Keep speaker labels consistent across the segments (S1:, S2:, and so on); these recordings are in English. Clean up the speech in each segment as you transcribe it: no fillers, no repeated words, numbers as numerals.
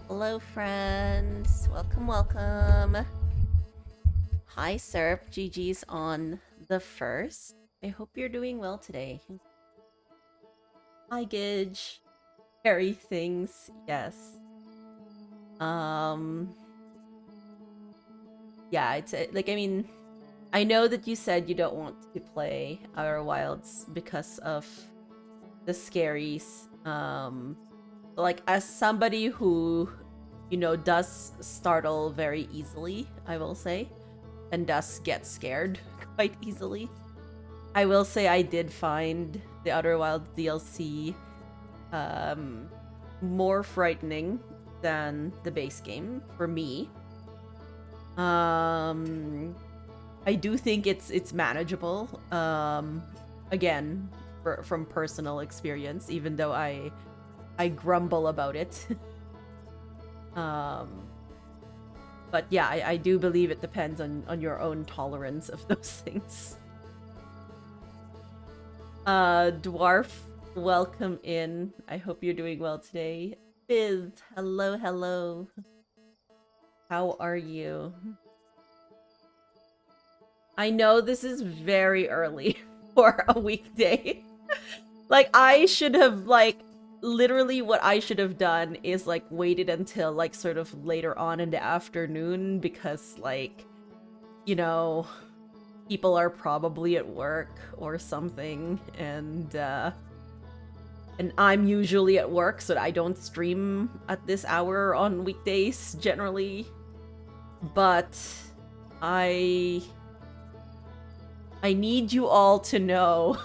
S1: Hello, friends. Welcome, welcome. Hi, Serp. GG's on the first. I hope you're doing well today. Hi, Gidge. Harry things. Yes. Um. Yeah, it's like, I mean, I know that you said you don't want to play Outer Wilds because of the scaries. Like, as somebody who, does startle very easily, I will say, and thus get scared quite easily. I will say I did find the Outer Wilds DLC um, more frightening than the base game for me. I do think it's manageable. Again, from personal experience, even though I grumble about it. um, but yeah, I do believe it depends on your own tolerance of those things. Dwarf, welcome in. I hope you're doing well today. Biz, hello, hello. How are you? I know this is very early for a weekday. Like, I should have, like, literally what I should have done is, like, waited until, like, sort of later on in the afternoon because, like, you know, people are probably at work or something, and I'm usually at work, so I don't stream at this hour on weekdays generally. But I need you all to know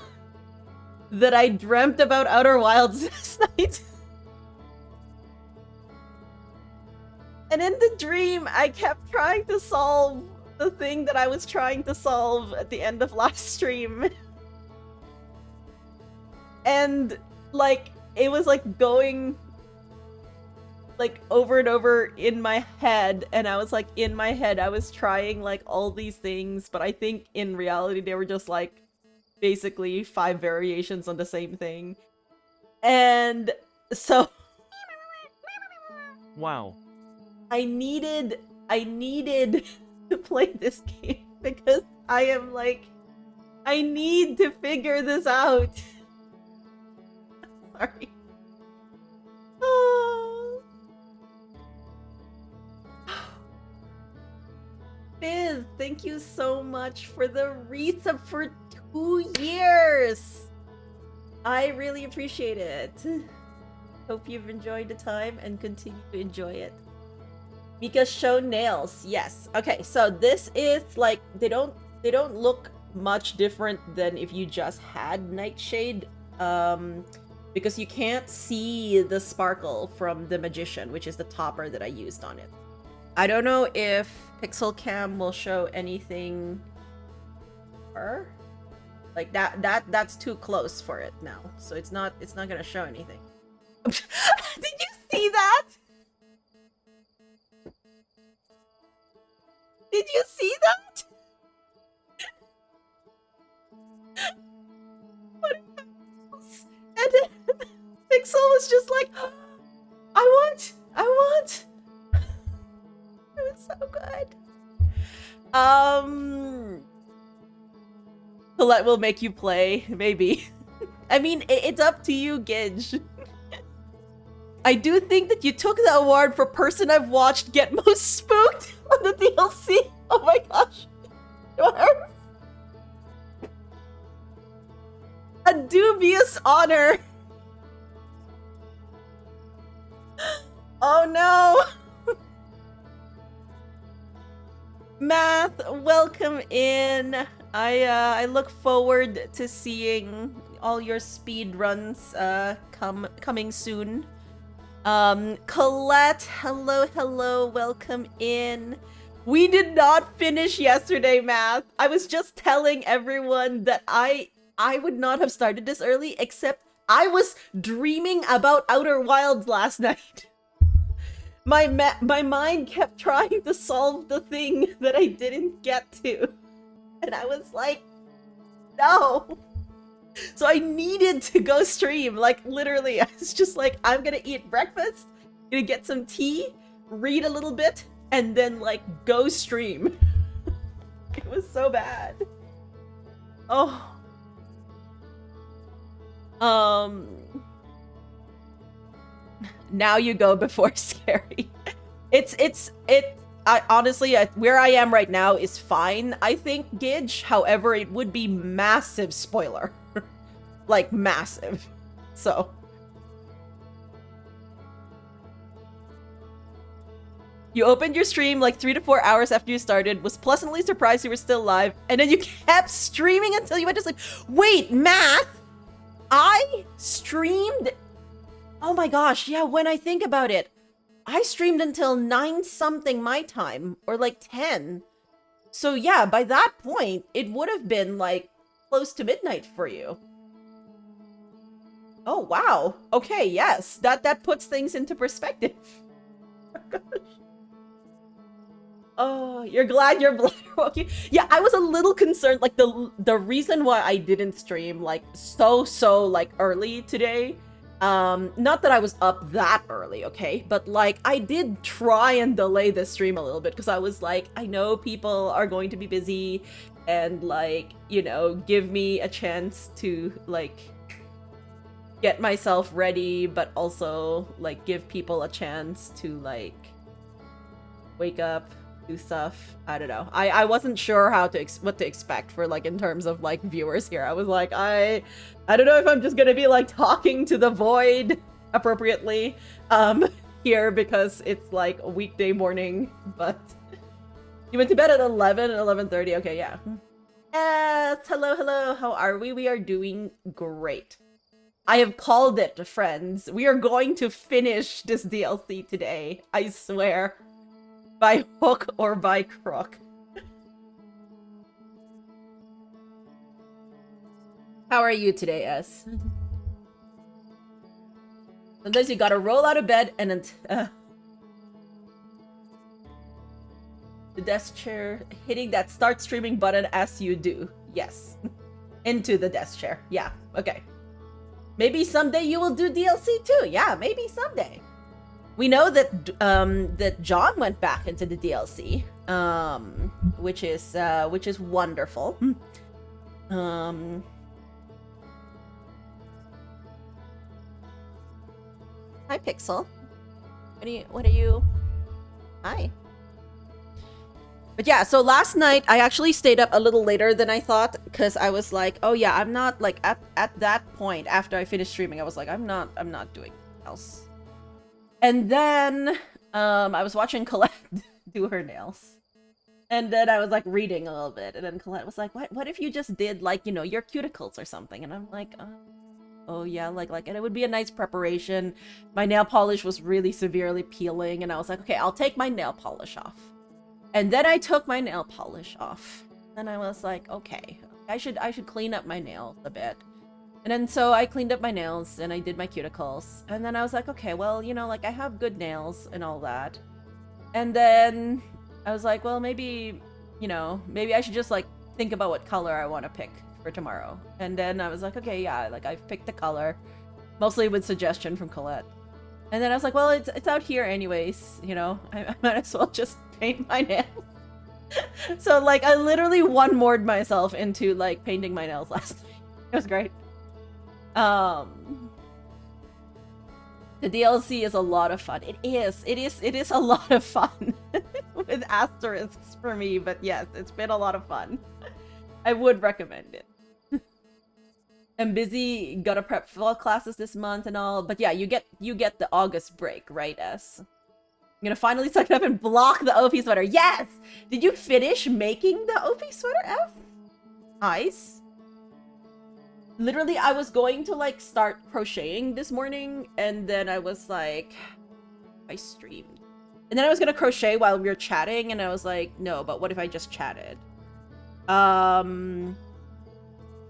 S1: that I dreamt about Outer Wilds last night. And in the dream, I kept trying to solve the thing that I was trying to solve at the end of last stream. And, like, it was, like, going, like, over and over in my head. And I was, like, in my head, I was trying, like, all these things. But I think in reality, they were just, like, basically 5 variations on the same thing. And so
S2: Wow.
S1: I needed to play this game because I am like, I need to figure this out. Sorry. Oh. Biz, thank you so much for the resub for 2 years. I really appreciate it. Hope you've enjoyed the time and continue to enjoy it. Mika show nails. Yes. Okay, so this is like they don't look much different than if you just had Nightshade. Because you can't see the sparkle from the Magician, which is the topper that I used on it. I don't know if Pixel Cam will show anything. Like that's too close for it now, so it's not gonna show anything. Did you see that? Did you see that? What else? And then Pixel was just like, I want. It was so good. Colette will make you play, maybe. I mean, it's up to you, Gidge. I do think that you took the award for person I've watched get most spooked on the DLC. Oh my gosh. A dubious honor. Oh no. Math, welcome in. I look forward to seeing all your speed runs coming soon. Colette, hello, welcome in. We did not finish yesterday, Math. I was just telling everyone that I would not have started this early, except I was dreaming about Outer Wilds last night. My mind kept trying to solve the thing that I didn't get to. And I was like, no. So I needed to go stream. Like, literally, I was just like, I'm gonna eat breakfast gonna get some tea, read a little bit, and then like go stream. It was so bad. Oh. Now you go before scary. I honestly, where I am right now is fine, I think, Gidge. However, it would be massive spoiler. Like, massive. So. You opened your stream like 3 to 4 hours after you started, was pleasantly surprised you were still live, and then you kept streaming until you went to sleep. Wait, math? I streamed... Oh my gosh, yeah, when I think about it, I streamed until 9-something my time, or like 10. So yeah, by that point, it would have been like close to midnight for you. Oh wow. Okay, yes, that puts things into perspective. Oh gosh. Oh, you're glad your bladder woke you? Yeah, I was a little concerned. Like the reason why I didn't stream like so like early today. Not that I was up that early, okay? But, like, I did try and delay the stream a little bit because I was like, I know people are going to be busy and, like, you know, give me a chance to, like, get myself ready, but also, like, give people a chance to, like, wake up, do stuff. I don't know. I wasn't sure how to what to expect for, like, in terms of, like, viewers here. I was like, I don't know if I'm just gonna be like talking to the void appropriately here because it's like a weekday morning, but you went to bed at 11 and 11:30. Okay, yeah. Yes, hello, how are we? We are doing great. I have called it, friends. We are going to finish this DLC today, I swear. By hook or by crook. How are you today, S? Sometimes you gotta roll out of bed and then the desk chair, hitting that start streaming button as you do. Yes. Into the desk chair. Yeah, okay. Maybe someday you will do DLC too. Yeah, maybe someday. We know that that John went back into the DLC, which is wonderful. Hi, Pixel. What are you? Hi. But yeah, so last night I actually stayed up a little later than I thought because I was like, oh yeah, I'm not like at that point after I finished streaming, I was like, I'm not doing else. And then I was watching Colette do her nails. And then I was like reading a little bit, and then Colette was like, what if you just did like, you know, your cuticles or something? And I'm like, oh yeah, like, and it would be a nice preparation. My nail polish was really severely peeling, and I was like, okay, I'll take my nail polish off. And then I took my nail polish off. Then I was like, okay, I should clean up my nails a bit. And then so I cleaned up my nails, and I did my cuticles. And then I was like, okay, well, you know, like I have good nails and all that. And then I was like, well, maybe, you know, maybe I should just like think about what color I want to pick for tomorrow. And then I was like, okay, yeah, like I picked the color, mostly with suggestion from Colette. And then I was like, well, it's out here anyways, you know, I might as well just paint my nails. So like I literally one-moored myself into like painting my nails last night. It was great. The DLC is a lot of fun. It is a lot of fun. With asterisks for me, but yes, it's been a lot of fun. I would recommend it. I'm busy, gotta prep fall classes this month and all, but yeah, you get the August break, right, S? I'm gonna finally suck it up and block the Ophi sweater. Yes! Did you finish making the Ophi sweater, F? Nice. Literally, I was going to like start crocheting this morning, and then I was like, I streamed. And then I was gonna crochet while we were chatting, and I was like, no, but what if I just chatted?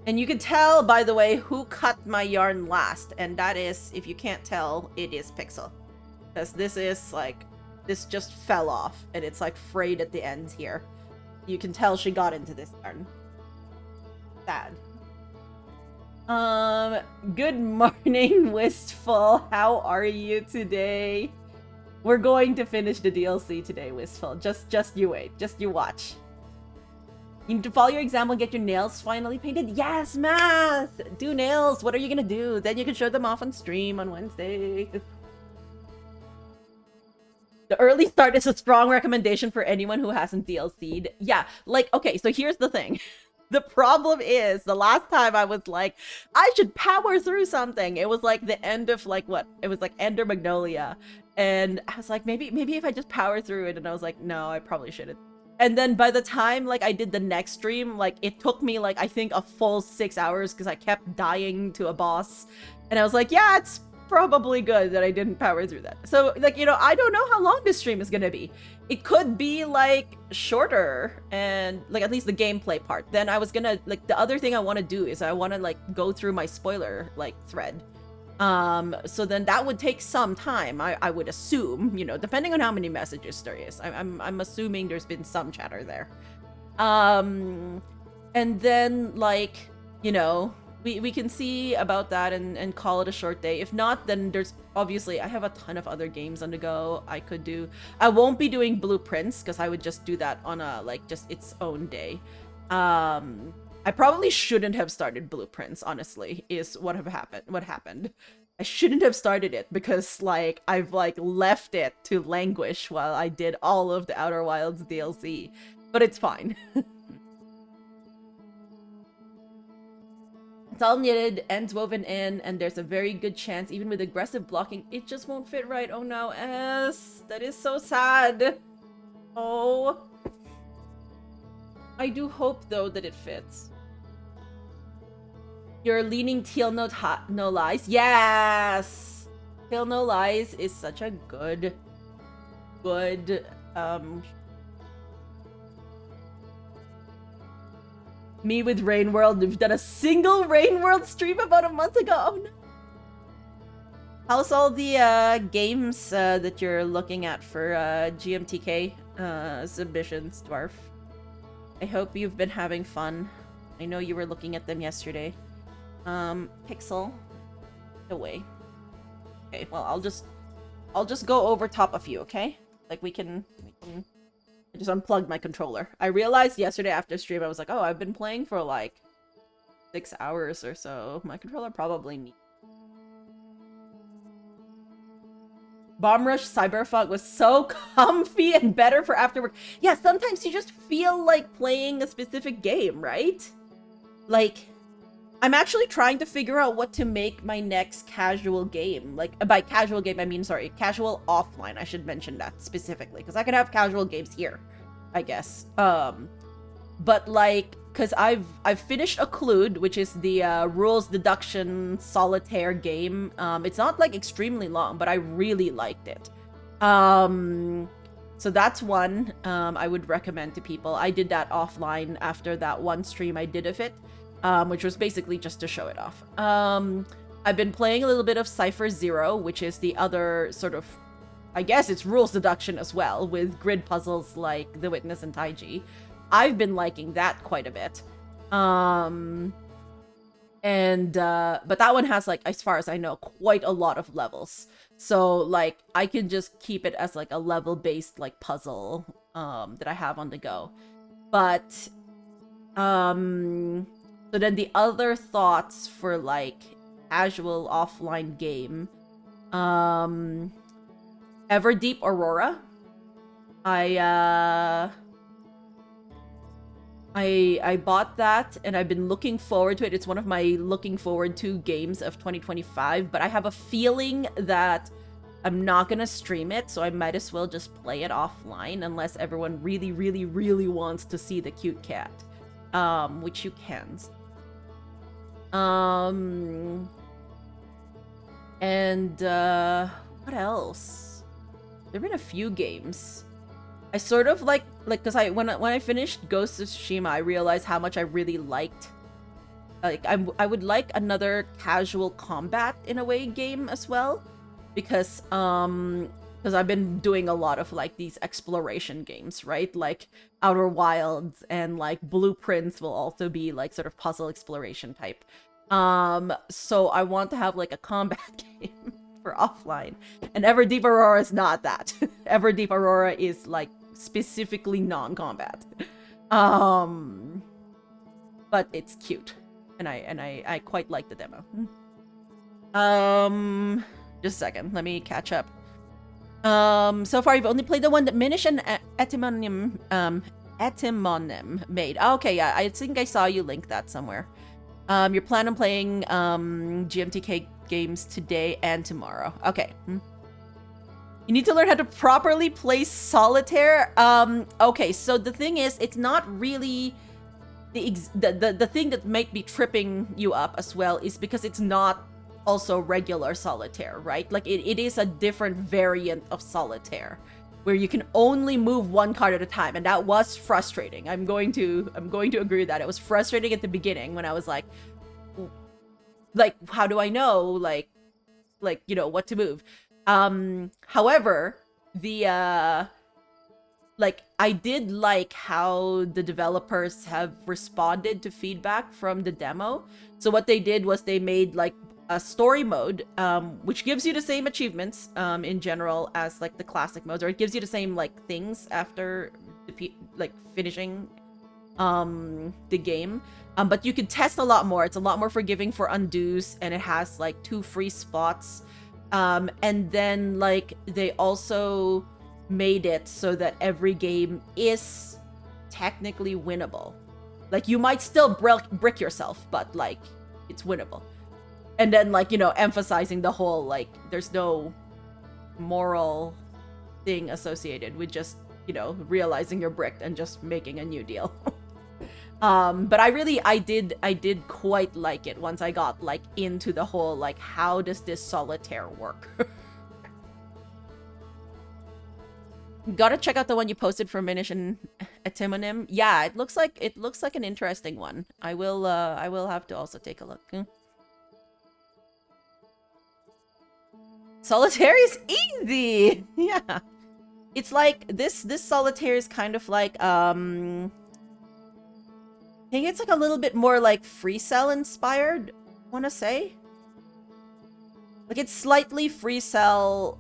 S1: And you can tell, by the way, who cut my yarn last, and that is, if you can't tell, it is Pixel. Because this is, like, this just fell off, and it's, like, frayed at the ends here. You can tell she got into this yarn. Sad. Good morning, Wistful. How are you today? We're going to finish the DLC today, Wistful. Just you wait. Just you watch. You need to follow your example and get your nails finally painted. Yes, Math! Do nails. What are you gonna do? Then you can show them off on stream on Wednesday. The early start is a strong recommendation for anyone who hasn't DLC'd. Yeah, like, okay, so here's the thing. The problem is, the last time I was like, I should power through something. It was like the end of like what? It was like Ender Magnolia. And I was like, maybe if I just power through it. And I was like, no, I probably shouldn't. And then by the time like I did the next stream, like it took me like I think a full 6 hours because I kept dying to a boss. And I was like, yeah, it's probably good that I didn't power through that. So like, you know, I don't know how long this stream is gonna be. It could be like shorter and like at least the gameplay part. Then I was gonna like the other thing I want to do is I want to like go through my spoiler like thread. So then that would take some time, I would assume, you know, depending on how many messages there is. I'm assuming there's been some chatter there. And then like, you know, we can see about that and call it a short day. If not, then there's obviously I have a ton of other games on the go I could do. I won't be doing Blueprints because I would just do that on a like just its own day. I probably shouldn't have started Blueprints, honestly, is what happened. I shouldn't have started it because like I've like left it to languish while I did all of the Outer Wilds DLC. But it's fine. It's all knitted, ends woven in, and there's a very good chance, even with aggressive blocking, it just won't fit right. Oh no, S. That is so sad. Oh. I do hope, though, that it fits. You're leaning teal no lies. Yes! Teal no lies is such a good, me with Rain World. We've done a single Rain World stream about a month ago. Oh no. How's all the games that you're looking at for GMTK submissions, Dwarf? I hope you've been having fun. I know you were looking at them yesterday. Pixel, away. Okay, well I'll just go over top a few, okay? Like we can I just unplugged my controller. I realized yesterday after stream I was like, oh, I've been playing for like 6 hours or so. My controller probably needs. Bomb Rush Cyberfog was so comfy and better for after work. Yeah, sometimes you just feel like playing a specific game, right? Like, I'm actually trying to figure out what to make my next casual game. Like, by casual game, I mean, sorry, casual offline. I should mention that specifically, because I could have casual games here, I guess. But like, because I've finished Occlude, which is the rules deduction solitaire game. It's not like extremely long, but I really liked it. So that's one I would recommend to people. I did that offline after that one stream I did of it, which was basically just to show it off. I've been playing a little bit of Cypher Zero, which is the other sort of, I guess it's rules deduction as well, with grid puzzles like The Witness and Taiji. I've been liking that quite a bit. But that one has, like, as far as I know, quite a lot of levels. So, like, I can just keep it as, like, a level-based, like, puzzle, that I have on the go. But, so then the other thoughts for, like, casual offline game, Everdeep Aurora. I bought that and I've been looking forward to it. It's one of my looking forward to games of 2025, but I have a feeling that I'm not gonna stream it, so I might as well just play it offline unless everyone really, really, really wants to see the cute cat, which you can. What else? There've been a few games. I sort of like because when I finished Ghost of Tsushima, I realized how much I really liked. Like I would like another casual combat in a way game as well, because I've been doing a lot of like these exploration games, right? Like Outer Wilds and like Blueprints will also be like sort of puzzle exploration type. So I want to have like a combat game. for offline. And Everdeep Aurora is not that. Everdeep Aurora is like specifically non-combat. But it's cute. And I quite like the demo. Just a second, let me catch up. So far you've only played the one that Minish and Etymonym made. Okay, yeah, I think I saw you link that somewhere. You're planning on playing GMTK games today and tomorrow. Okay. You need to learn how to properly play solitaire. Okay, so the thing is, it's not really the thing that might be tripping you up as well is because it's not also regular solitaire, right? Like it is a different variant of solitaire where you can only move one card at a time, and that was frustrating. I'm going to agree with that. It was frustrating at the beginning when I was like how do I know like you know what to move? However, the I did like how the developers have responded to feedback from the demo. So what they did was they made like a story mode, which gives you the same achievements in general as like the classic modes, or it gives you the same like things after finishing the game. But you can test a lot more. It's a lot more forgiving for undos, and it has like 2 free spots. And then like they also made it so that every game is technically winnable. Like you might still brick yourself, but like it's winnable. And then like, you know, emphasizing the whole like there's no moral thing associated with just, you know, realizing you're bricked and just making a new deal. But I did quite like it once I got like into the whole like how does this solitaire work. Gotta check out the one you posted for Minish and Etymonym. Yeah, it looks like an interesting one. I will have to also take a look. Solitaire is easy. Yeah, it's like this solitaire is kind of like I think it's like a little bit more like Free Cell inspired, I want to say. Like it's slightly Free Cell.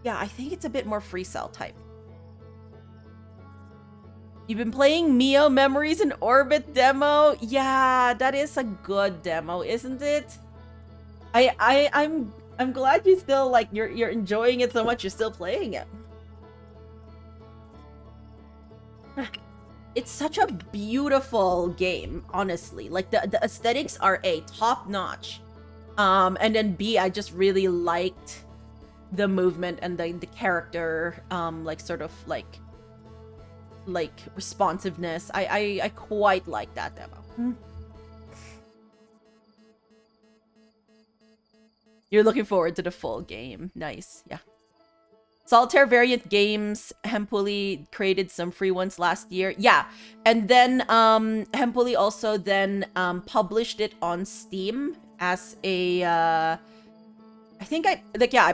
S1: Yeah, I think it's a bit more Free Cell type. You've been playing Mio Memories in Orbit demo? Yeah, that is a good demo, isn't it? I'm glad you still like you're enjoying it so much you're still playing it. It's such a beautiful game, honestly. Like the aesthetics are A, top notch. And then B, I just really liked the movement and the character like sort of like responsiveness. I quite like that demo. You're looking forward to the full game. Nice. Yeah. Solitaire variant games, Hempuli created some free ones last year. Yeah. And then Hempuli also then published it on Steam as a I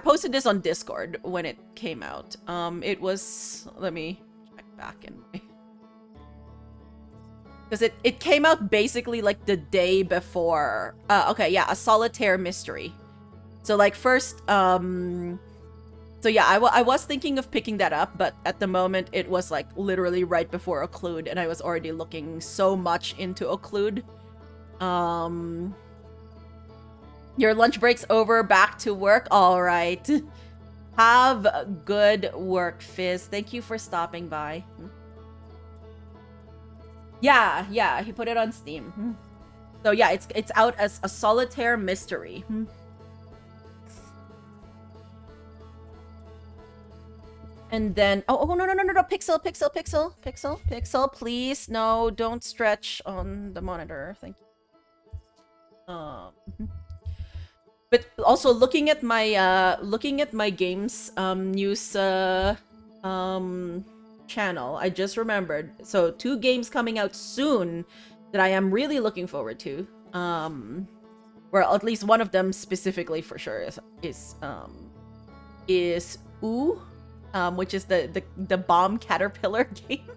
S1: posted this on Discord when it came out. It was, let me check back in my, because it came out basically like the day before. Okay, yeah, a solitaire mystery. So like first, so yeah, I was thinking of picking that up, but at the moment it was like literally right before Occlude, and I was already looking so much into Occlude. Your lunch break's over, back to work. All right. Have good work, Fizz. Thank you for stopping by. Yeah, he put it on Steam. So yeah, it's out as a solitaire mystery. And then no, pixel, please. No, don't stretch on the monitor. Thank you. But also looking at my games news channel, I just remembered. So 2 games coming out soon that I am really looking forward to. Well, at least one of them specifically for sure is Ooh, which is the bomb caterpillar game,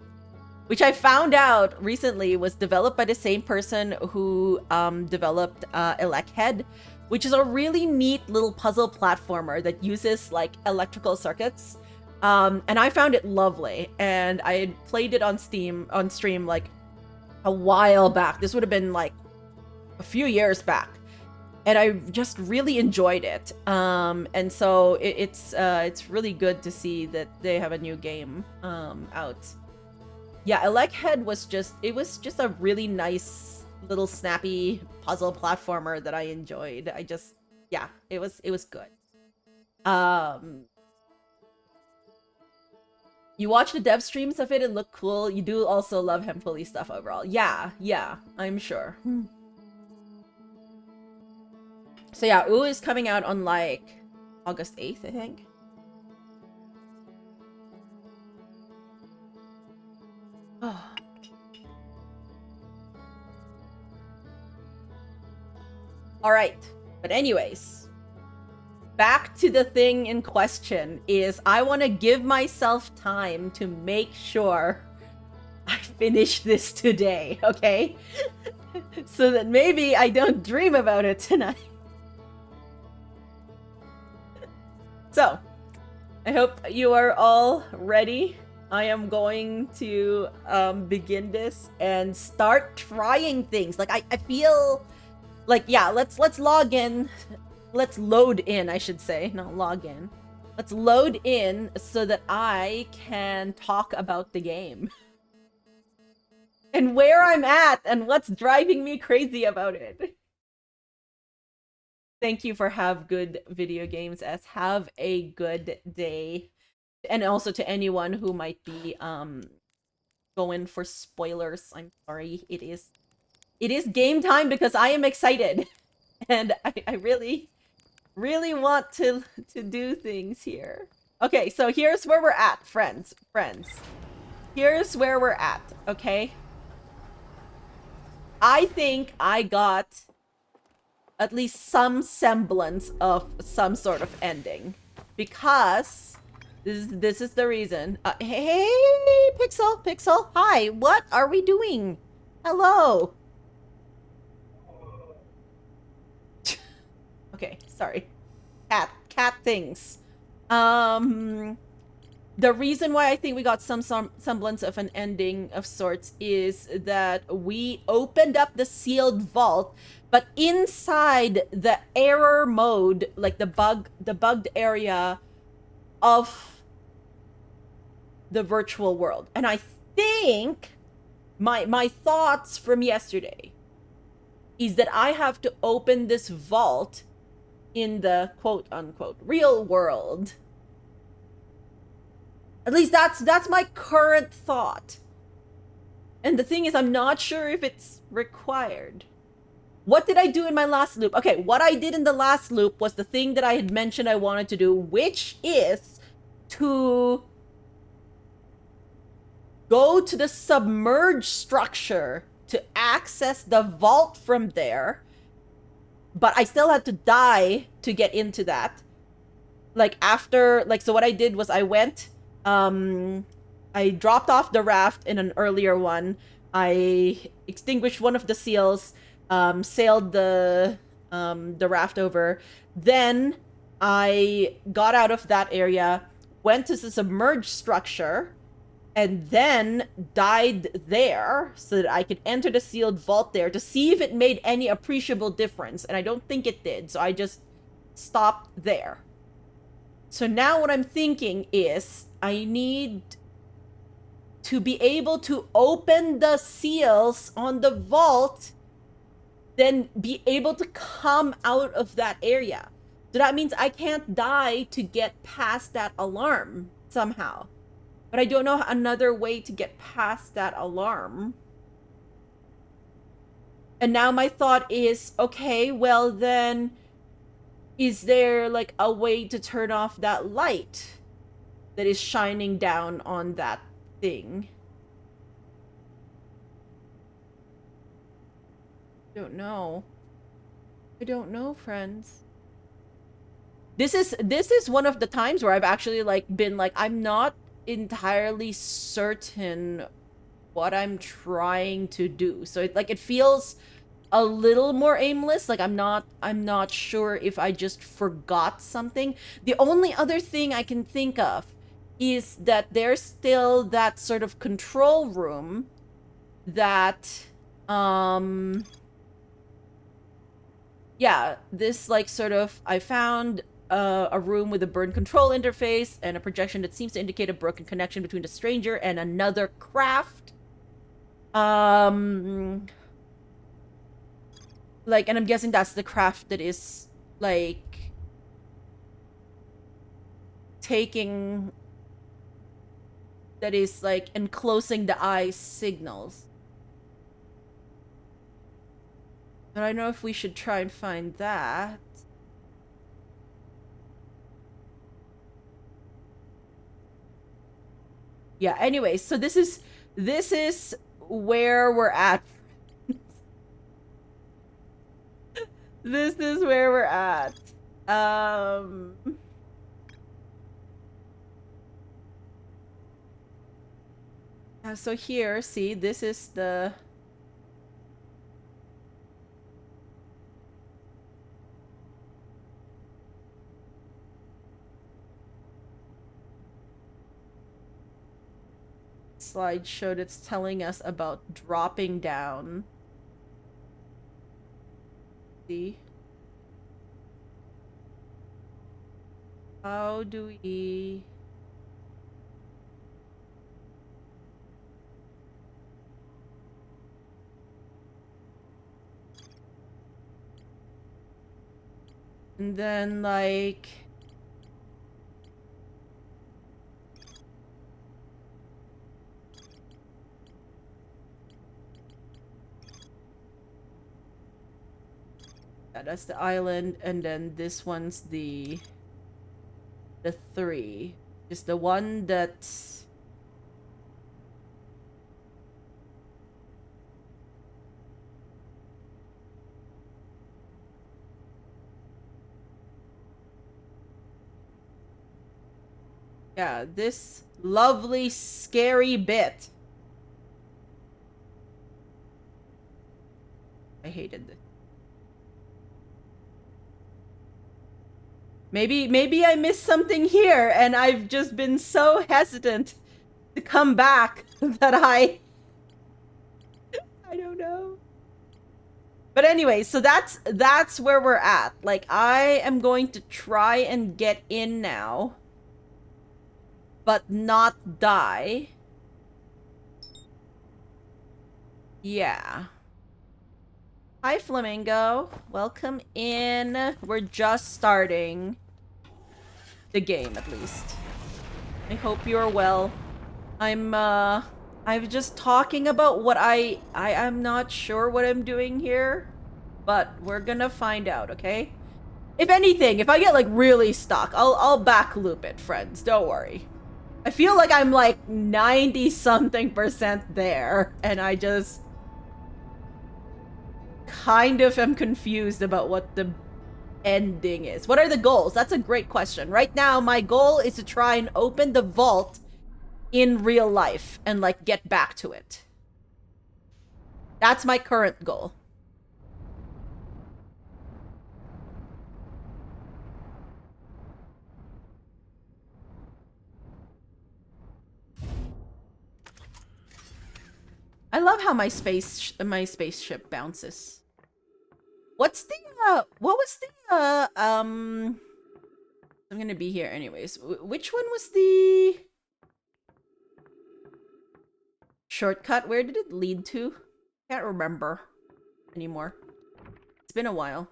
S1: which I found out recently was developed by the same person who developed Electhead. which is a really neat little puzzle platformer that uses like electrical circuits. And I found it lovely, and I had played it on stream like a while back. This would have been like a few years back, and I just really enjoyed it. And so it's really good to see that they have a new game out. Yeah, Electhead was just a really nice little snappy puzzle platformer that I enjoyed. Yeah, it was good. You watch the dev streams of it, looked cool. You do also love Hempfully stuff overall. Yeah, I'm sure. So yeah, Ooh is coming out on like August 8th, I think. Oh. All right, but anyways, back to the thing in question is I want to give myself time to make sure I finish this today, okay? So that maybe I don't dream about it tonight. So, I hope you are all ready. I am going to begin this and start trying things. Like I feel like, yeah, let's log in. Let's load in, I should say, not log in. Let's load in so that I can talk about the game. And where I'm at and what's driving me crazy about it. Thank you for Have Good Video Games S. Have a good day. And also to anyone who might be going for spoilers, I'm sorry. It is game time because I am excited. And I really want to do things here. Okay, so here's where we're at, friends. Here's where we're at, okay? I think I got at least some semblance of some sort of ending. Because this is the reason. Hey, Pixel, hi, what are we doing? Hello. Okay, sorry. Cat things. The reason why I think we got some semblance of an ending of sorts is that we opened up the sealed vault, but inside the error mode, like the bugged area of the virtual world. And I think my thoughts from yesterday is that I have to open this vault in the quote-unquote real world. At least that's my current thought. And the thing is, I'm not sure if it's required. What did I do in my last loop? Okay, what I did in the last loop was the thing that I had mentioned I wanted to do, which is to go to the submerged structure to access the vault from there. But I still had to die to get into that. Like after, like, so what I did was I went, I dropped off the raft in an earlier one. I extinguished one of the seals, sailed the raft over. Then I got out of that area, went to the submerged structure, and then died there so that I could enter the sealed vault there to see if it made any appreciable difference. And I don't think it did, so I just stopped there. So now what I'm thinking is I need to be able to open the seals on the vault, then be able to come out of that area. So that means I can't die to get past that alarm somehow. But I don't know another way to get past that alarm. And now my thought is, okay, well then, is there like a way to turn off that light that is shining down on that thing? I don't know. I don't know, friends. This is one of the times where I've actually like been like, I'm not entirely certain what I'm trying to do. So it feels a little more aimless. Like I'm not sure if I just forgot something. The only other thing I can think of is that there's still that sort of control room that yeah, this like sort of I found a room with a burned control interface and a projection that seems to indicate a broken connection between the stranger and another craft. Like, and I'm guessing that's the craft that is like taking, that is like enclosing the eye signals. But I don't know if we should try and find that. Yeah, anyway, so this is where we're at. This is where we're at. So here, see, this is the slideshow that's telling us about dropping down. See? How do we... And then, like... Yeah, that's the island, and then this one's the 3. Is the one that's... Yeah, this lovely, scary bit. I hated this. Maybe I missed something here, and I've just been so hesitant to come back that I don't know. But anyway, so that's where we're at. Like, I am going to try and get in now, but not die. Yeah. Hi, Flamingo. Welcome in. We're just starting the game, at least. I hope you're well. I'm just talking about what I'm not sure what I'm doing here, but we're gonna find out, okay? If anything, if I get like really stuck, I'll back loop it, friends. Don't worry. I feel like I'm like 90-something% there, and I just kind of am confused about what the ending is. What are the goals? That's a great question. Right now, my goal is to try and open the vault in real life and like get back to it. That's my current goal. I love how my spaceship bounces. What's the what was the I'm gonna be here anyways. Which one was the shortcut? Where did it lead to? Can't remember anymore. It's been a while.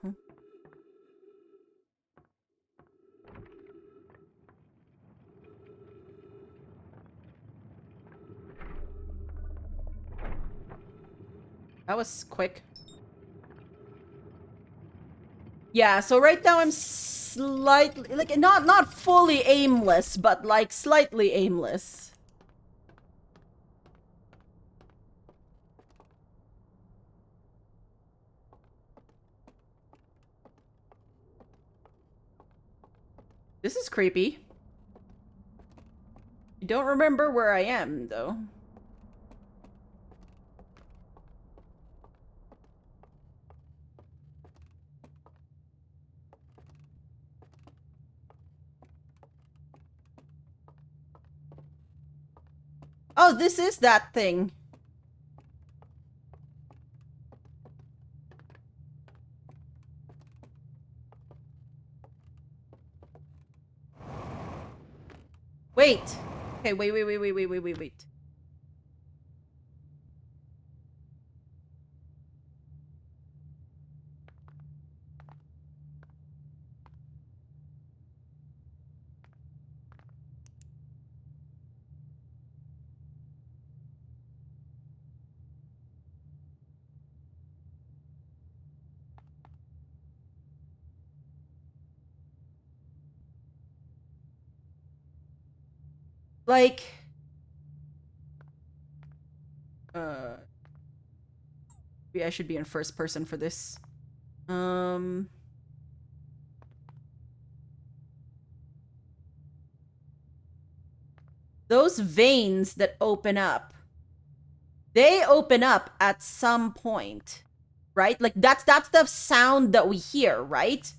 S1: That was quick. Yeah, so right now I'm slightly, like, not fully aimless, but like slightly aimless. This is creepy. I don't remember where I am, though. Oh, this is that thing. Wait. Okay, wait. Like... Maybe I should be in first person for this. Those veins that open up, they open up at some point, right? Like that's the sound that we hear, right?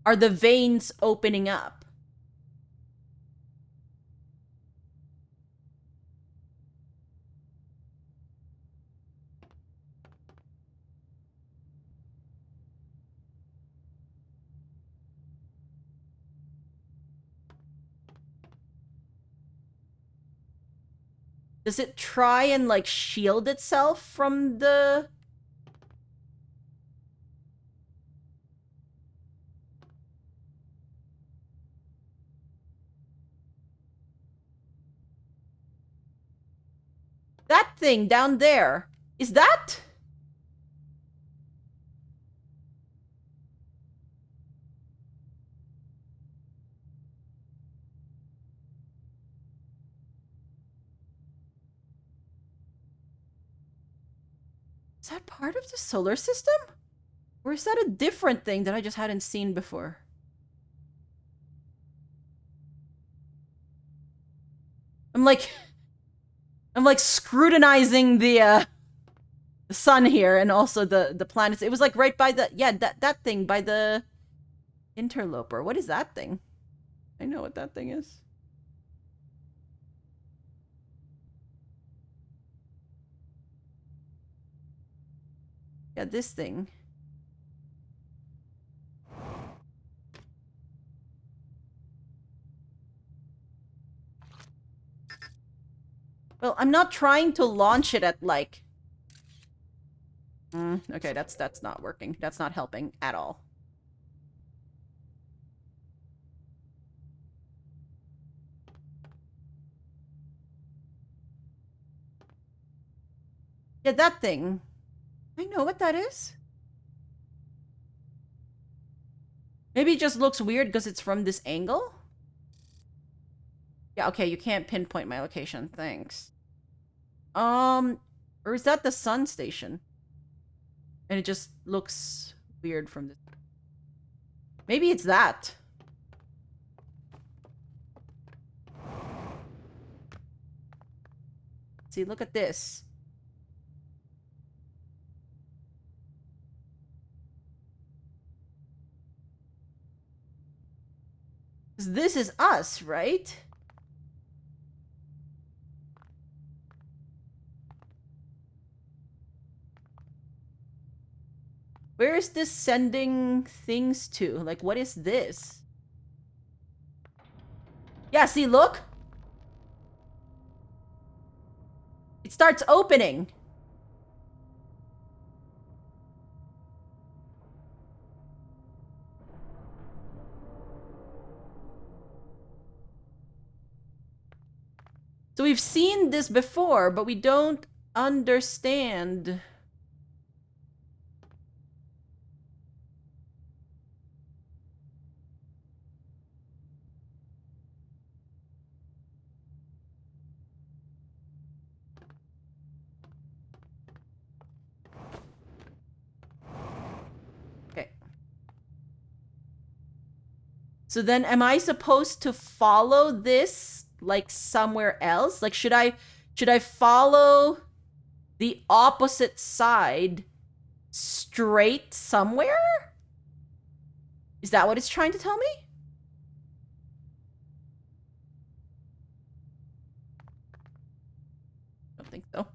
S1: Are the veins opening up? Does it try and like shield itself from the... That thing down there, is that... Is that part of the solar system? Or is that a different thing that I just hadn't seen before? I'm like scrutinizing the sun here and also the planets. It was like right by the... Yeah, that thing by the interloper. What is that thing? I know what that thing is. Yeah, this thing. Well, I'm not trying to launch it at like... okay, that's not working. That's not helping at all. Yeah, that thing. I know what that is. Maybe it just looks weird because it's from this angle? Yeah, okay, you can't pinpoint my location. Thanks. Or is that the sun station? And it just looks weird from this. Maybe it's that. See, look at this. This is us, right? Where is this sending things to? Like, what is this? Yeah, see, look. It starts opening. So we've seen this before, but we don't understand. Okay. So then am I supposed to follow this like somewhere else? Like should I follow the opposite side straight somewhere? Is that what it's trying to tell me? I don't think so.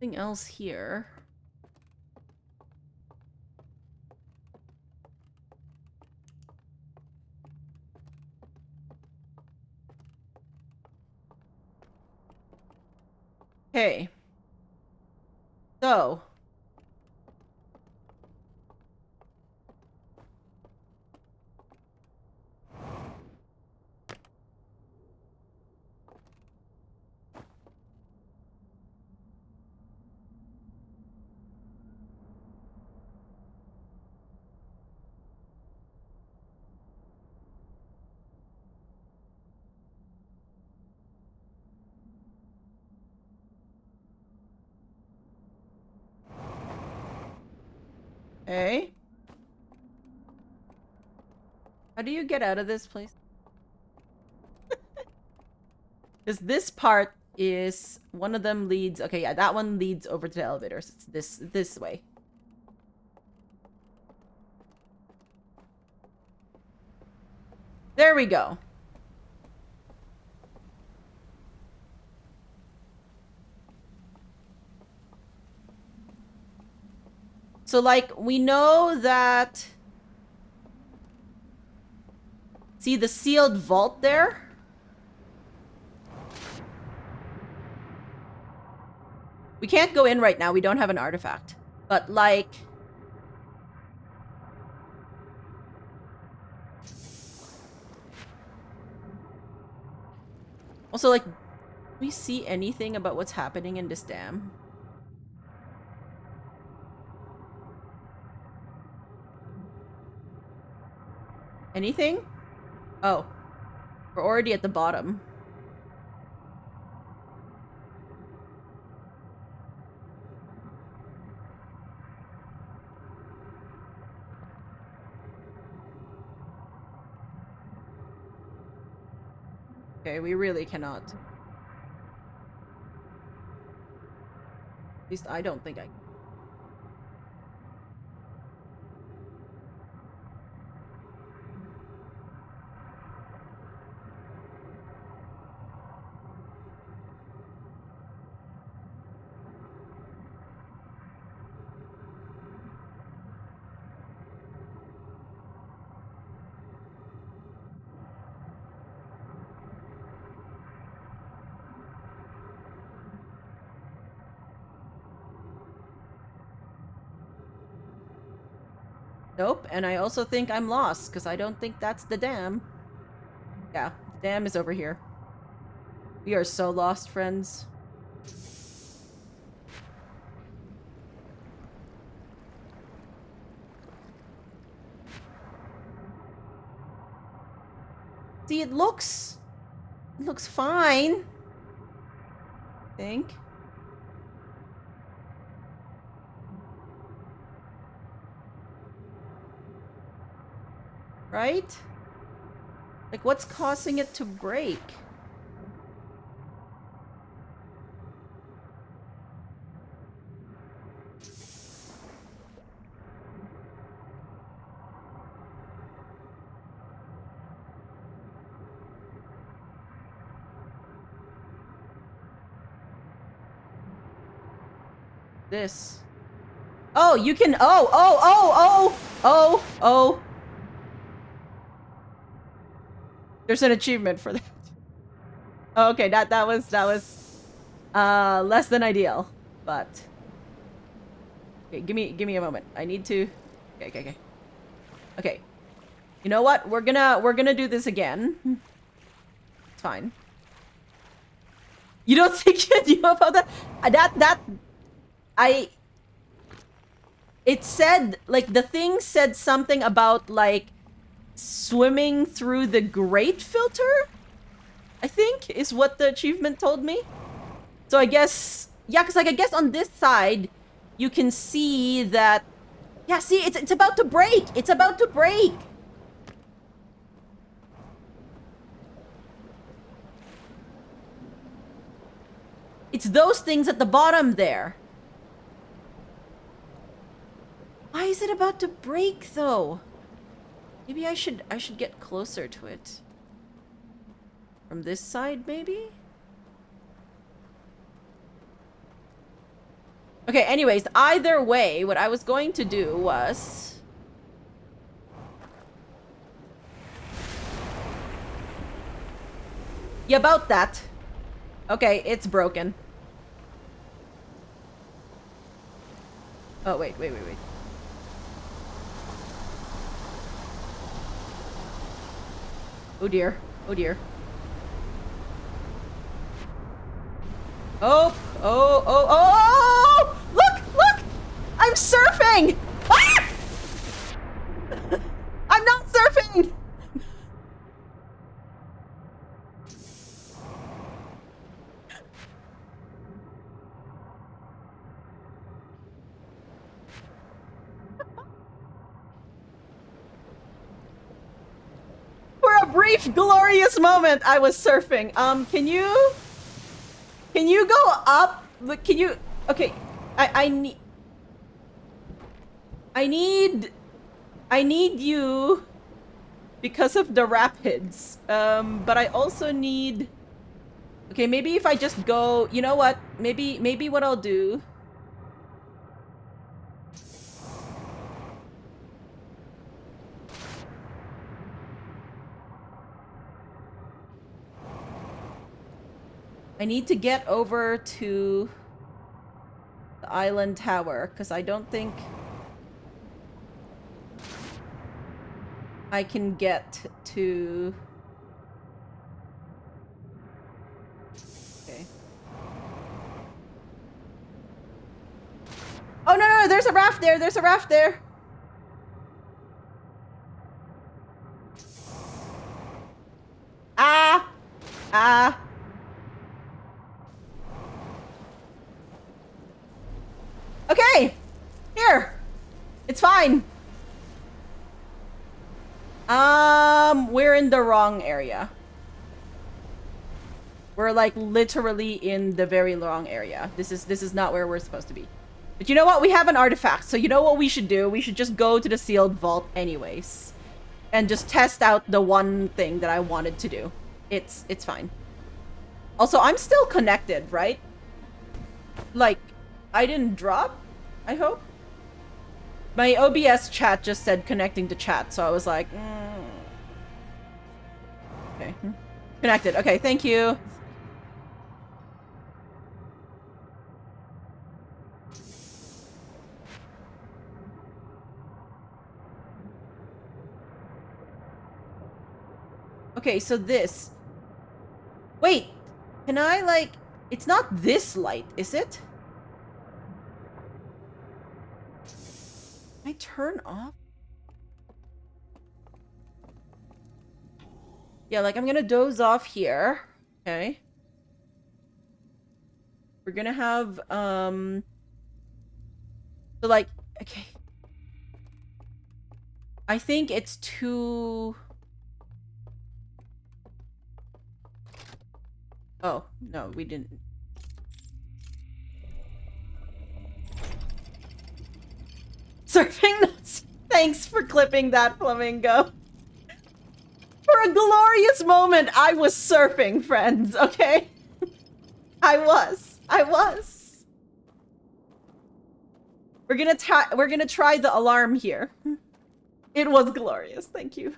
S1: Nothing else here. Okay. So. Okay. How do you get out of this place? Because this part is one of them leads. Okay, yeah, that one leads over to the elevators. It's this way. There we go. So, like, we know that... See the sealed vault there? We can't go in right now. We don't have an artifact. But, like... Also, like, do we see anything about what's happening in this dam? Anything? Oh. We're already at the bottom. Okay, we really cannot. At least I don't think I can. Nope, and I also think I'm lost, because I don't think that's the dam. Yeah, the dam is over here. We are so lost, friends. See, it looks fine. I think. Right? Like, what's causing it to break? This. Oh, you can. Oh. There's an achievement for that. Oh, okay, that was less than ideal, but okay, give me a moment. I need to. Okay. You know what? We're gonna do this again. It's fine. You don't think you know about that? It said, like, the thing said something about, like, swimming through the grate filter, I think, is what the achievement told me. So I guess, yeah, because, like, I guess on this side, you can see that, yeah, see, it's about to break. It's about to break. It's those things at the bottom there. Why is it about to break, though? Maybe I should get closer to it. From this side, maybe? Okay, anyways, either way, what I was going to do was... Yeah, about that. Okay, it's broken. Oh, wait. Oh dear. Oh dear. Oh! Look! I'm surfing! Ah! I'm not surfing! For a brief, glorious moment, I was surfing. Can you go up? Look, can you... Okay, I need you because of the rapids. But I also need... Okay, maybe if I just go... You know what? Maybe what I'll do... I need to get over to the island tower, because I don't think I can get to... Okay. Oh, no, there's a raft there! There's a raft there! Ah! Okay! Here! It's fine! We're in the wrong area. We're like literally in the very wrong area. This is not where we're supposed to be. But you know what? We have an artifact, so you know what we should do? We should just go to the sealed vault anyways. And just test out the one thing that I wanted to do. It's fine. Also, I'm still connected, right? Like, I didn't drop, I hope? My OBS chat just said connecting to chat, so I was like, Okay. Connected. Okay, thank you. Okay, so this... Wait! Can I, like... It's not this light, is it? Can I turn off? Yeah, like, I'm gonna doze off here. Okay. We're gonna have, So, like... Okay. I think it's too... Oh, no, we didn't. Surfing nuts. Thanks for clipping that, Flamingo. For a glorious moment, I was surfing, friends, okay? I was. We're gonna try the alarm here. It was glorious, thank you.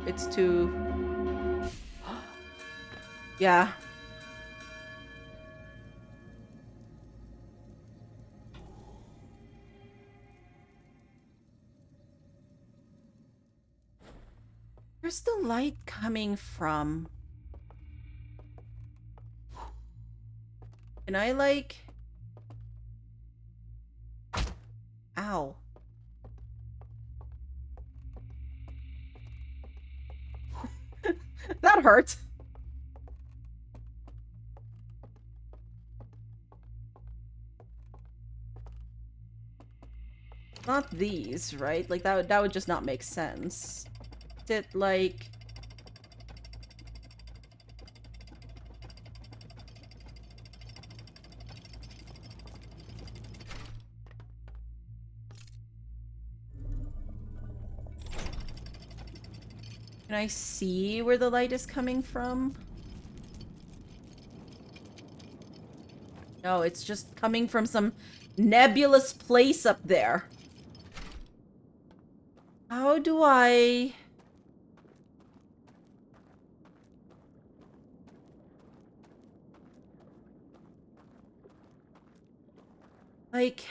S1: It's too... Yeah. Where's the light coming from? Can I, like... Ow. That hurt. Not these, right? Like, that would just not make sense. Is it, like... Can I see where the light is coming from? No, it's just coming from some nebulous place up there. How do I... Like...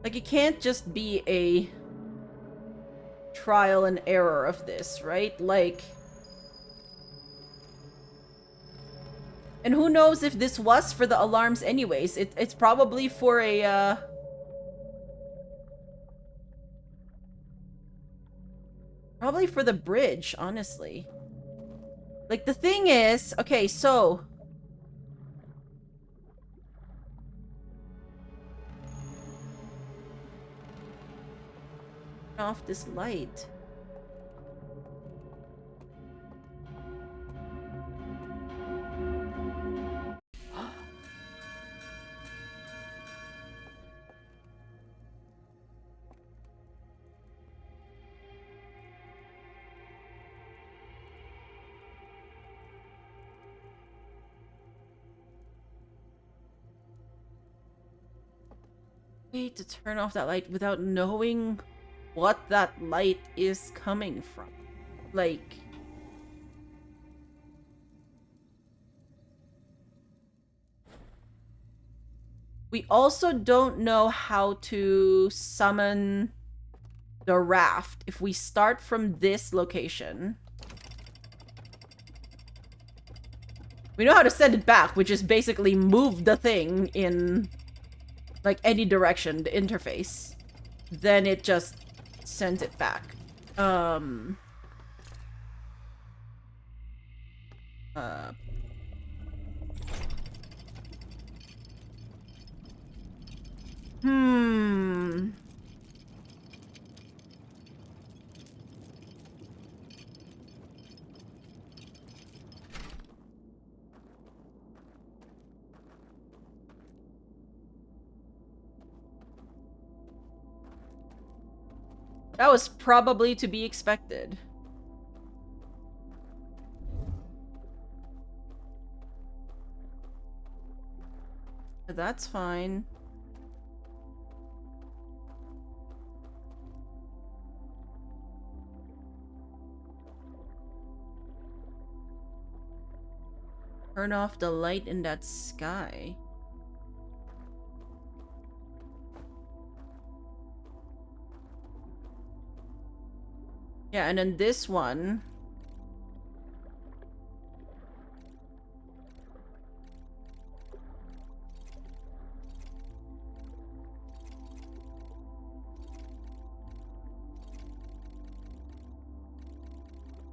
S1: Like, it can't just be a trial and error of this, right? Like... And who knows if this was for the alarms anyways. It's probably for a, Probably for the bridge, honestly. Like, the thing is... Okay, so... Turn off this light. Wait, to turn off that light without knowing what that light is coming from. Like... We also don't know how to summon the raft if we start from this location. We know how to send it back, which is basically move the thing in, like, any direction, the interface. Then it just sends it back. That was probably to be expected. That's fine. Turn off the light in that sky. Yeah, and then this one...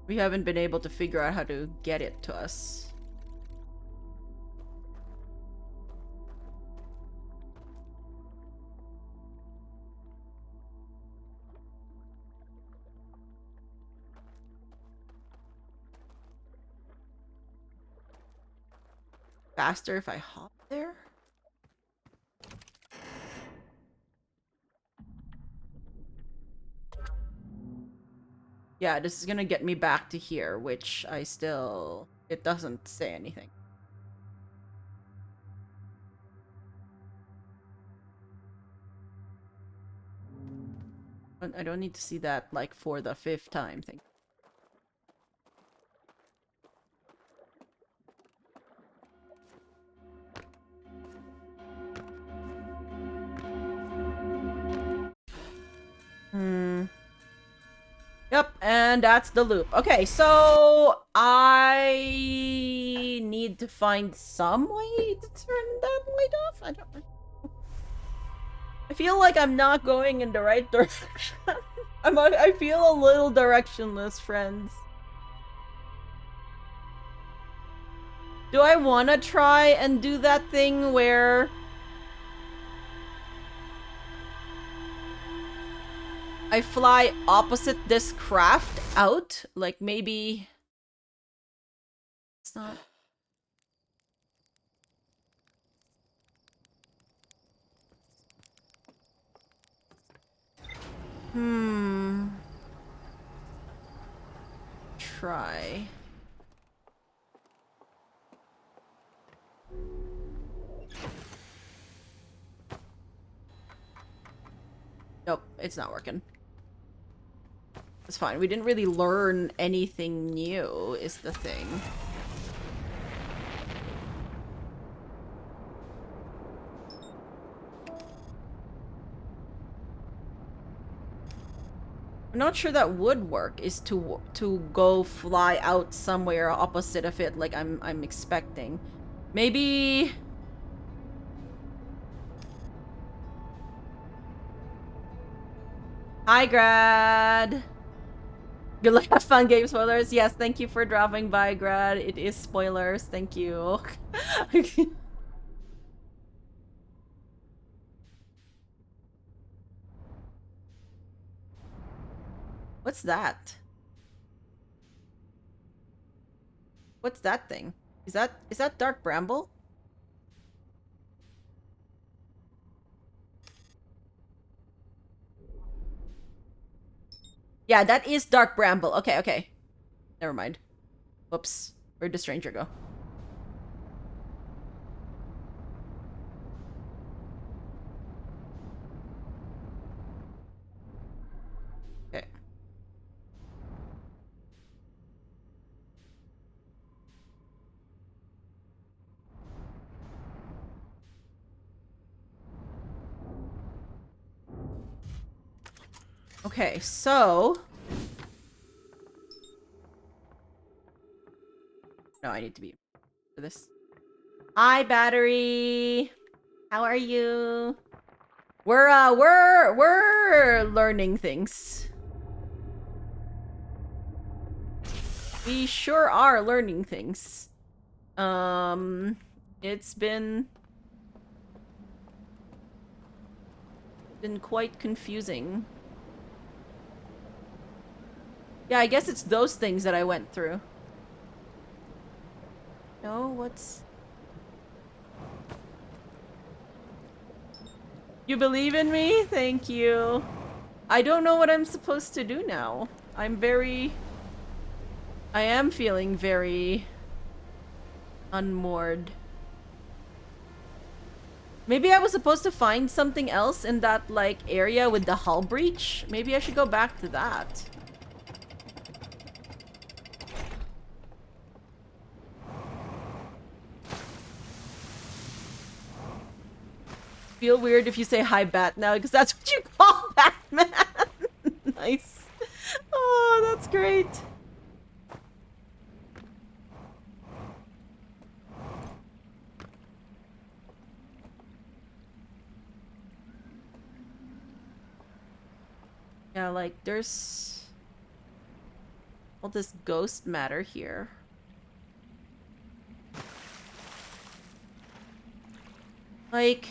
S1: We haven't been able to figure out how to get it to us. Faster if I hop there? Yeah, this is gonna get me back to here, which I still... It doesn't say anything. But I don't need to see that, like, for the 5th time thing. Yep, and that's the loop. Okay, so I need to find some way to turn that light off. I don't know. I feel like I'm not going in the right direction. I feel a little directionless, friends. Do I want to try and do that thing where I fly opposite this craft out? Like, maybe... It's not... Try. Nope, it's not working. It's fine. We didn't really learn anything new, is the thing. I'm not sure that would work, is to go fly out somewhere opposite of it like I'm expecting. Maybe... Hi, Grad! Good luck, have fun, game spoilers. Yes, thank you for dropping by, Grad. It is spoilers, thank you. What's that? What's that thing? Is that Dark Bramble? Yeah, that is Dark Bramble. Okay, okay. Never mind. Whoops. Where'd the stranger go? Okay. Okay, so... No, I need to be for this. Hi, Battery! How are you? We're learning things. We sure are learning things. It's been quite confusing. Yeah, I guess it's those things that I went through. No, what's... You believe in me? Thank you. I don't know what I'm supposed to do now. I am feeling very unmoored. Maybe I was supposed to find something else in that, like, area with the hull breach? Maybe I should go back to that. Feel weird if you say hi, Bat, now, because that's what you call Batman. Nice. Oh, that's great. Yeah, like, there's all this ghost matter here. Like...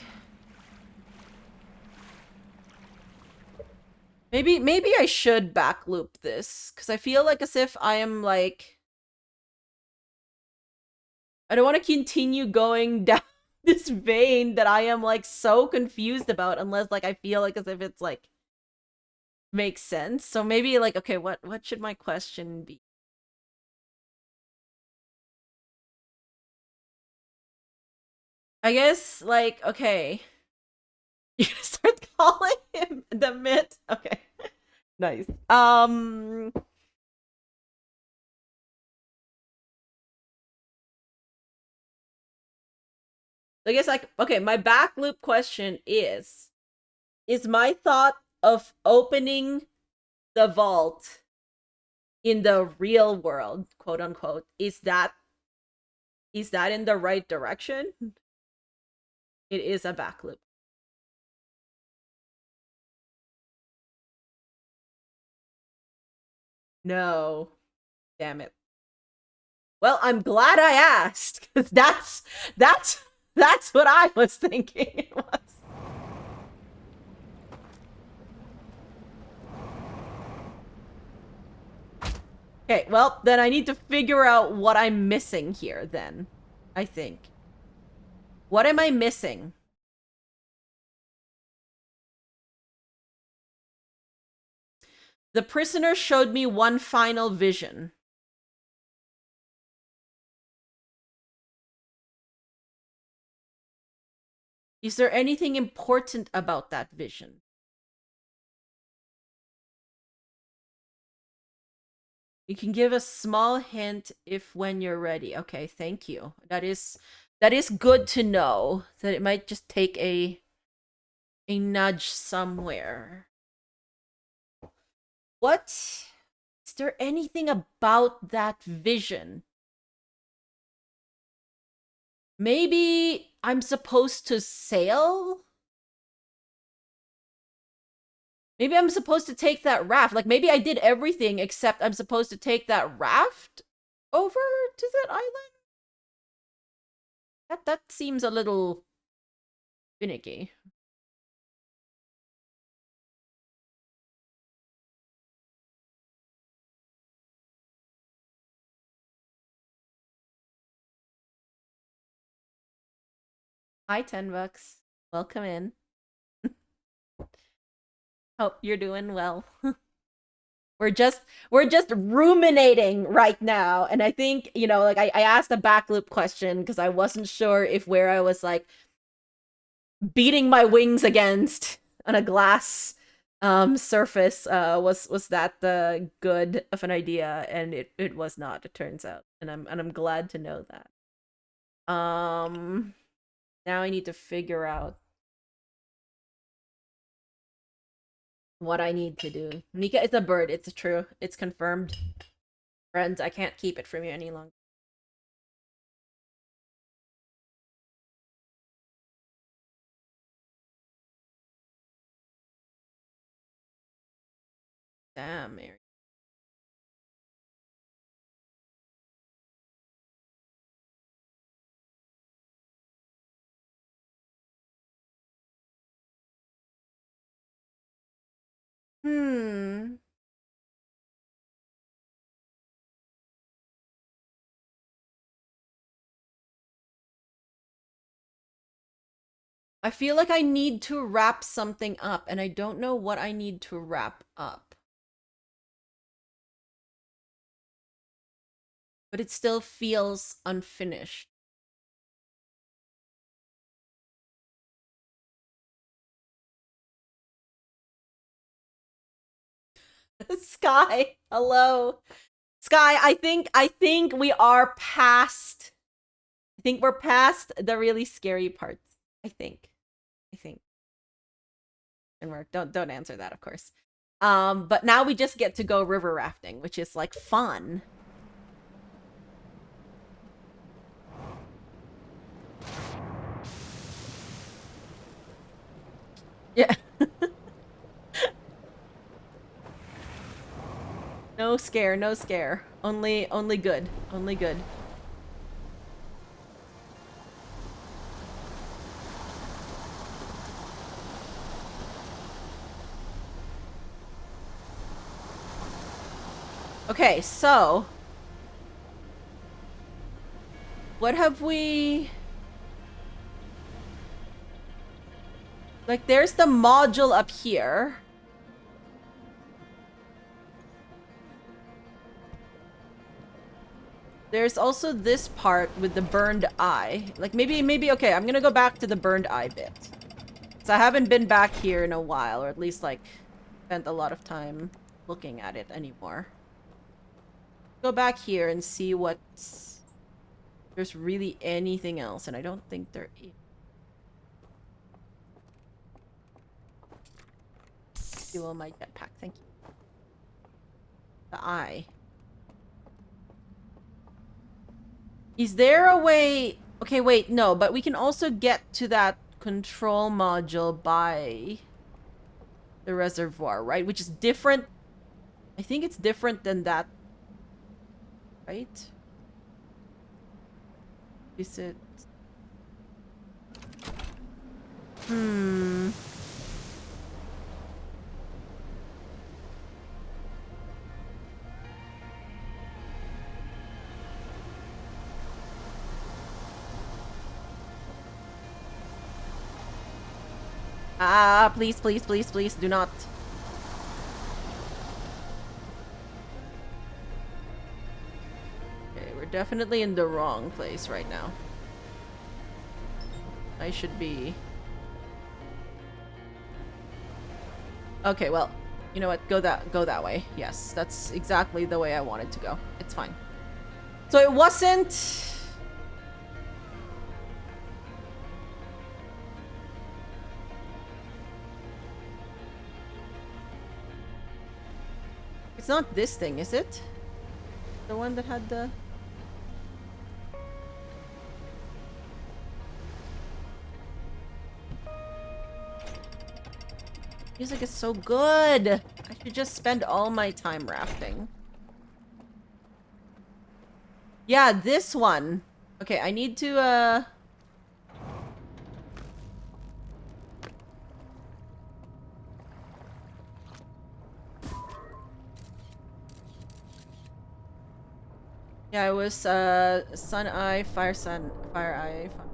S1: Maybe I should backloop this, because I feel like as if I am, like... I don't want to continue going down this vein that I am, like, so confused about, unless, like, I feel like as if it's, like, makes sense. So maybe, like, okay, what should my question be? I guess, like, okay. You start calling him the Mitt? Okay. Nice. I guess, like, okay, my back loop question is my thought of opening the vault in the real world, quote unquote, is that Is that in the right direction? It is a back loop. No. Damn it. Well, I'm glad I asked. That's that's what I was thinking it was. Okay, well, then I need to figure out what I'm missing here then. I think. What am I missing? The prisoner showed me one final vision. Is there anything important about that vision? You can give a small hint if when you're ready. Okay, thank you. That is good to know that it might just take a nudge somewhere. What? Is there anything about that vision? Maybe I'm supposed to sail? Maybe I'm supposed to take that raft. Like, maybe I did everything except I'm supposed to take that raft over to that island? That seems a little finicky. Hi, $10. Welcome in. Hope you're doing well. we're just ruminating right now, and I think, you know, like I asked a backloop question because I wasn't sure if where I was like beating my wings against on a glass surface was that the good of an idea, and it was not, it turns out, and I'm glad to know that. Now I need to figure out what I need to do. Mika is a bird. It's true. It's confirmed. Friends, I can't keep it from you any longer. Damn, Mary. Hmm. I feel like I need to wrap something up, and I don't know what I need to wrap up. But it still feels unfinished. Sky, hello. Sky, I think we are past. I think we're past the really scary parts. I think. And we're don't answer that, of course. But now we just get to go river rafting, which is like fun. Yeah. No scare, no scare. Only good. Only good. Okay, so what have we... Like, there's the module up here. There's also this part with the burned eye. Like, maybe, okay, I'm gonna go back to the burned eye bit. So I haven't been back here in a while, or at least, like, spent a lot of time looking at it anymore. Go back here and see what's... There's really anything else, and I don't think there is. Fuel my jetpack, thank you. The eye. Is there a way... Okay, wait, no, but we can also get to that control module by the reservoir, right? Which is different. I think it's different than that, right? Is it... Hmm... Ah, please, please, please, please, do not. Okay, we're definitely in the wrong place right now. I should be... Okay, well, you know what? Go that way. Yes, that's exactly the way I wanted to go. It's fine. So it wasn't... It's not this thing, is it? The one that had the... Music is so good! I should just spend all my time rafting. Yeah, this one. Okay, I need to, Yeah, it was, Sun Eye, Fire Sun, Fire Eye, Fire...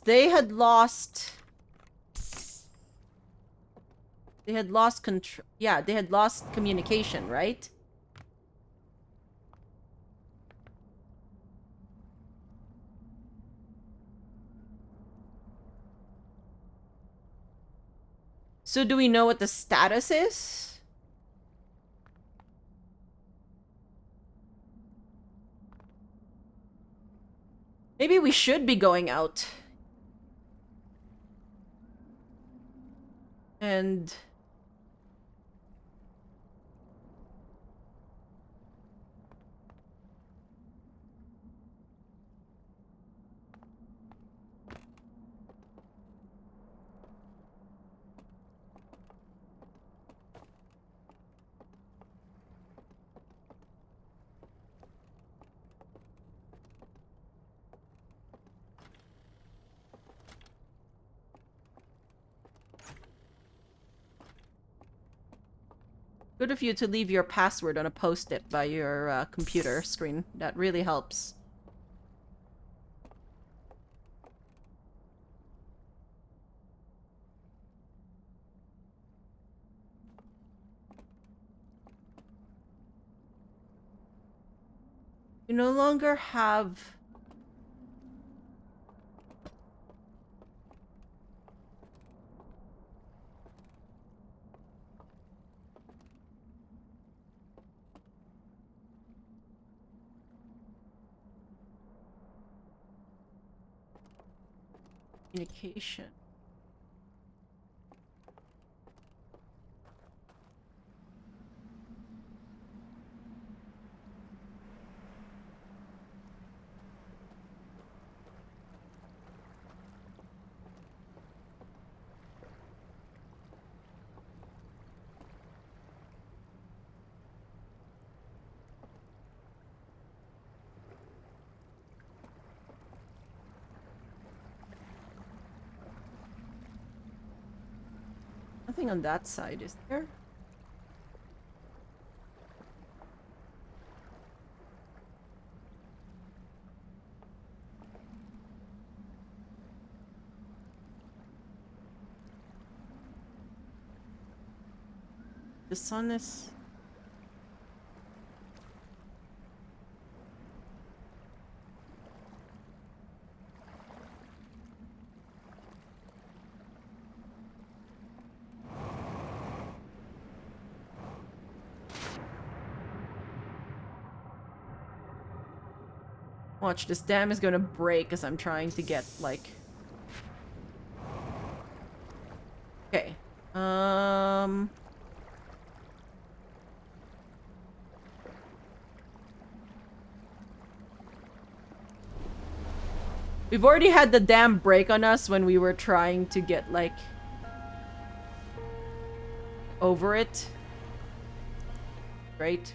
S1: They had lost... They had lost control... Yeah, they had lost communication, right? So do we know what the status is? Maybe we should be going out. And... Good of you to leave your password on a post-it by your computer screen. That really helps. You no longer have... communication. Nothing on that side, is there? The sun is... Watch, this dam is gonna break as I'm trying to get, like... Okay. We've already had the dam break on us when we were trying to get, like... over it. Right?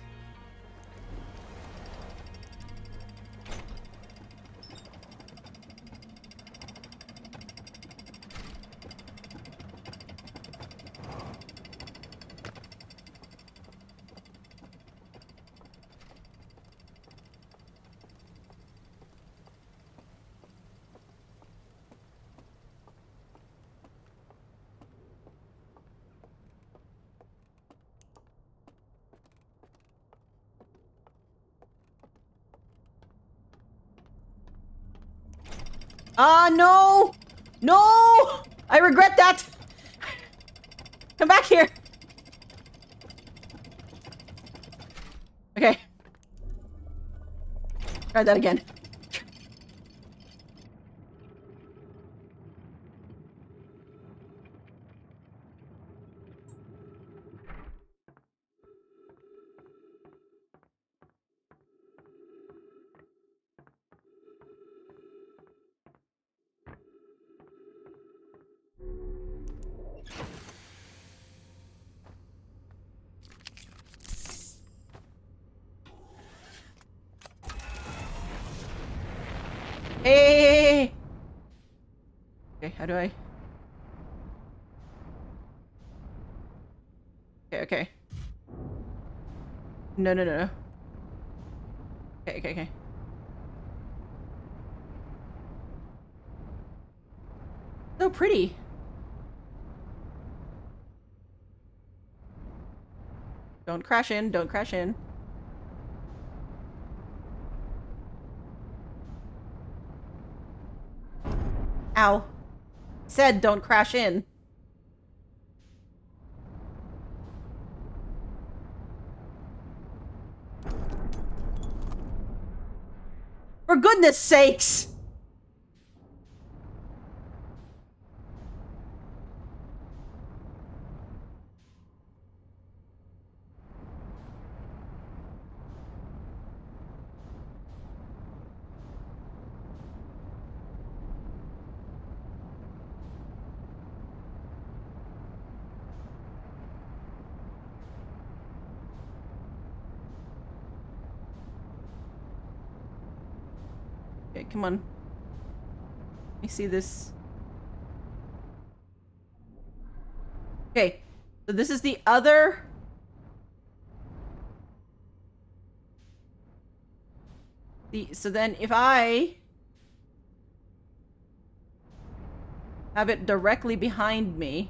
S1: No! No! I regret that! Come back here! Okay. Try that again. Hey! Okay, how do I... Okay, okay. No, no, no, no. Okay, okay, okay. So pretty. Don't crash in, don't crash in. Ow. Said don't crash in. For goodness sakes! Okay, come on. Let me see this. Okay, so this is the other... So then if I... have it directly behind me...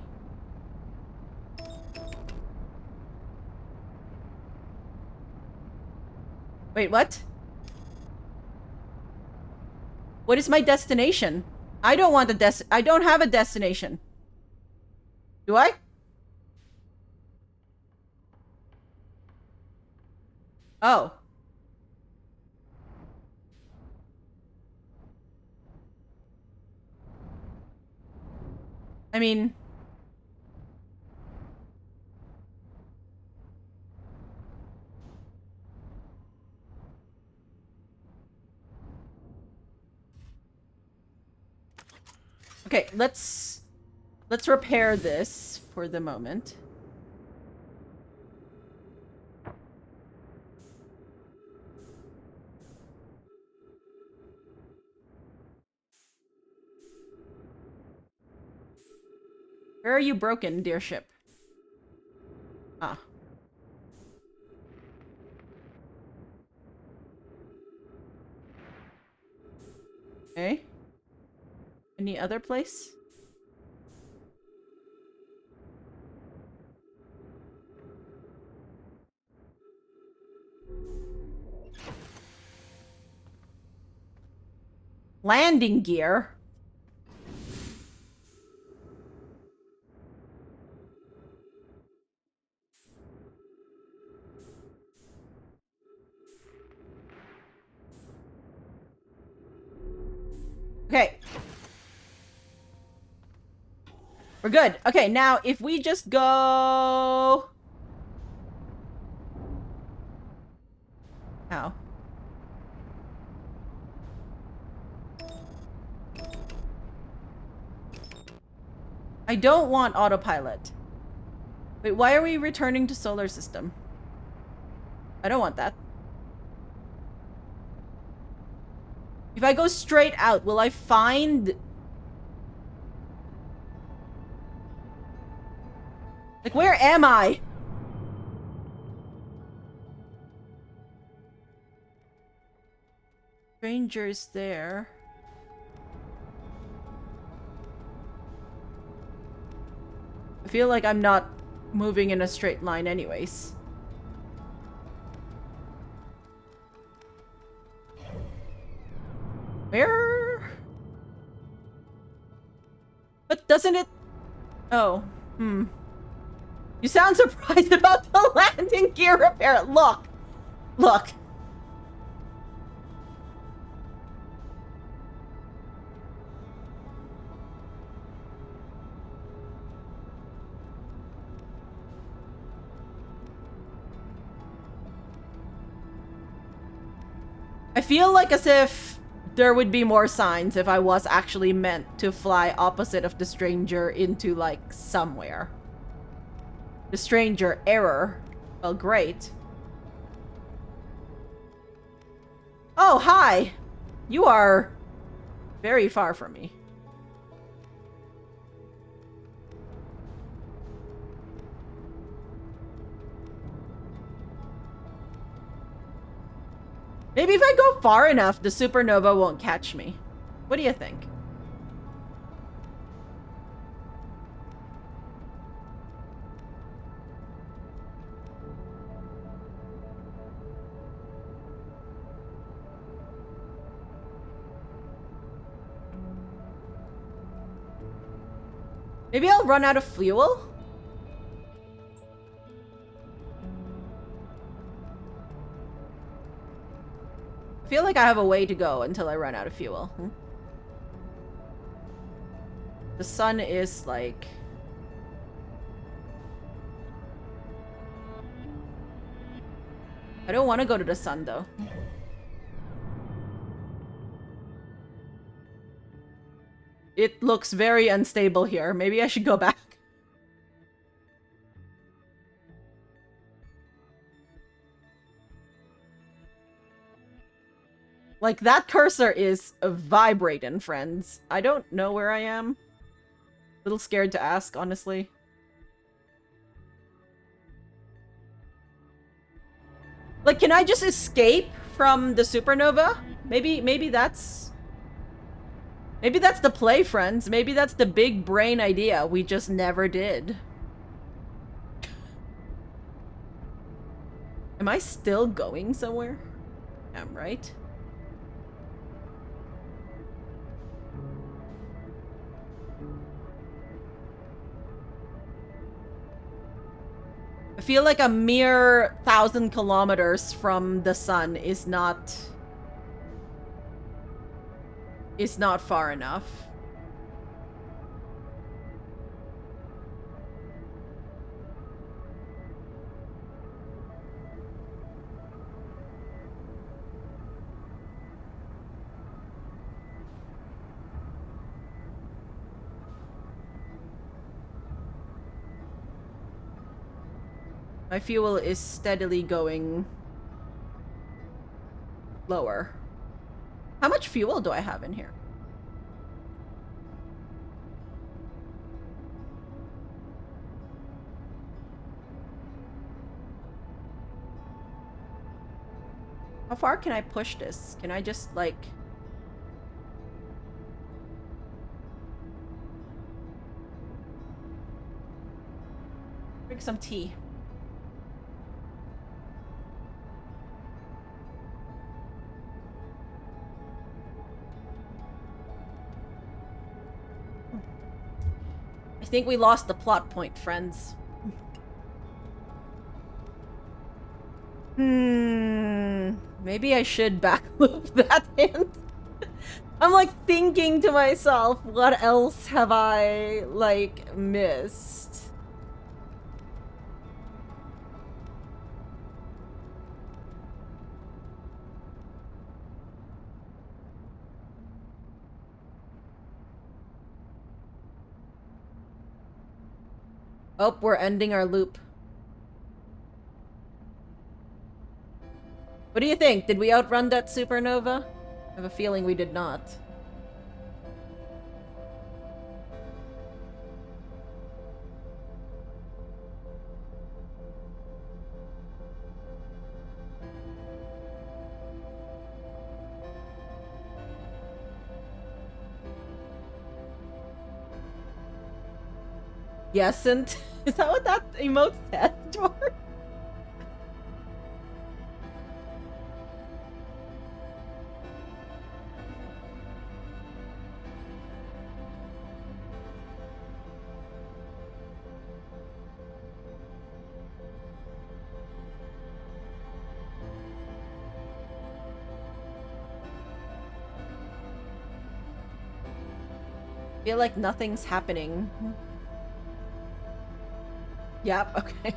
S1: Wait, what? What is my destination? I don't want a I don't have a destination. Do I? Oh. I mean... Okay, let's repair this for the moment. Where are you broken, dear ship? Ah. Okay. Any other place? Landing gear? Okay. We're good. Okay, now if we just go... Ow. I don't want autopilot. Wait, why are we returning to solar system? I don't want that. If I go straight out, will I find... Like, where am I? Strangers there. I feel like I'm not moving in a straight line anyways. Where? But doesn't it... Oh. You sound surprised about the landing gear repair. Look. Look. I feel like as if there would be more signs if I was actually meant to fly opposite of the stranger into, like, somewhere. The stranger error. Well, great. Oh, hi! You are very far from me. Maybe if I go far enough, the supernova won't catch me. What do you think? Maybe I'll run out of fuel? I feel like I have a way to go until I run out of fuel. The sun is like... I don't want to go to the sun though. It looks very unstable here. Maybe I should go back. Like, that cursor is vibrating, friends. I don't know where I am. A little scared to ask, honestly. Like, can I just escape from the supernova? Maybe that's... Maybe that's the play, friends. Maybe that's the big brain idea we just never did. Am I still going somewhere? I'm right. I feel like a mere 1,000 kilometers from the sun is not far enough. My fuel is steadily going lower. How much fuel do I have in here? How far can I push this? Can I just, like... drink some tea. I think we lost the plot point, friends. Maybe I should backloop that hint. I'm like thinking to myself, what else have I like missed? Oh, we're ending our loop. What do you think? Did we outrun that supernova? I have a feeling we did not. Yes, and is that what that emote said, George? I feel like nothing's happening. Yep, okay.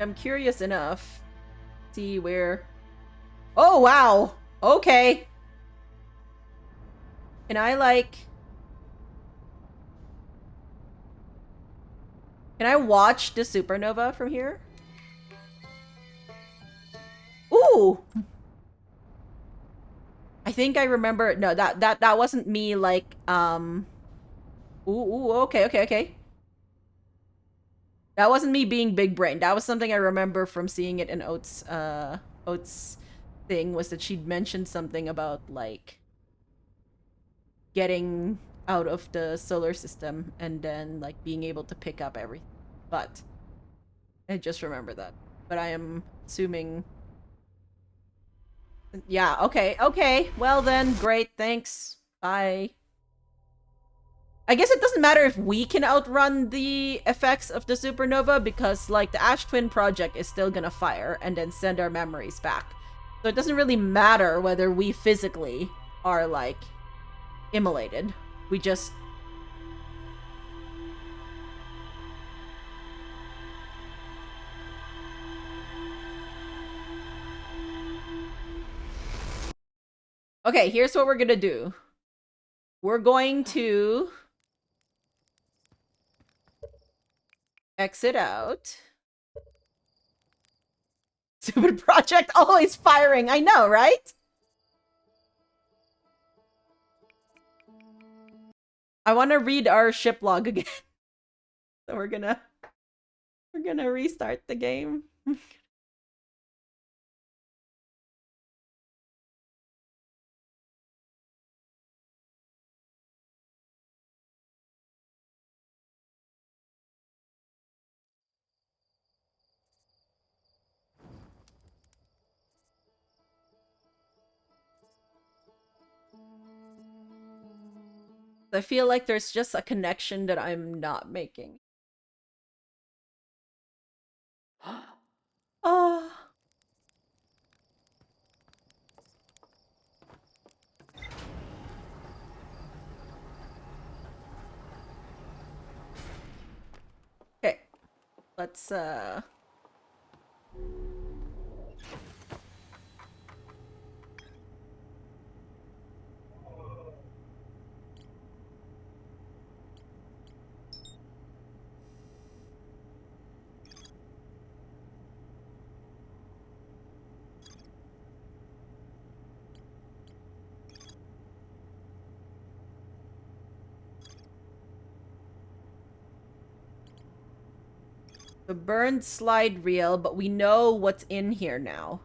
S1: I'm curious enough to see where... Oh, wow! Okay! Can I, like... Can I watch the supernova from here? Ooh! I think I remember... No, that wasn't me, like, Ooh, okay. That wasn't me being big brain. That was something I remember from seeing it in Oats' thing, was that she'd mentioned something about, like, getting out of the solar system and then, like, being able to pick up everything. But I just remember that. But I am assuming... Yeah, okay. Well then, great, thanks. Bye. I guess it doesn't matter if we can outrun the effects of the supernova, because, like, the Ash Twin project is still gonna fire and then send our memories back. So it doesn't really matter whether we physically are, like, immolated. We just... Okay, here's what we're gonna do. We're going to... exit out. Stupid project always firing. I know, right? I want to read our ship log again. So we're gonna restart the game. I feel like there's just a connection that I'm not making. Oh. Okay. Let's the burned slide reel, but we know what's in here now.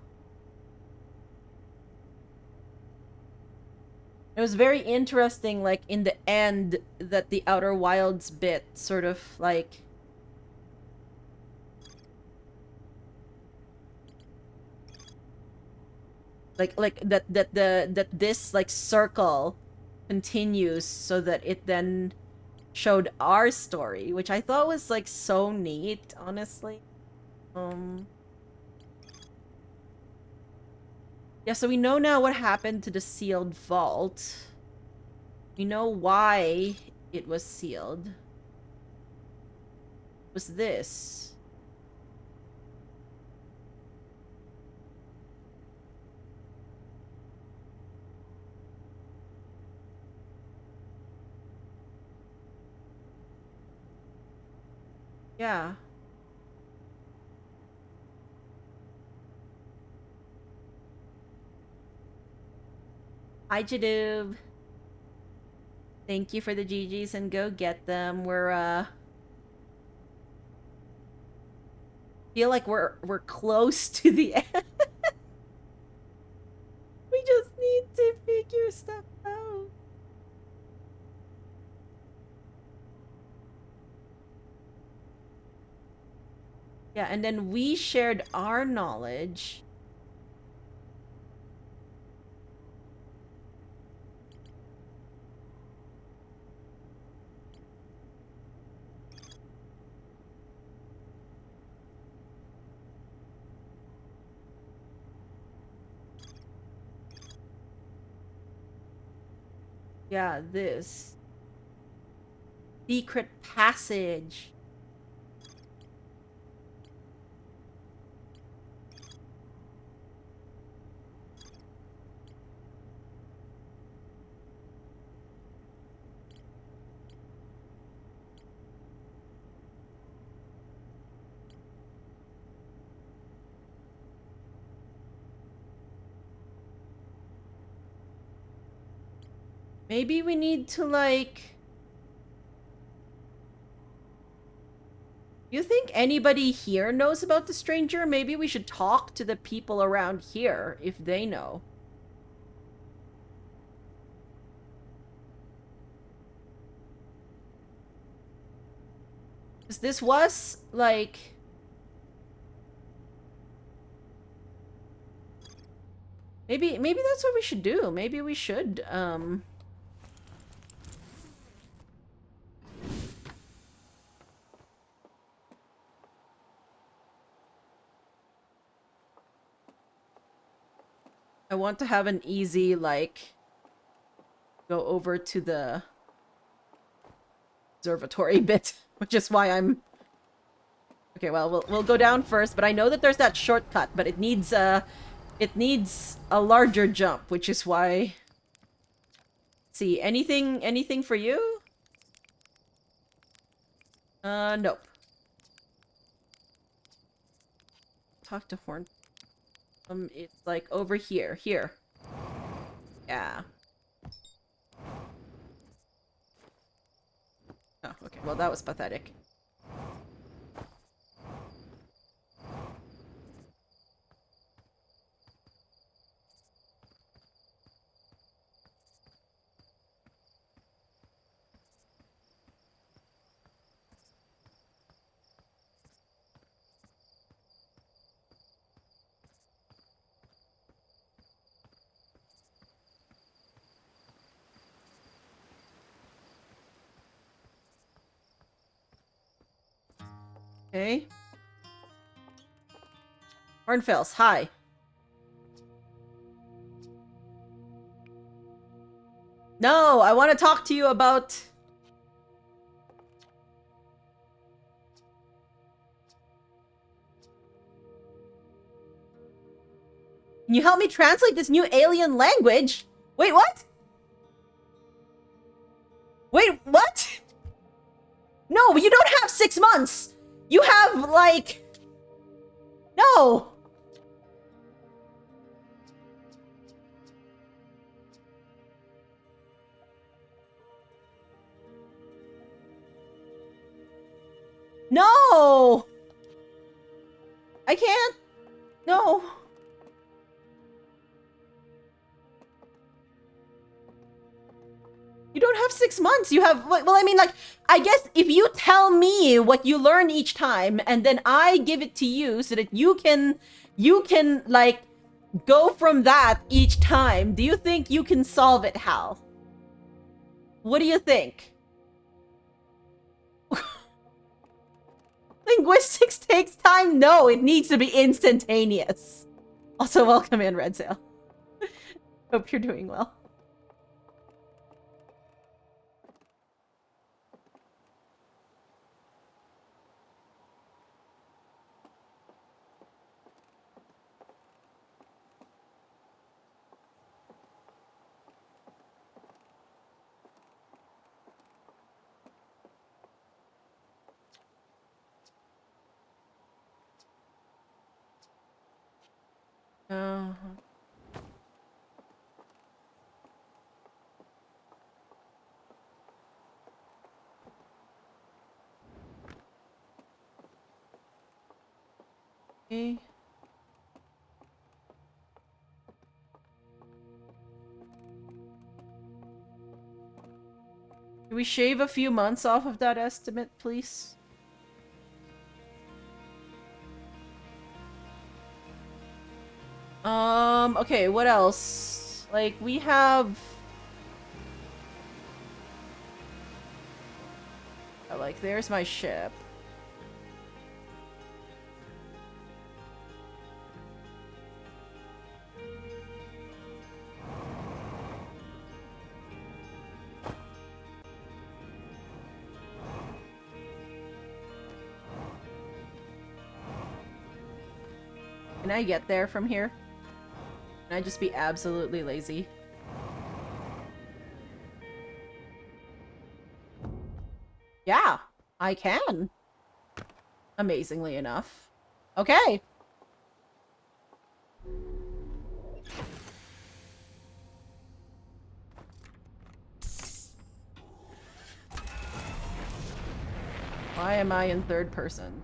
S1: It was very interesting, like, in the end, that the Outer Wilds bit sort of, like... that this, like, circle continues so that it then showed our story, which I thought was, like, so neat, honestly. Yeah, so we know now what happened to the sealed vault. We know why it was sealed. It was this. Yeah. Hi, Jadoob. Thank you for the GGs and go get them. We're feel like we're close to the end. We just need to figure stuff out. Yeah, and then we shared our knowledge. Yeah, this. Secret passage. Maybe we need to, like... You think anybody here knows about the stranger? Maybe we should talk to the people around here if they know. Because this was, like... Maybe that's what we should do. Maybe we should, I want to have an easy, like... Go over to the... observatory bit, which is why I'm... Okay, well, we'll go down first, but I know that there's that shortcut, but it needs a larger jump, which is why... See, anything for you? Nope. Talk to Horn. It's like over here. Here. Yeah. Oh, okay. Well, that was pathetic. Okay. Hornfels, hi. No, I want to talk to you about... Can you help me translate this new alien language? Wait, what? Wait, what? No, you don't have 6 months! You have, like... No! No! I can't. No. You don't have 6 months. You have... Well, I mean, like, I guess if you tell me what you learn each time, and then I give it to you so that you can, like, go from that each time, do you think you can solve it, Hal? What do you think? Linguistics takes time? No, it needs to be instantaneous. Also, welcome in, Red Sail. Hope you're doing well. Okay. Can we shave a few months off of that estimate, please? Okay, what else? Like, we have... Like, there's my ship. Can I get there from here? Can I just be absolutely lazy? Yeah, I can. Amazingly enough. Okay. Why am I in third person?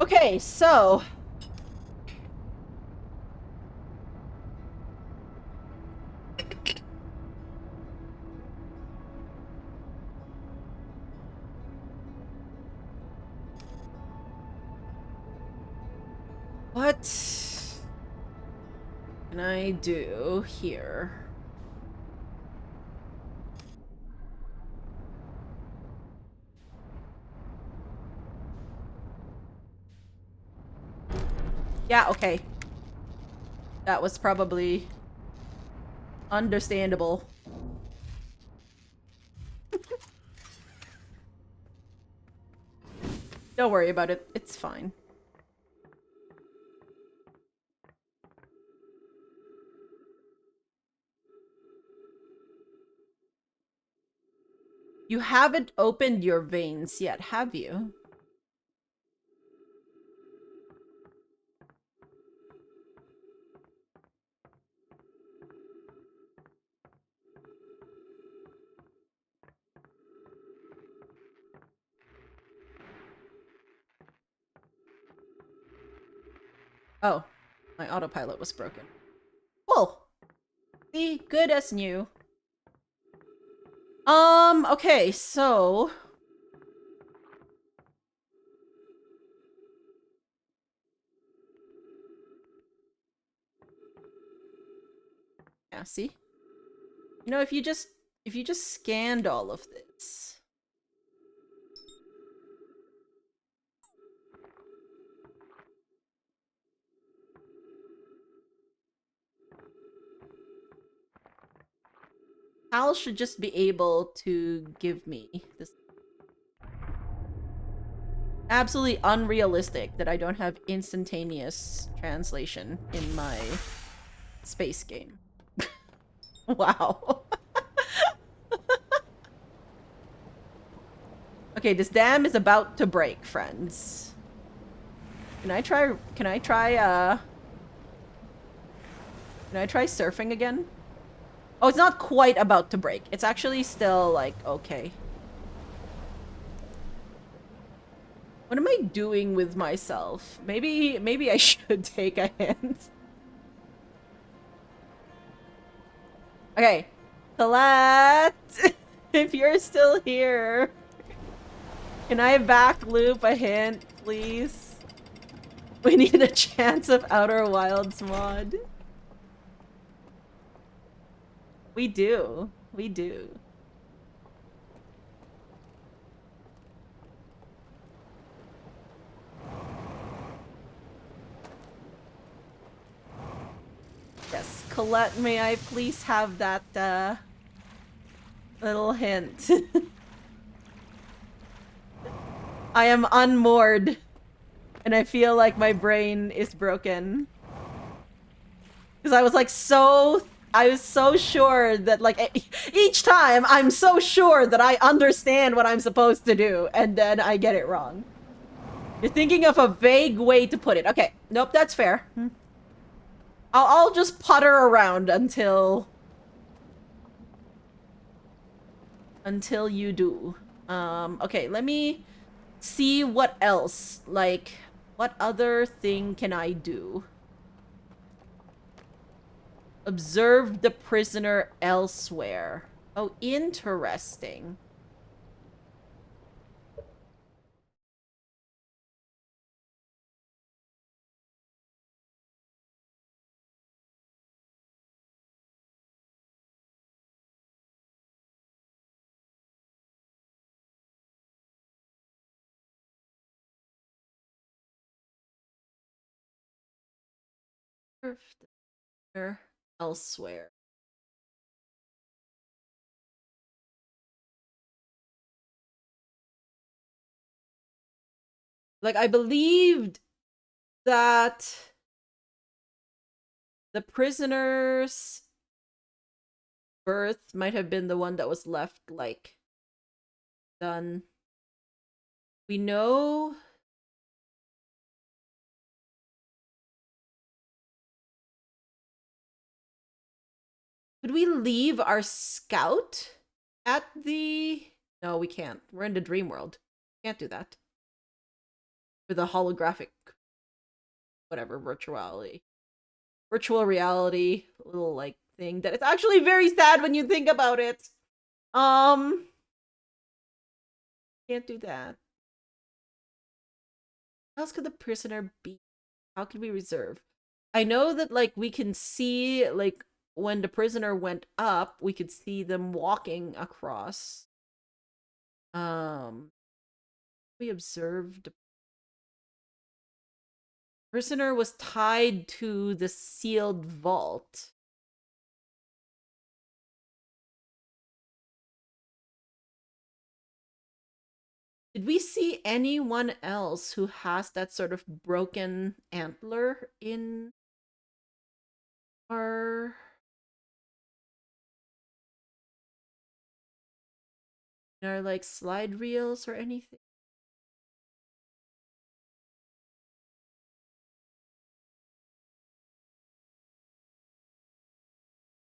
S1: Okay, so... What can I do here? Yeah, okay. That was probably understandable. Don't worry about it. It's fine. You haven't opened your veins yet, have you? Oh, my autopilot was broken. Cool. See, good as new. Okay, so... Yeah, see? You know, if you just scanned all of this... Hal should just be able to give me this. Absolutely unrealistic that I don't have instantaneous translation in my space game. Wow. Okay, this dam is about to break, friends. Can I try surfing again? Oh, it's not quite about to break. It's actually still, like, okay. What am I doing with myself? Maybe I should take a hint. Okay. Colette! If you're still here, can I back loop a hint, please? We need a chance of Outer Wilds mod. We do. We do. Colette, may I please have that, little hint? I am unmoored. And I feel like my brain is broken. Because I was like I was so sure that like each time I'm so sure that I understand what I'm supposed to do and then I get it wrong. You're thinking of a vague way to put it. Okay, nope, that's fair. I'll just putter around until you do. Okay, let me see what else. Like, what other thing can I do? Observe the prisoner elsewhere. Oh, interesting. Elsewhere. Like, I believed that the prisoner's birth might have been the one that was left, like, done. We know... Could we leave our scout at the... No, we can't. We're in the dream world. Can't do that. For the holographic... Whatever, virtual reality little, like, thing that it's actually very sad when you think about it. Can't do that. How else could the prisoner be? How could we reserve? I know that, like, we can see, like, when the prisoner went up, we could see them walking across. We observed the prisoner was tied to the sealed vault. Did we see anyone else who has that sort of broken antler in our like slide reels or anything?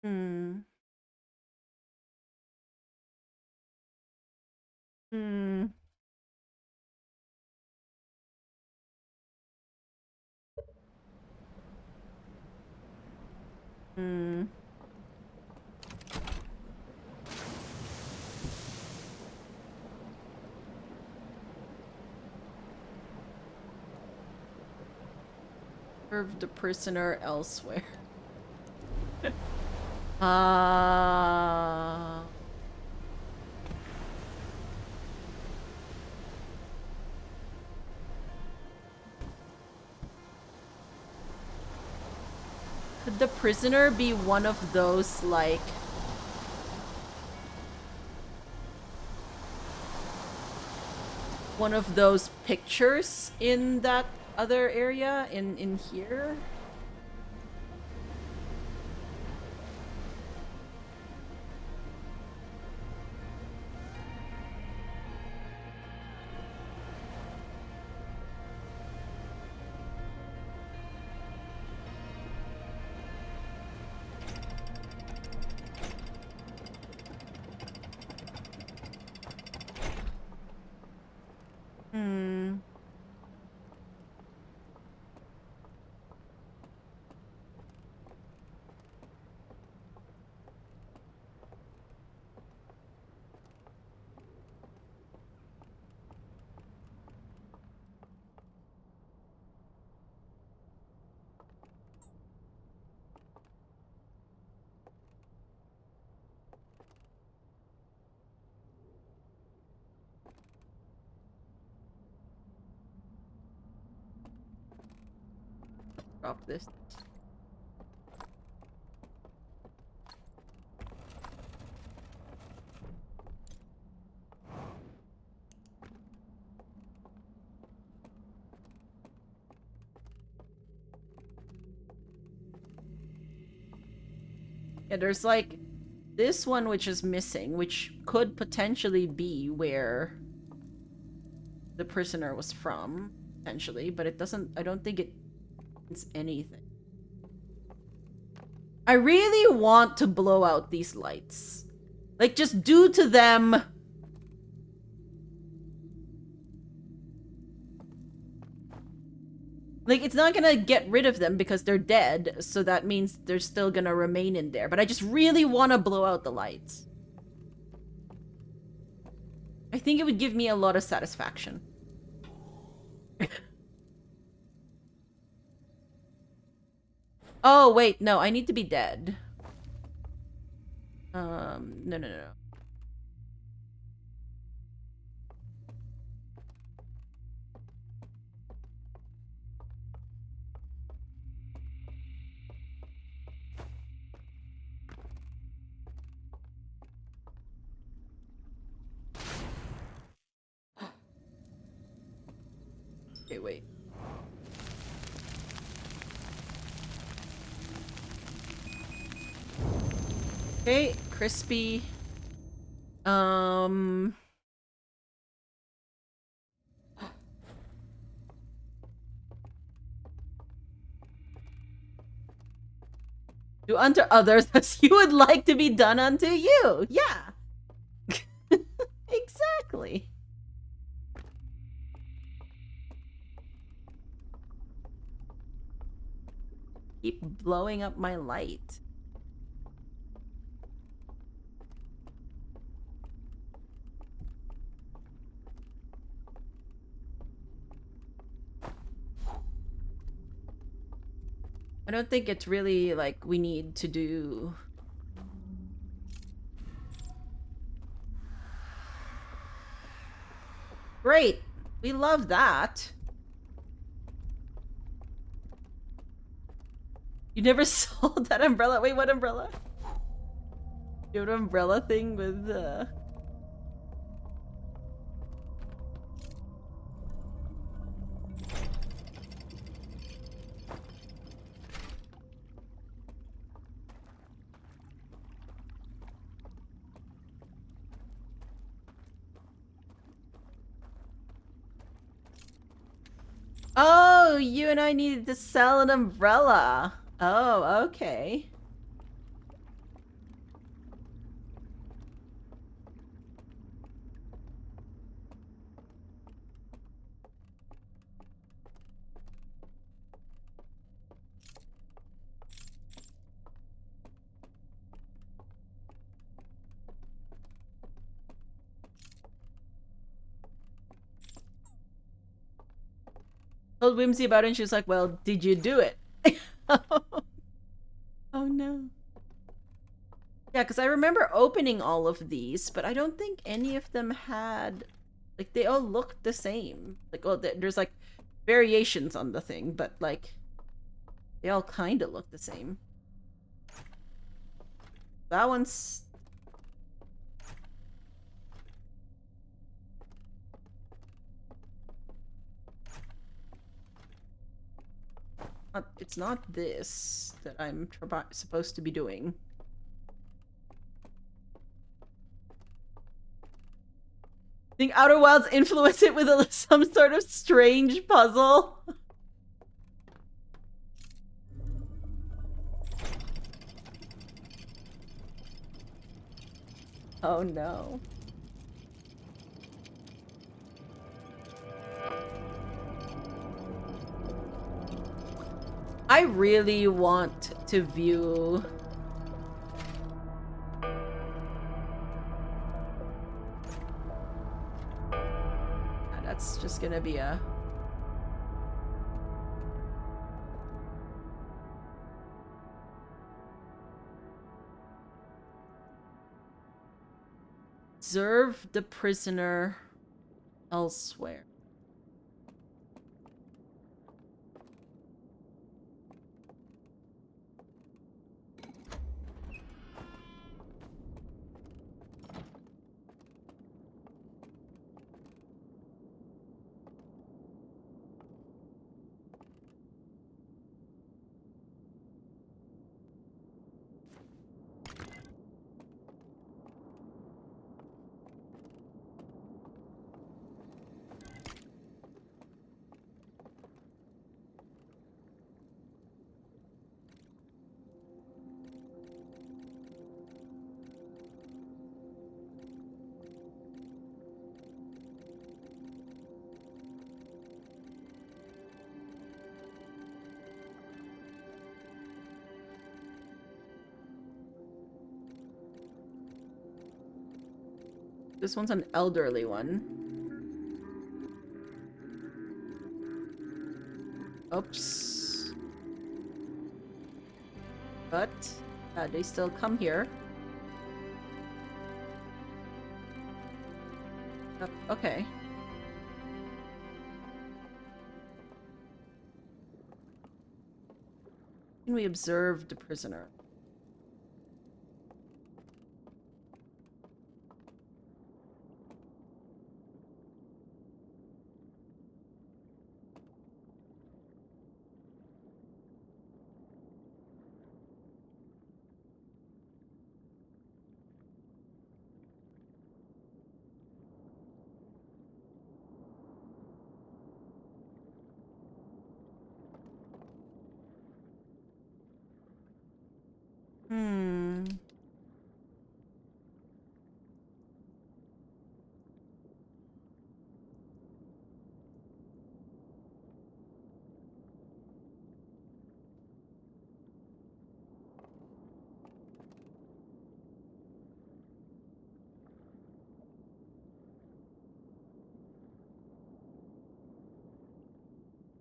S1: Hmm. Hmm. Hmm. Serve the prisoner elsewhere. Could the prisoner be one of those, like... one of those pictures in that other area? In here? Hmm. Drop this. Yeah, there's like this one which is missing, which could potentially be where the prisoner was from, potentially, but it doesn't, I don't think it means anything. I really want to blow out these lights. Like, just do to them. Like, it's not gonna get rid of them because they're dead, so that means they're still gonna remain in there. But I just really want to blow out the lights. I think it would give me a lot of satisfaction. Oh, wait, no, I need to be dead. No. Okay, wait. Okay, crispy. Do unto others as you would like to be done unto you. Yeah. Exactly. Keep blowing up my light. I don't think it's really like we need to do. Great. We love that. You never saw that umbrella? Wait, what umbrella? You have an umbrella thing with Oh, you and I needed to sell an umbrella. Oh, okay. Told Whimsy about it and she was like, well, did you do it? Oh no. Yeah, because I remember opening all of these, but I don't think any of them had... Like, they all looked the same. Like, oh, there's, like, variations on the thing, but, like, they all kind of look the same. That one's... It's not this that I'm supposed to be doing. I think Outer Wilds influenced it with some sort of strange puzzle. Oh no. I really want to view... That's just gonna be a... Observe the prisoner elsewhere. This one's an elderly one. Oops. But they still come here. Okay. Can we observe the prisoner?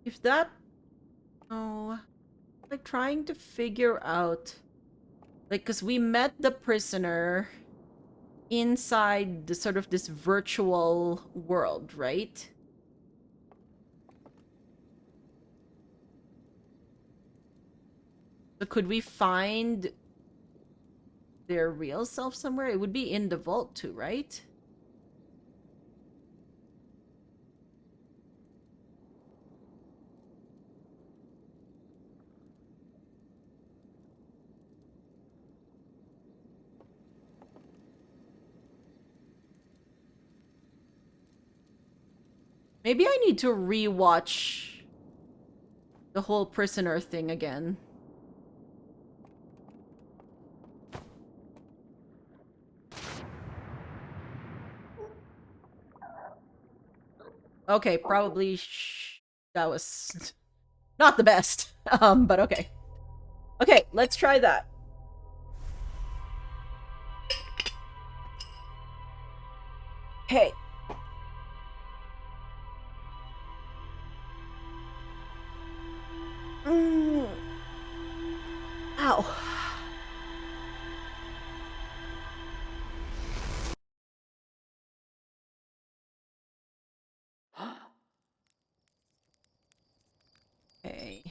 S1: If that... Oh... Like, trying to figure out... Like, because we met the prisoner inside the sort of this virtual world, right? So could we find their real self somewhere? It would be in the vault too, right? Maybe I need to rewatch the whole prisoner thing again. Okay, probably that was not the best. But okay. Okay, let's try that. Okay. Ow. Okay.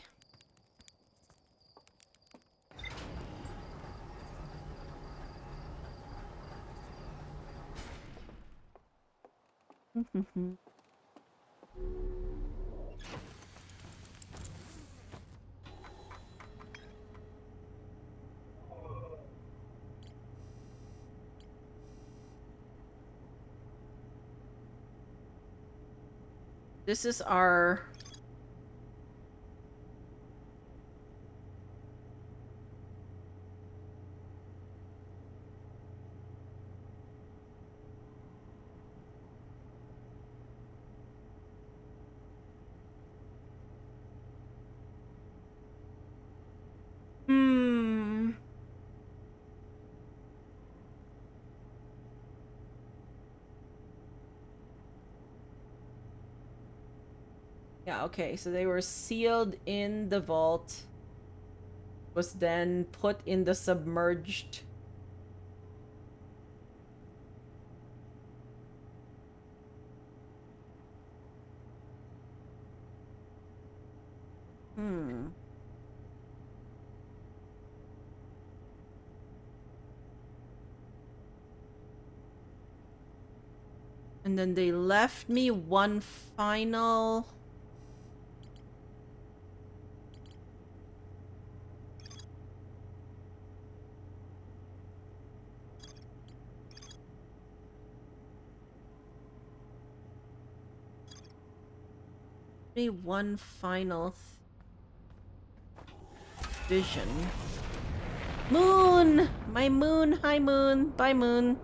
S1: This is our... Yeah, okay, so they were sealed in the vault, was then put in the submerged... And then they left me one final... Me one final vision. Moon! My moon! Hi, moon! Bye, moon!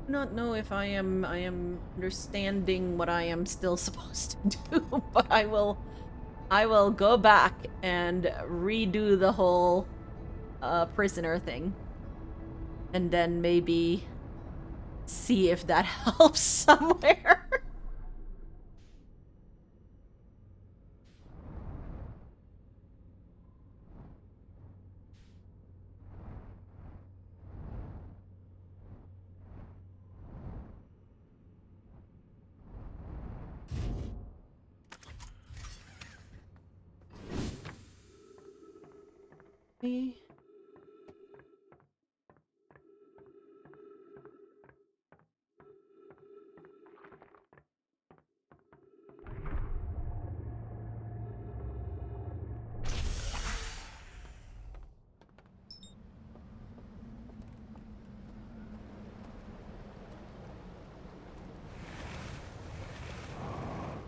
S1: Not know if I am understanding what I am still supposed to do, but I will go back and redo the whole prisoner thing. And then maybe see if that helps somewhere.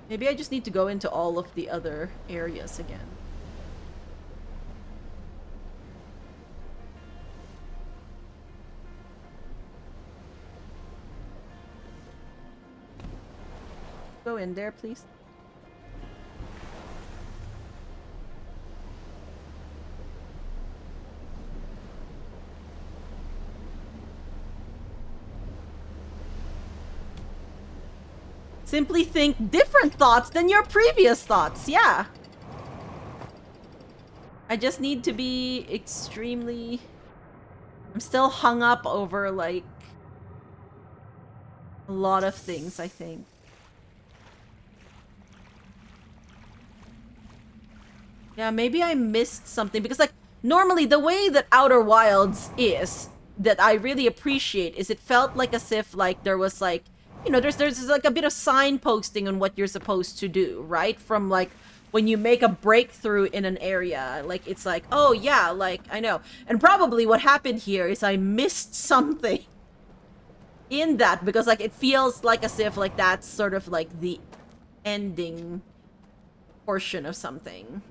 S1: Maybe I just need to go into all of the other areas again. Go in there, please. Simply think different thoughts than your previous thoughts, yeah. I just need to be extremely... I'm still hung up over, like, a lot of things, I think. Yeah, maybe I missed something, because, like, normally the way that Outer Wilds is, that I really appreciate, is it felt like as if, like, there was, like, you know, there's like a bit of signposting on what you're supposed to do, right? From, like, when you make a breakthrough in an area, like, it's like, oh yeah, like, I know. And probably what happened here is I missed something in that, because, like, it feels like as if, like, that's sort of, like, the ending portion of something.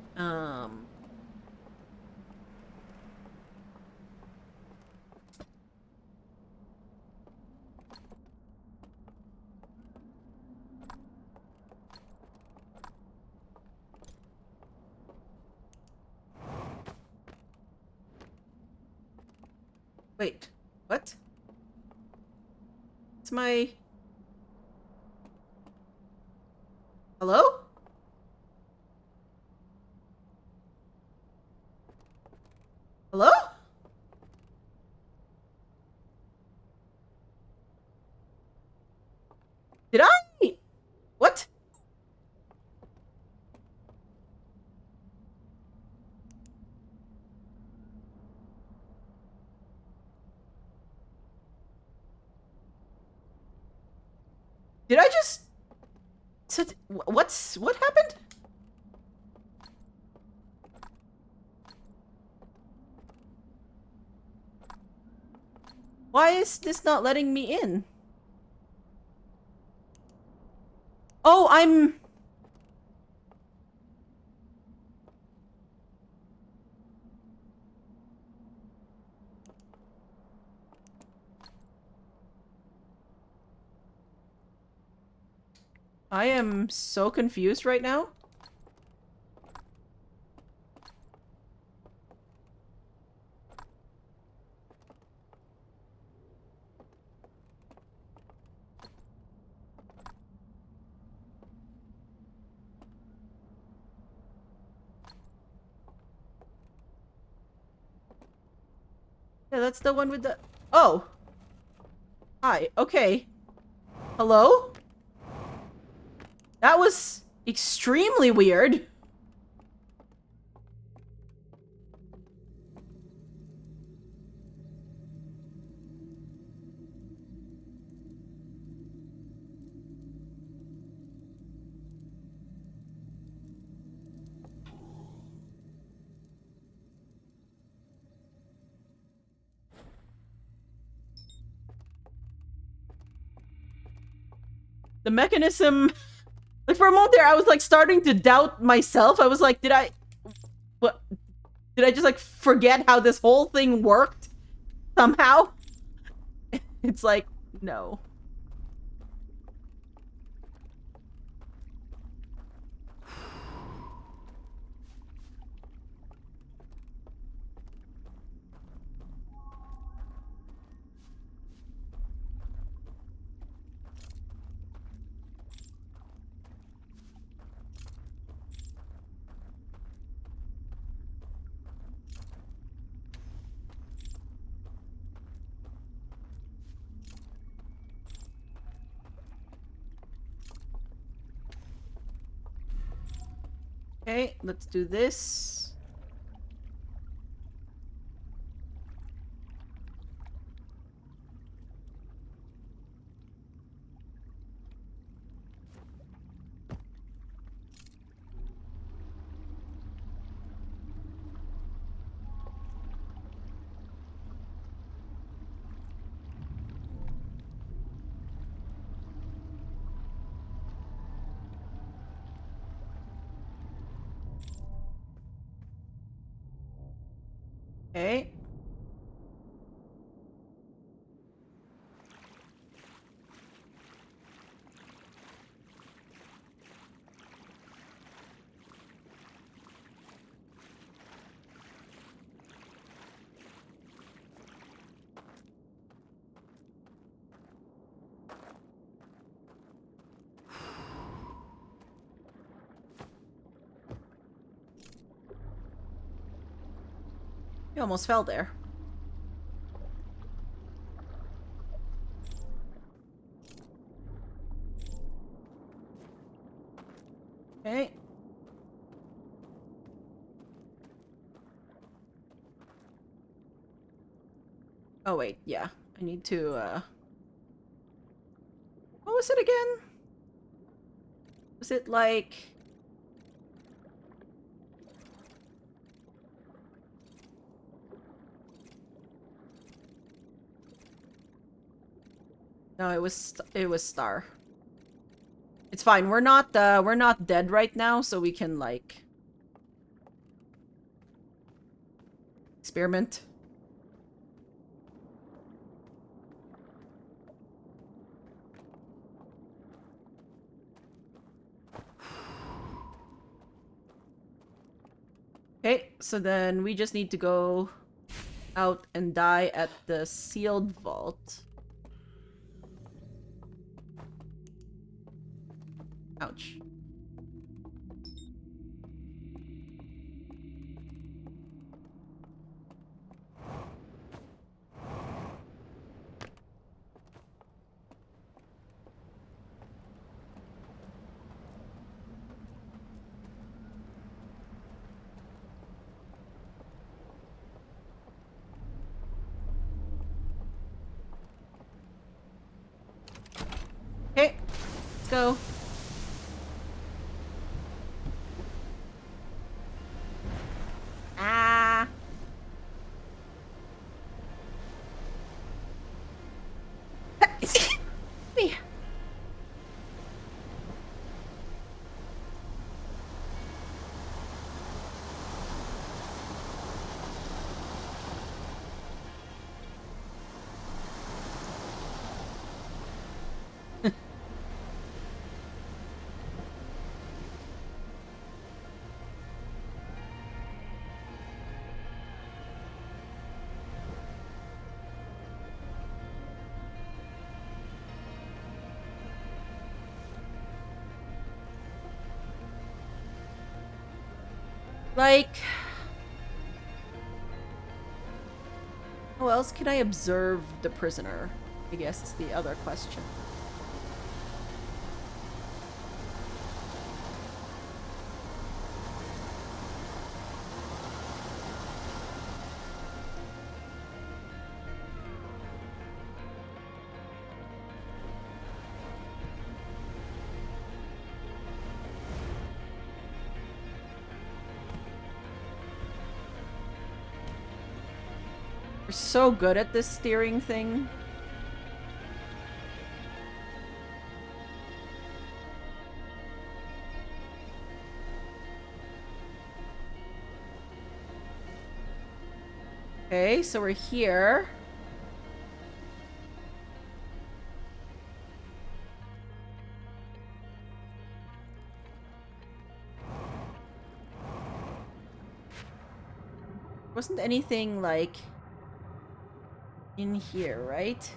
S1: Wait, what? It's my... Hello? Hello? Did I? What? Did I just... What happened? Why is this not letting me in? Oh, I am so confused right now. Yeah, that's the one with the... Oh. Hi, okay. Hello? That was extremely weird. The mechanism... Like, for a moment there, I was, like, starting to doubt myself. I was like, did I... What? Did I just, like, forget how this whole thing worked? Somehow? It's like, No. Okay, let's do this. Okay. You almost fell there. Okay. Oh wait, yeah. I need to, what was it again? Was it like... No, it was Star. It's fine. We're not dead right now, so we can like experiment. Okay, so then we just need to go out and die at the sealed vault. Ouch. Okay, let's go. Ah. Me. Like, how else can I observe the prisoner? I guess is the other question. We're so good at this steering thing. Okay, so we're here. Wasn't anything, like, in here, right?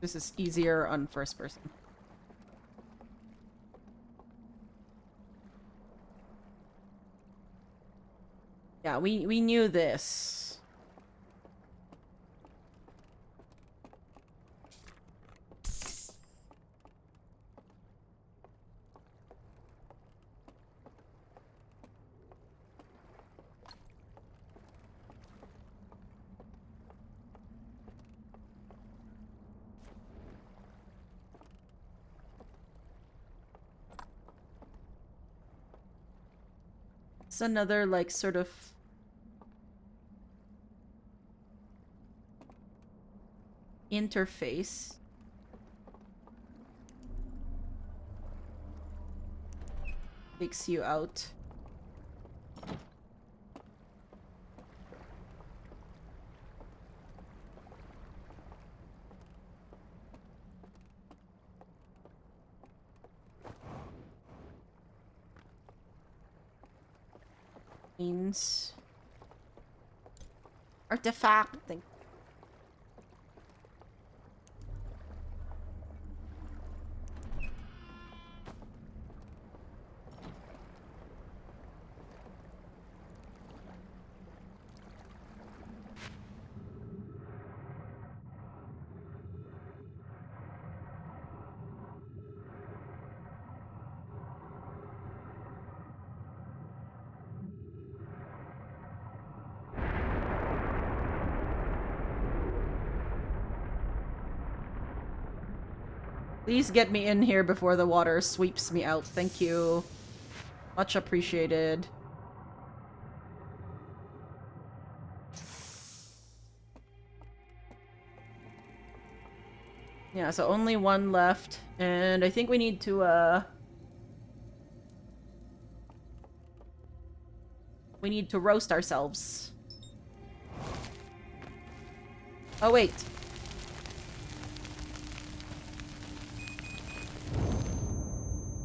S1: This is easier on first person. Yeah, we knew this. It's another, like, sort of interface. Takes you out. Means artifact thing. Please get me in here before the water sweeps me out. Thank you. Much appreciated. Yeah, so only one left. And I think we need to, we need to roast ourselves. Oh, wait.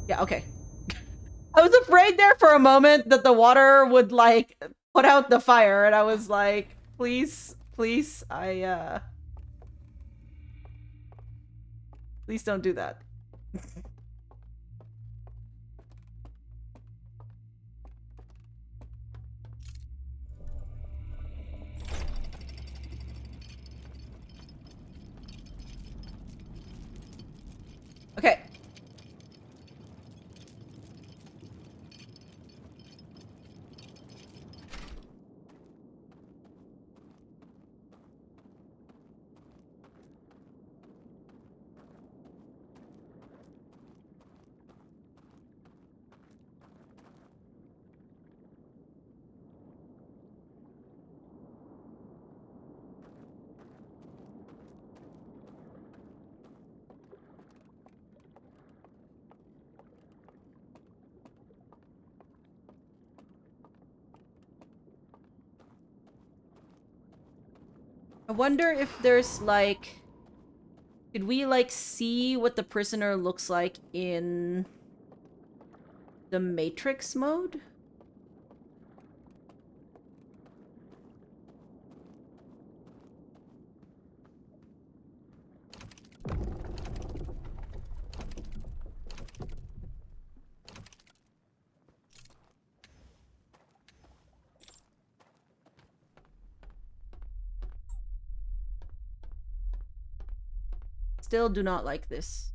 S1: Yeah, okay. I was afraid there for a moment that the water would, like, put out the fire, and I was like, please, please, please don't do that. Okay. I wonder if there's, like... Could we, like, see what the prisoner looks like in the Matrix mode? Still do not like this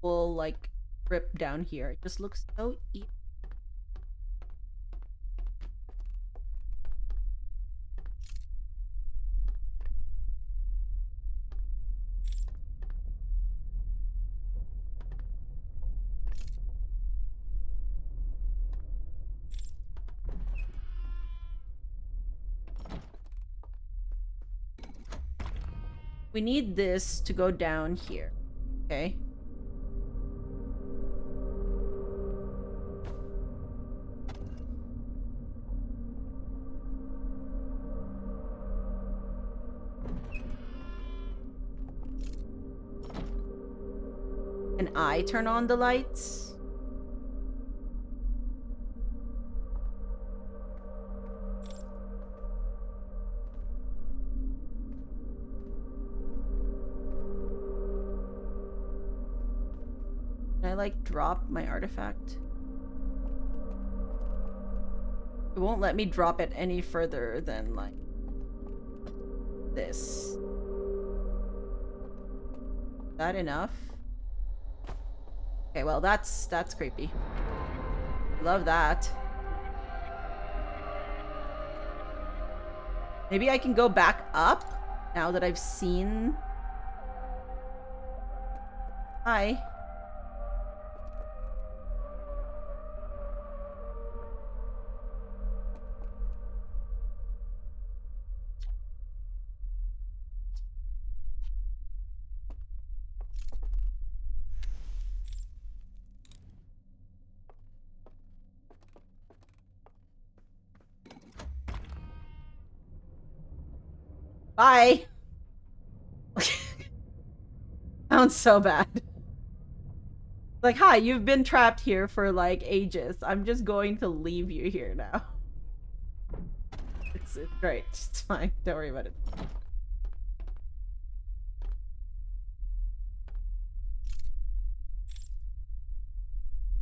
S1: full, like, rip down here. It just looks so We need this to go down here. Okay. Can I turn on the lights? Can I, like, drop my artifact? It won't let me drop it any further than, like, this. Is that enough? Okay, well, that's creepy. Love that. Maybe I can go back up now that I've seen... Hi. Bye. Sounds so bad. Like, hi, you've been trapped here for, like, ages. I'm just going to leave you here now. It's great. It's fine. Don't worry about it.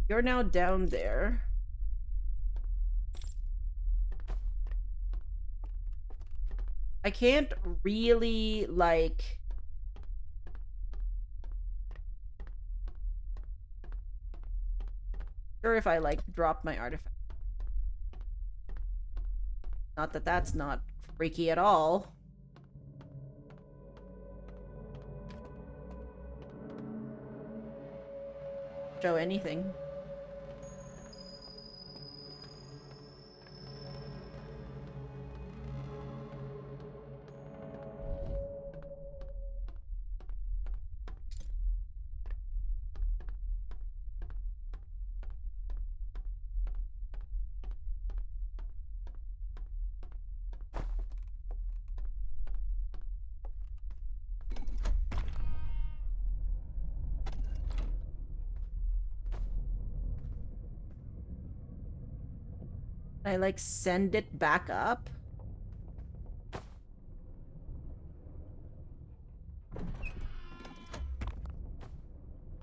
S1: You're now down there. I can't really, like... Sure if I, like, drop my artifact. Not that that's not freaky at all. Show anything. I, like, send it back up?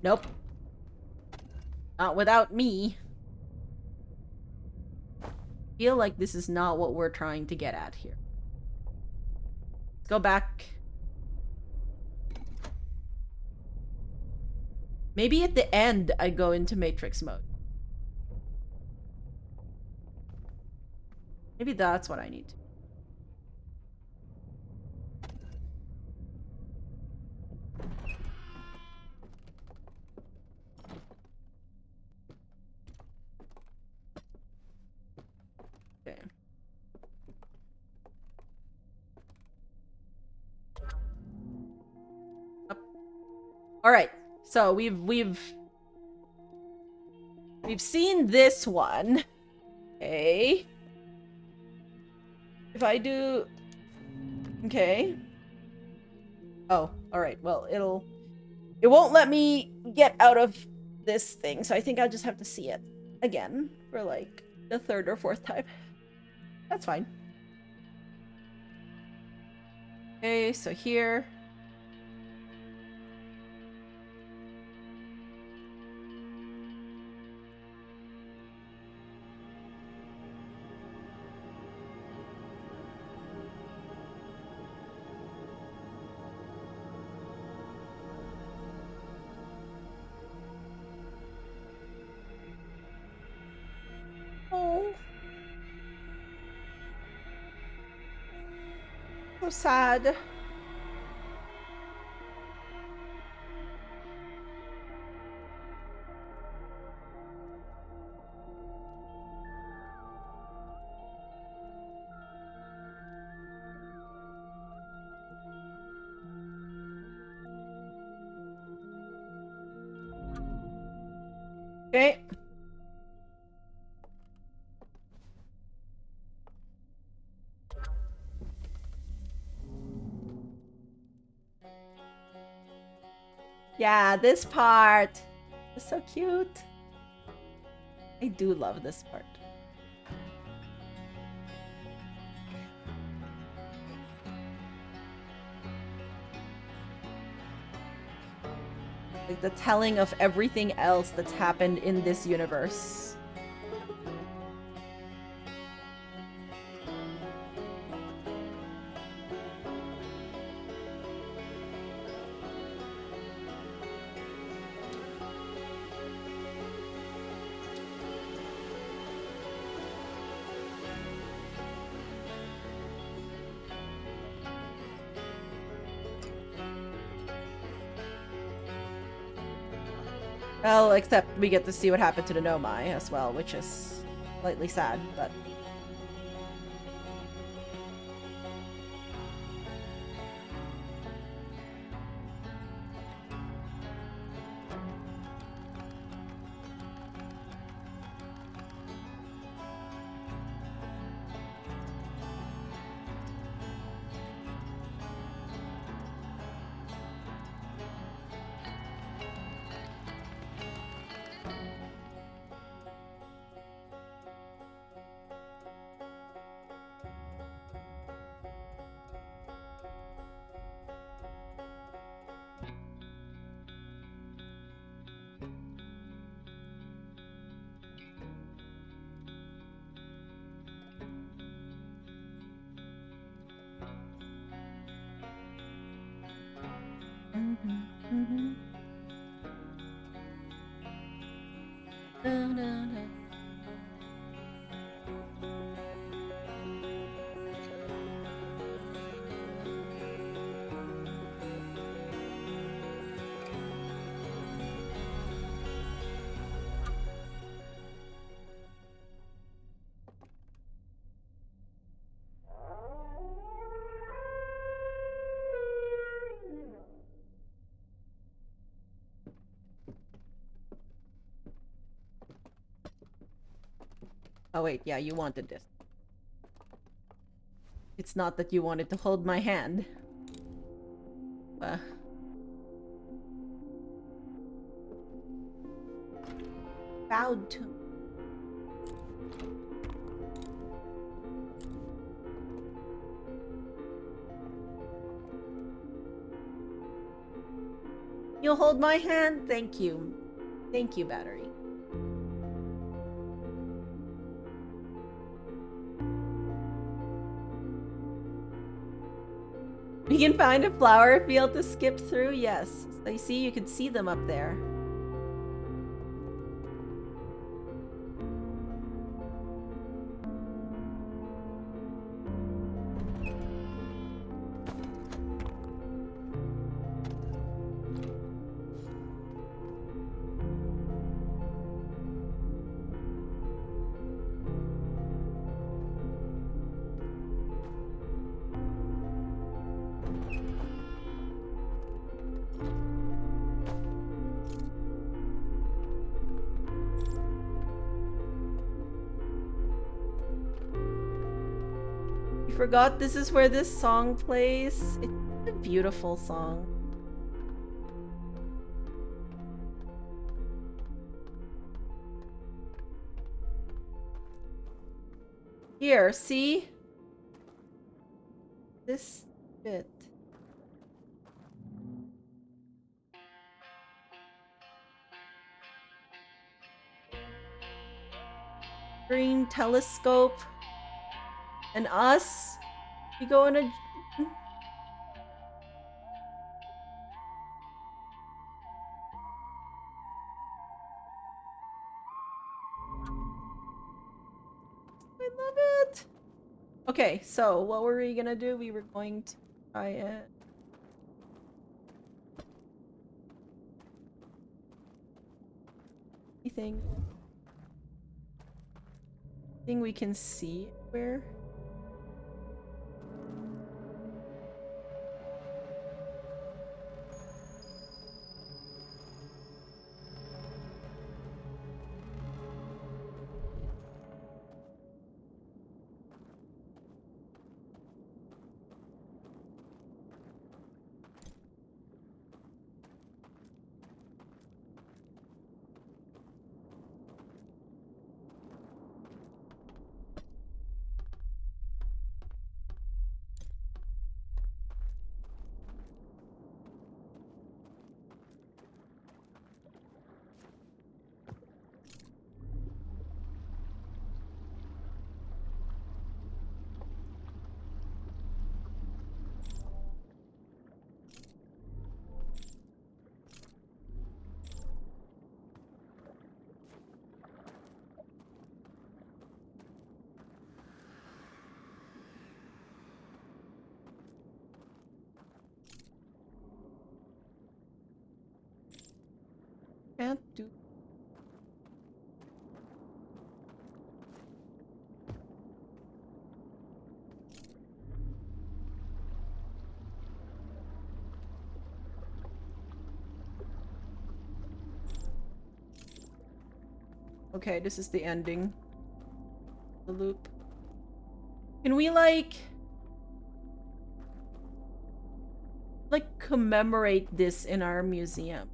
S1: Nope. Not without me. Feel like this is not what we're trying to get at here. Let's go back. Maybe at the end I go into Matrix mode. Maybe that's what I need to. Okay. Up. All right. So we've seen this one. Okay. If I do... Okay. Oh, alright. Well, it won't let me get out of this thing, so I think I'll just have to see it again for, like, the third or fourth time. That's fine. Okay, so here... Oh. So sad. Okay. Yeah, this part is so cute. I do love this part. Like the telling of everything else that's happened in this universe. Well, except we get to see what happened to the Nomai as well, which is slightly sad, but... Oh wait, yeah, you wanted this. It's not that you wanted to hold my hand. Bowed to. You'll hold my hand? Thank you. Thank you, Battery. We can find a flower field to skip through? Yes. So you see, you can see them up there. Forgot this is where this song plays. It's a beautiful song. Here, see? This bit. Green telescope. And us? We go in a... I love it! Okay, so what were we gonna do? We were going to try it. Anything we can see where? can't do... Okay, this is the ending. The loop. Can we, like, commemorate this in our museum?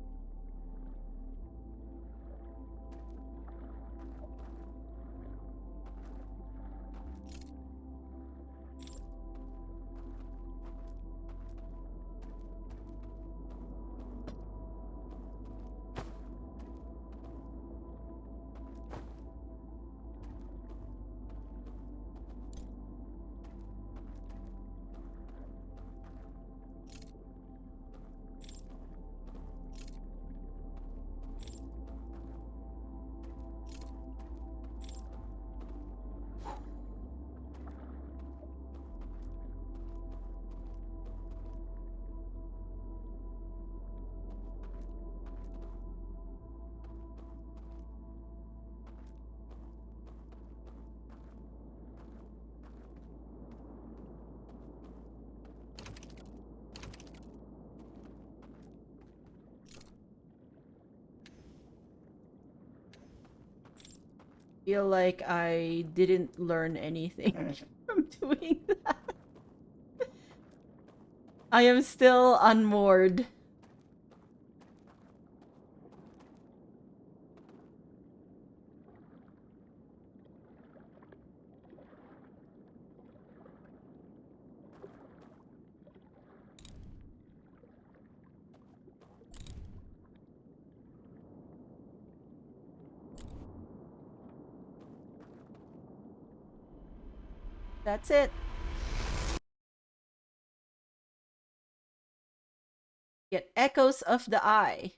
S1: Feel like I didn't learn anything from doing that. I am still unmoored. That's it. Get echoes of the eye.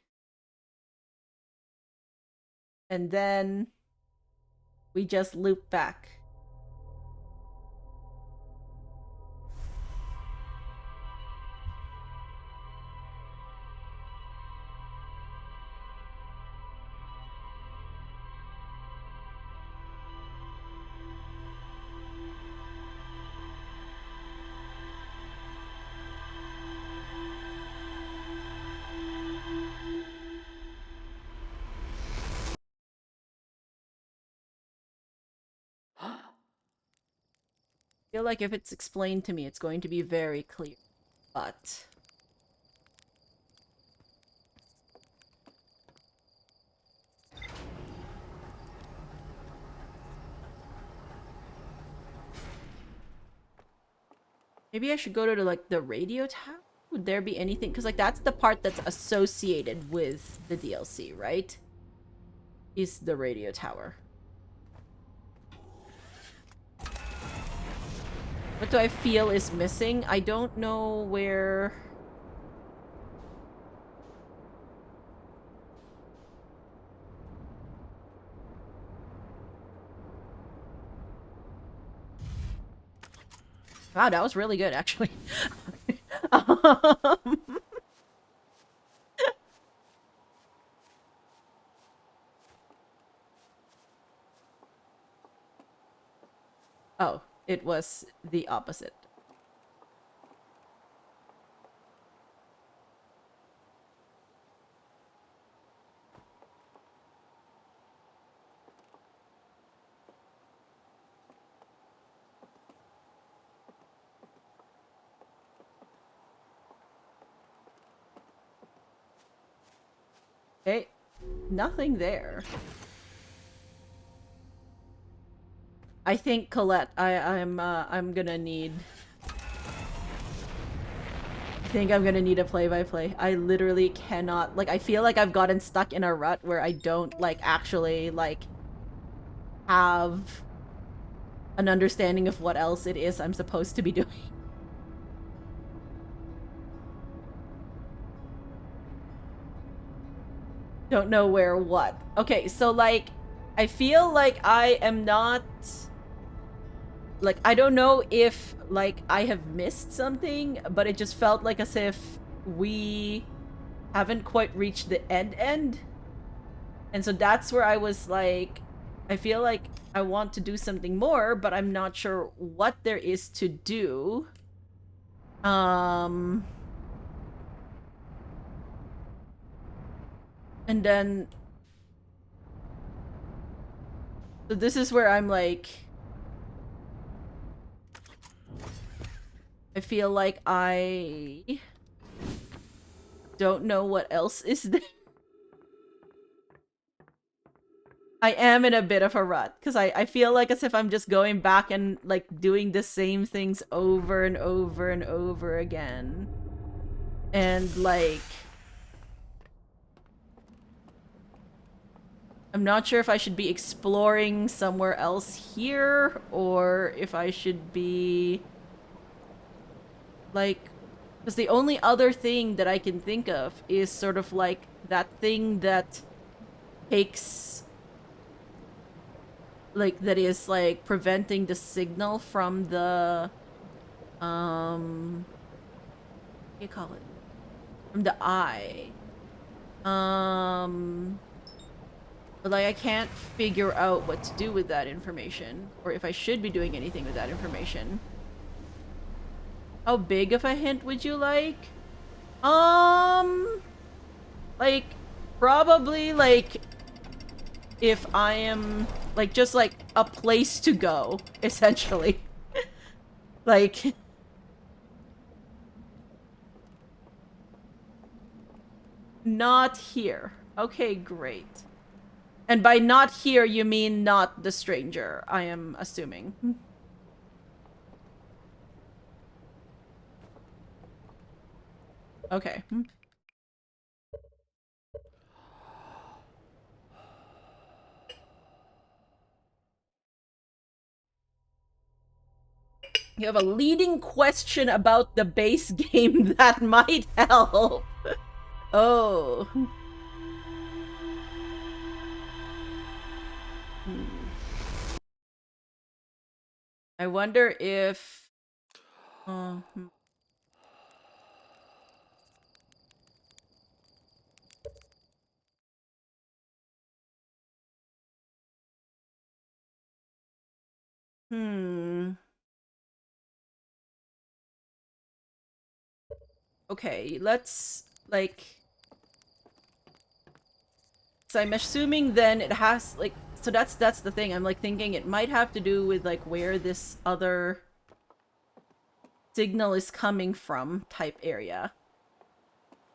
S1: And then we just loop back. Feel like if it's explained to me, it's going to be very clear. But maybe I should go to like the radio tower? Would there be anything? Because like that's the part that's associated with the DLC, right? Is the radio tower. What do I feel is missing? I don't know where... Wow, that was really good, actually. Oh, it was the opposite. Okay, nothing there. I think Colette, I'm gonna need... I think I'm gonna need a play-by-play. I literally cannot... Like, I feel like I've gotten stuck in a rut where I don't, like, actually, like, have an understanding of what else it is I'm supposed to be doing. Don't know where what. Okay, so, like, I feel like I am not... Like, I don't know if, like, I have missed something, but it just felt like as if we haven't quite reached the end. And so that's where I was like, I feel like I want to do something more, but I'm not sure what there is to do. And then so this is where I'm like, I feel like I don't know what else is there. I am in a bit of a rut because I feel like as if I'm just going back and like doing the same things over and over and over again. And like, I'm not sure if I should be exploring somewhere else here or if I should be like, because the only other thing that I can think of is sort of like that thing that takes, like, that is like preventing the signal from the, what do you call it? From the eye. But like I can't figure out what to do with that information, or if I should be doing anything with that information. How big of a hint would you like? Like, probably, like, if I am, like, just, like, a place to go, essentially. Like... Not here. Okay, great. And by not here, you mean not the stranger, I am assuming. Okay. You have a leading question about the base game that might help. Oh. I wonder if... Okay, let's, like... So I'm assuming then it has, like... So that's the thing. I'm, like, thinking it might have to do with, like, where this other signal is coming from type area.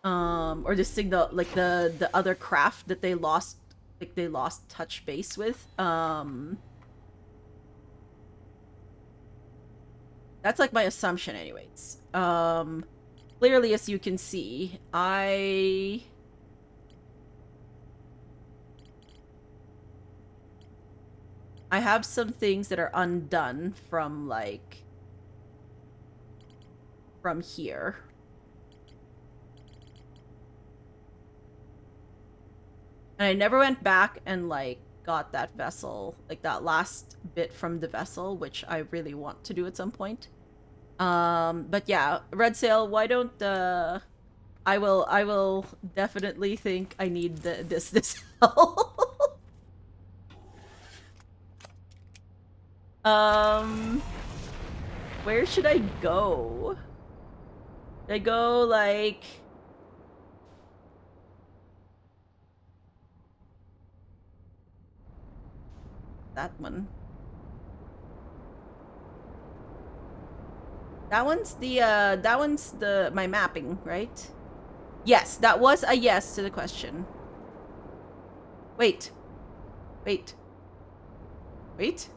S1: Or the signal, like, the other craft that they lost, like, they lost touch base with. That's, like, my assumption anyways. Clearly, as you can see, I have some things that are undone from, like, from here. And I never went back and, like, got that vessel, like, that last bit from the vessel, which I really want to do at some point. But yeah, Red Sail, why don't, I will definitely think I need this help. Where should I go? Should I go, like... that one. That one's my mapping, right? Yes, that was a yes to the question. Wait. Wait. Wait.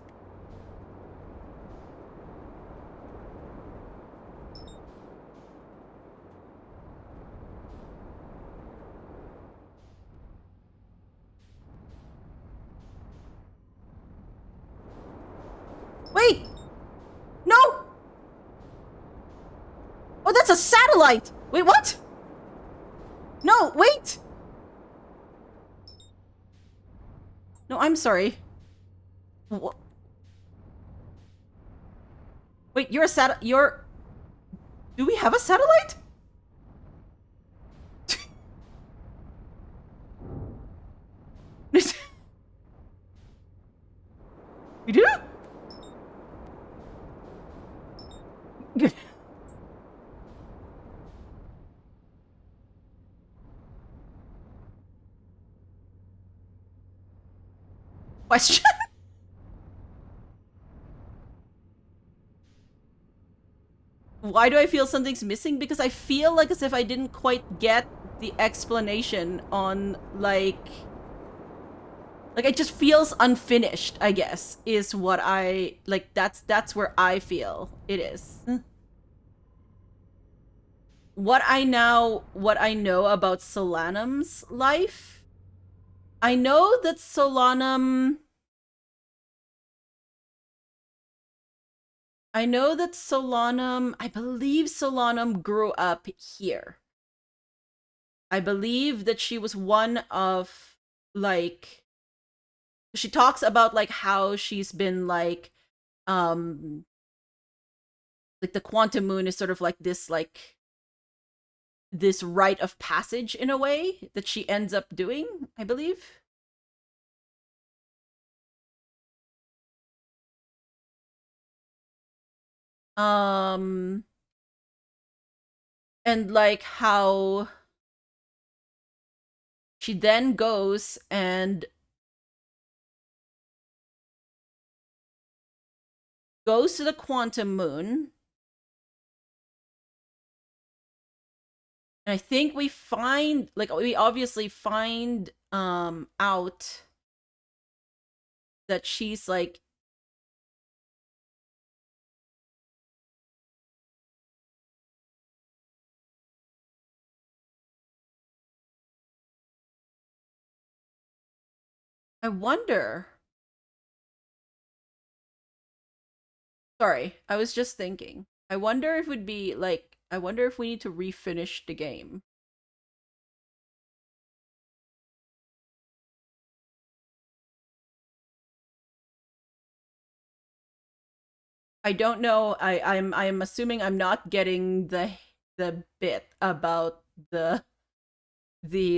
S1: Wait! No! Oh, that's a satellite! Wait, what? No, wait! No, I'm sorry. What? Wait, you're a you're... Do we have a satellite? Question. Why do I feel something's missing? Because I feel like as if I didn't quite get the explanation on, like it just feels unfinished, I guess, is what I, like, that's where I feel it is. What I know about Solanum's life, I know that Solanum, I believe Solanum grew up here. I believe that she was one of, like, she talks about, like, how she's been, like the quantum moon is sort of like this rite of passage in a way that she ends up doing, I believe. Um and like how she then goes to the quantum moon. And I think we obviously find out that she's like I wonder. Sorry, I was just thinking. I wonder if it'd be like I wonder if we need to refinish the game. I don't know. I'm assuming I'm not getting the bit about the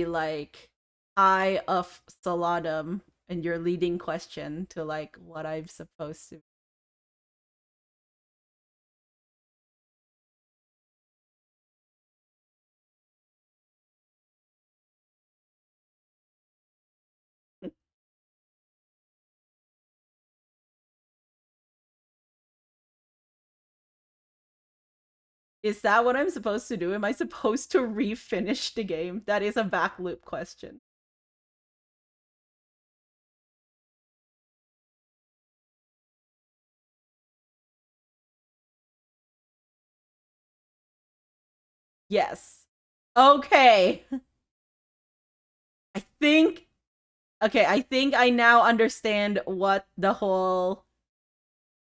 S1: like eye of Solanum and your leading question to like what I'm supposed to. Is that what I'm supposed to do? Am I supposed to refinish the game? That is a back loop question. Yes. Okay. I think I think I now understand what the whole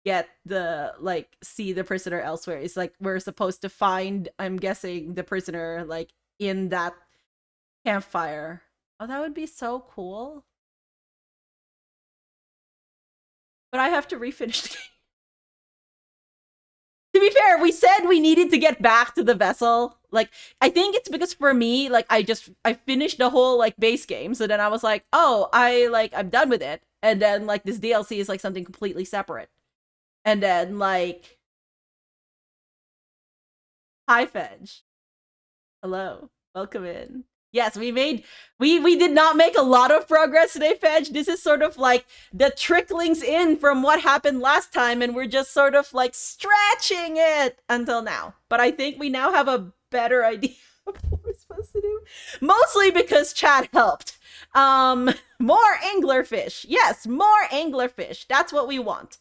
S1: get the like see the prisoner elsewhere is like. We're supposed to find, I'm guessing, the prisoner like in that campfire. Oh, that would be so cool. But I have to refinish the game. To be fair, we said we needed to get back to the vessel. Like, I think it's because for me, like, I finished the whole like base game, so then I was like, oh, I'm done with it. And then like this DLC is like something completely separate. And then like, hi Fedge. Hello. Welcome in. Yes, we did not make a lot of progress today, Fedge. This is sort of like the tricklings in from what happened last time, and we're just sort of like stretching it until now. But I think we now have a better idea of what we're supposed to do. Mostly because chat helped. More anglerfish. Yes, more anglerfish. That's what we want.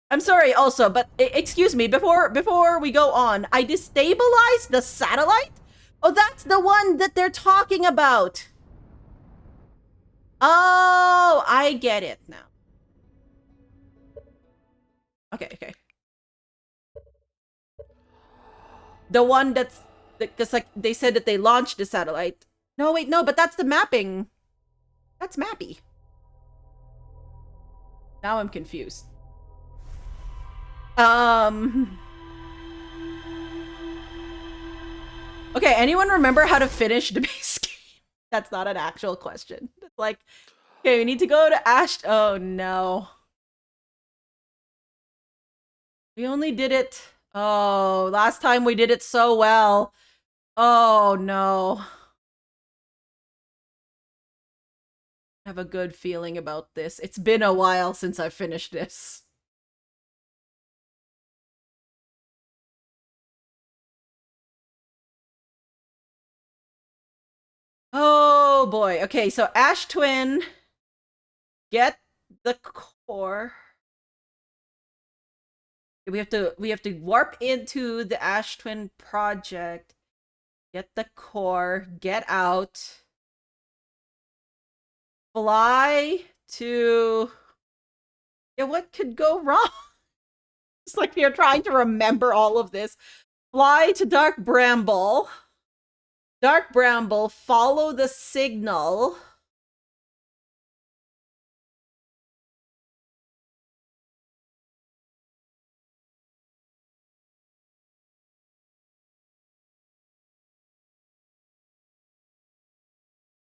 S1: I'm sorry also, but excuse me, before we go on, I destabilized the satellite? Oh, that's the one that they're talking about. Oh, I get it now. Okay. The one that's because like they said that they launched the satellite. No, wait, no, but that's the mapping. That's Mappy. Now I'm confused. Okay, anyone remember how to finish the base game? That's not an actual question. It's like, okay, we need to go to Ash. Oh no. We only did it. Oh, last time we did it so well. Oh no. have a good feeling about this. It's been a while since I finished this. Oh boy. Okay, so Ash Twin, get the core. We have to warp into the Ash Twin project. Get the core, get out. Fly to... Yeah, what could go wrong? It's like you're trying to remember all of this. Fly to Dark Bramble. Dark Bramble, follow the signal.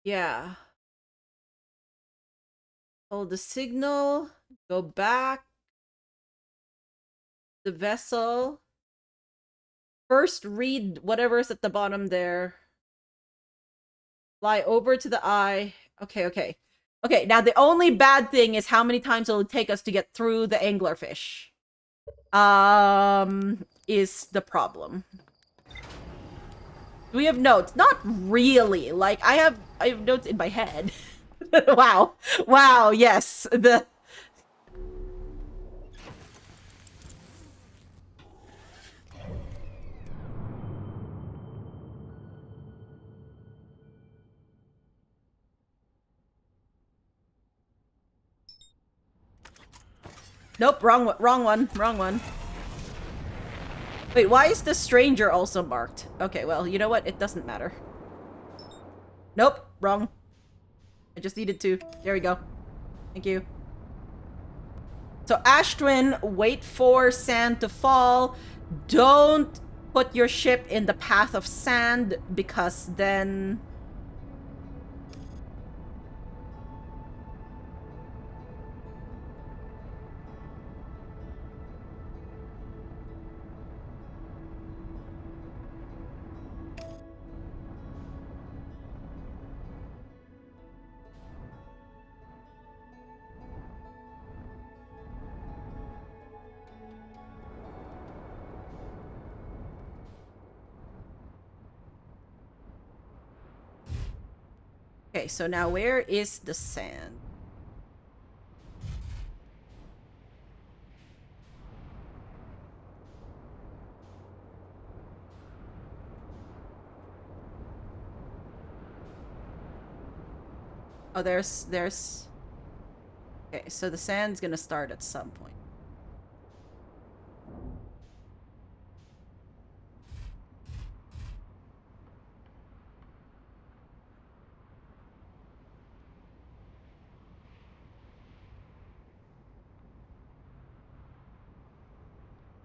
S1: Yeah. Follow the signal. Go back. The vessel. First read whatever's at the bottom there. Fly over to the eye. Okay, okay. Okay, now the only bad thing is how many times it'll take us to get through the anglerfish. Is the problem. Do we have notes? Not really. Like, I have notes in my head. Wow. Wow, yes. The... Nope, wrong one. Wait, why is the stranger also marked? Okay, well, you know what? It doesn't matter. Nope, wrong. I just needed to. There we go. Thank you. So, Ash Twin, wait for sand to fall. Don't put your ship in the path of sand, because then... Okay, so now where is the sand? Oh, there's... Okay, so the sand's gonna start at some point.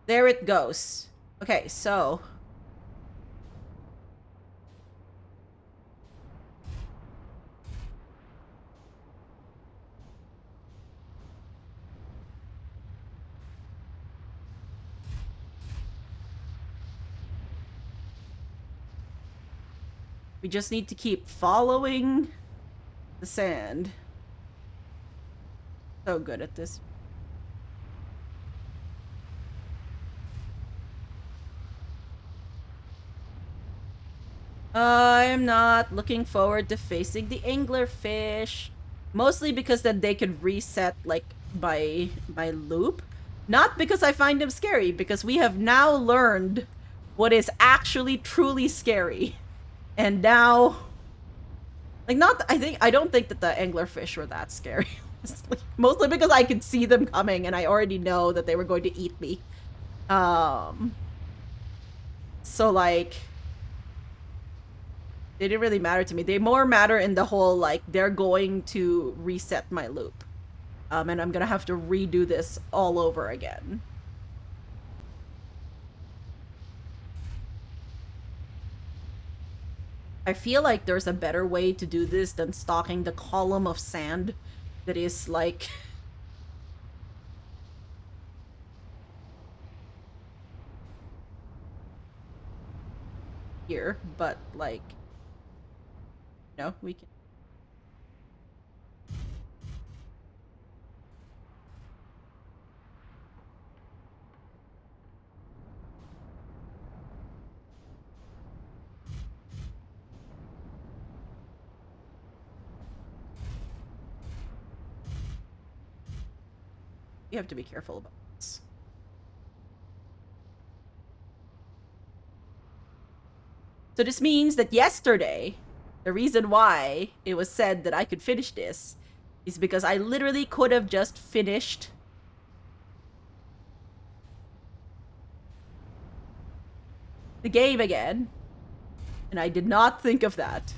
S1: There it goes. Okay, so... we just need to keep following the sand. So good at this. I'm not looking forward to facing the anglerfish. Mostly because then they could reset, like, my loop. Not because I find them scary, because we have now learned what is actually truly scary. And now... Like, I don't think that the anglerfish were that scary. Mostly because I could see them coming and I already know that they were going to eat me. So, like... they didn't really matter to me. They more matter in the whole, like, they're going to reset my loop. And I'm gonna have to redo this all over again. I feel like there's a better way to do this than stalking the column of sand that is, like... here, but, like... No, we can... You have to be careful about this. So this means that yesterday, the reason why it was said that I could finish this is because I literally could have just finished the game again. And I did not think of that.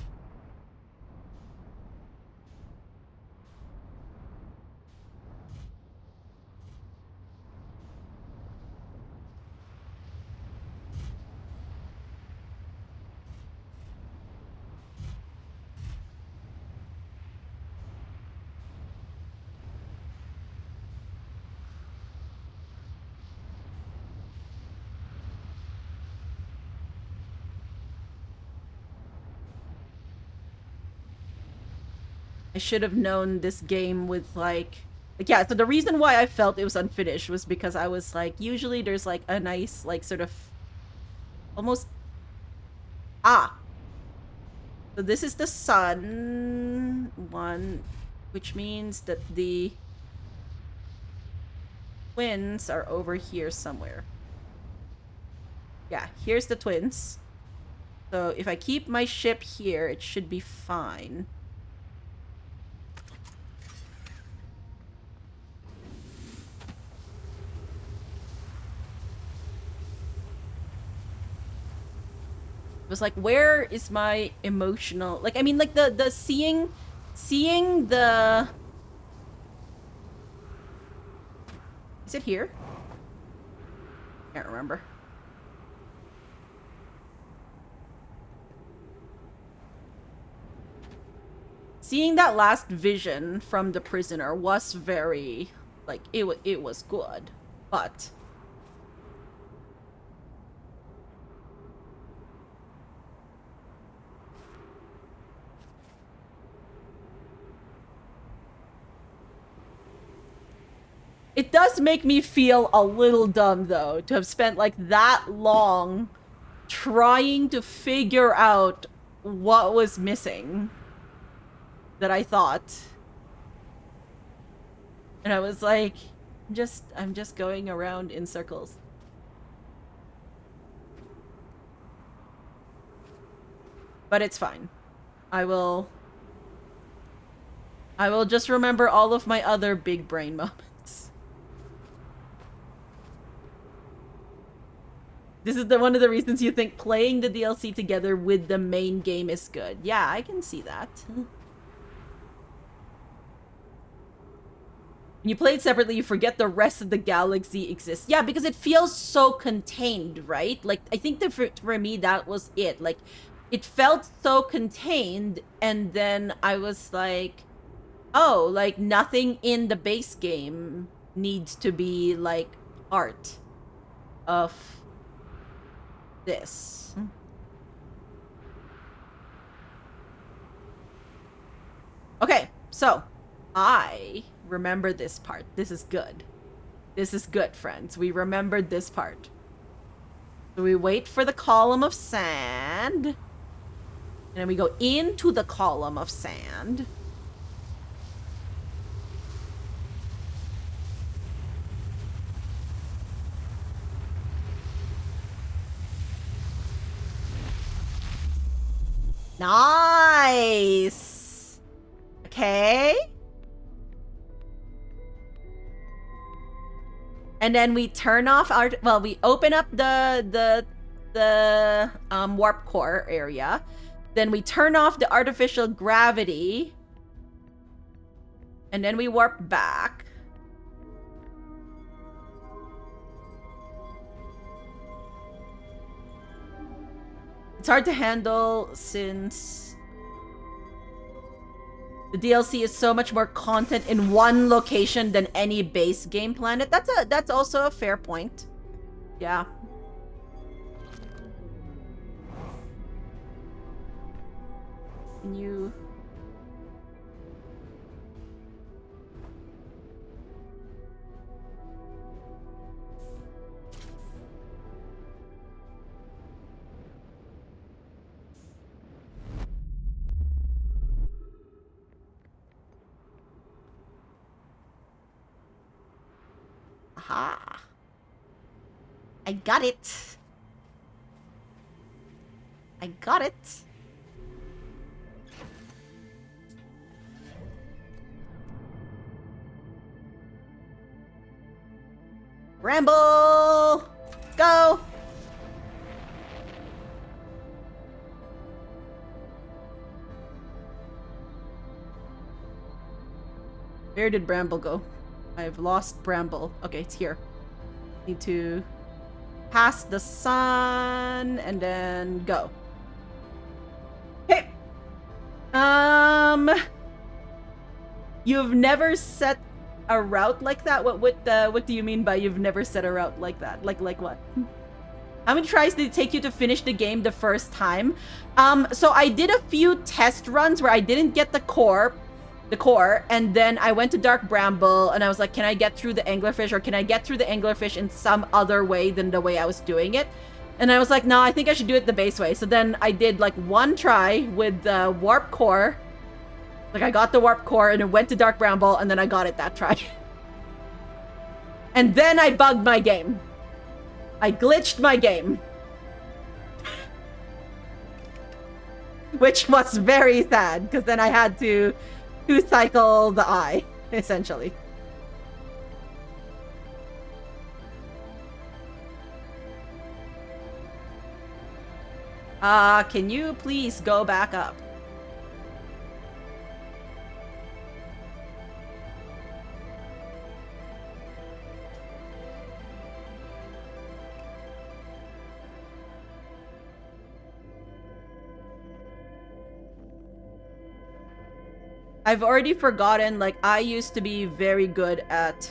S1: I should have known this game with like yeah, so the reason why I felt it was unfinished was because I was like, usually there's like a nice like sort of almost so this is the sun one, which means that the twins are over here somewhere. Yeah, here's the twins. So if I keep my ship here, it should be fine. It was like, where is my emotional, like, I mean, like the seeing the, is it here? Can't remember. Seeing that last vision from the prisoner was very, like, it was good, but it does make me feel a little dumb, though, to have spent, like, that long trying to figure out what was missing that I thought. And I was like, I'm just going around in circles. But it's fine. I will just remember all of my other big brain moments. This is one of the reasons you think playing the DLC together with the main game is good. Yeah, I can see that. When you play it separately, you forget the rest of the galaxy exists. Yeah, because it feels so contained, right? Like, I think that for me, that was it. Like, it felt so contained, and then I was like, oh, like, nothing in the base game needs to be, like, part of this. Okay, so I remember this part. This is good. This is good, friends. We remembered this part. So we wait for the column of sand. And then we go into the column of sand. Nice! Okay. And then we turn off our, well, we open up the warp core area. Then we turn off the artificial gravity. And then we warp back. It's hard to handle since the DLC is so much more content in one location than any base game planet. That's also a fair point. Yeah. Can you... Aha. I got it. I got it. Ramble! Go! Where did Bramble go? I've lost Bramble. Okay, it's here. Need to pass the sun and then go. Hey! You've never set a route like that? What do you mean by you've never set a route like that? Like what? How many tries did it take you to finish the game the first time? So I did a few test runs where I didn't get the core, and then I went to Dark Bramble and I was like, can I get through the anglerfish, or can I get through the anglerfish in some other way than the way I was doing it? And I was like, no, I think I should do it the base way. So then I did like one try with the warp core. Like I got the warp core and it went to Dark Bramble and then I got it that try. And then I bugged my game. I glitched my game. Which was very sad, because then I had to cycle the eye, essentially. Can you please go back up? I've already forgotten, like, I used to be very good at...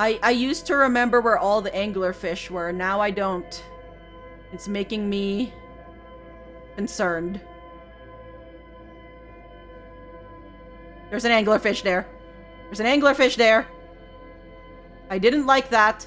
S1: I used to remember where all the anglerfish were. Now I don't. It's making me concerned. There's an anglerfish there. There's an anglerfish there. I didn't like that.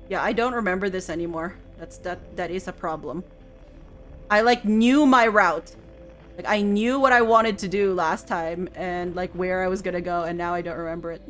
S1: Yeah, I don't remember this anymore. That is a problem. I like knew my route. Like I knew what I wanted to do last time and like where I was gonna go, and now I don't remember it.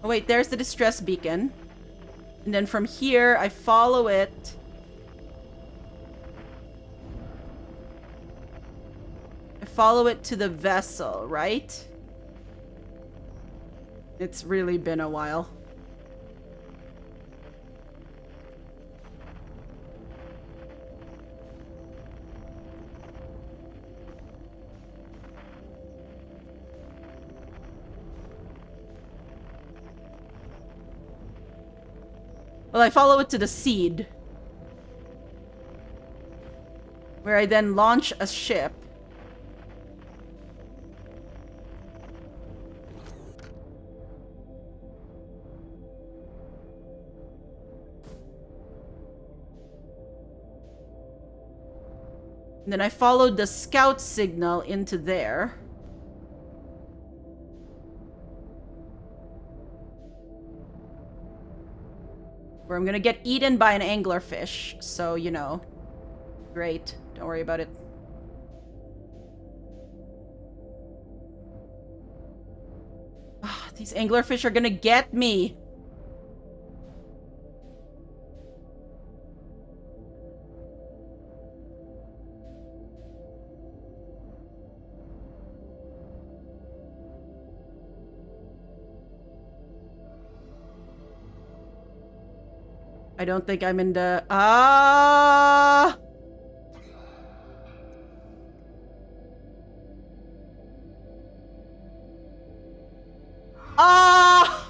S1: Oh wait, there's the distress beacon. And then from here, I follow it. I follow it to the vessel, right? It's really been a while. Well, I follow it to the seed. Where I then launch a ship. And then I followed the scout signal into there. Where I'm gonna get eaten by an anglerfish. So, you know. Great. Don't worry about it. Oh, these anglerfish are gonna get me. I don't think I'm in the... Ah! Ah!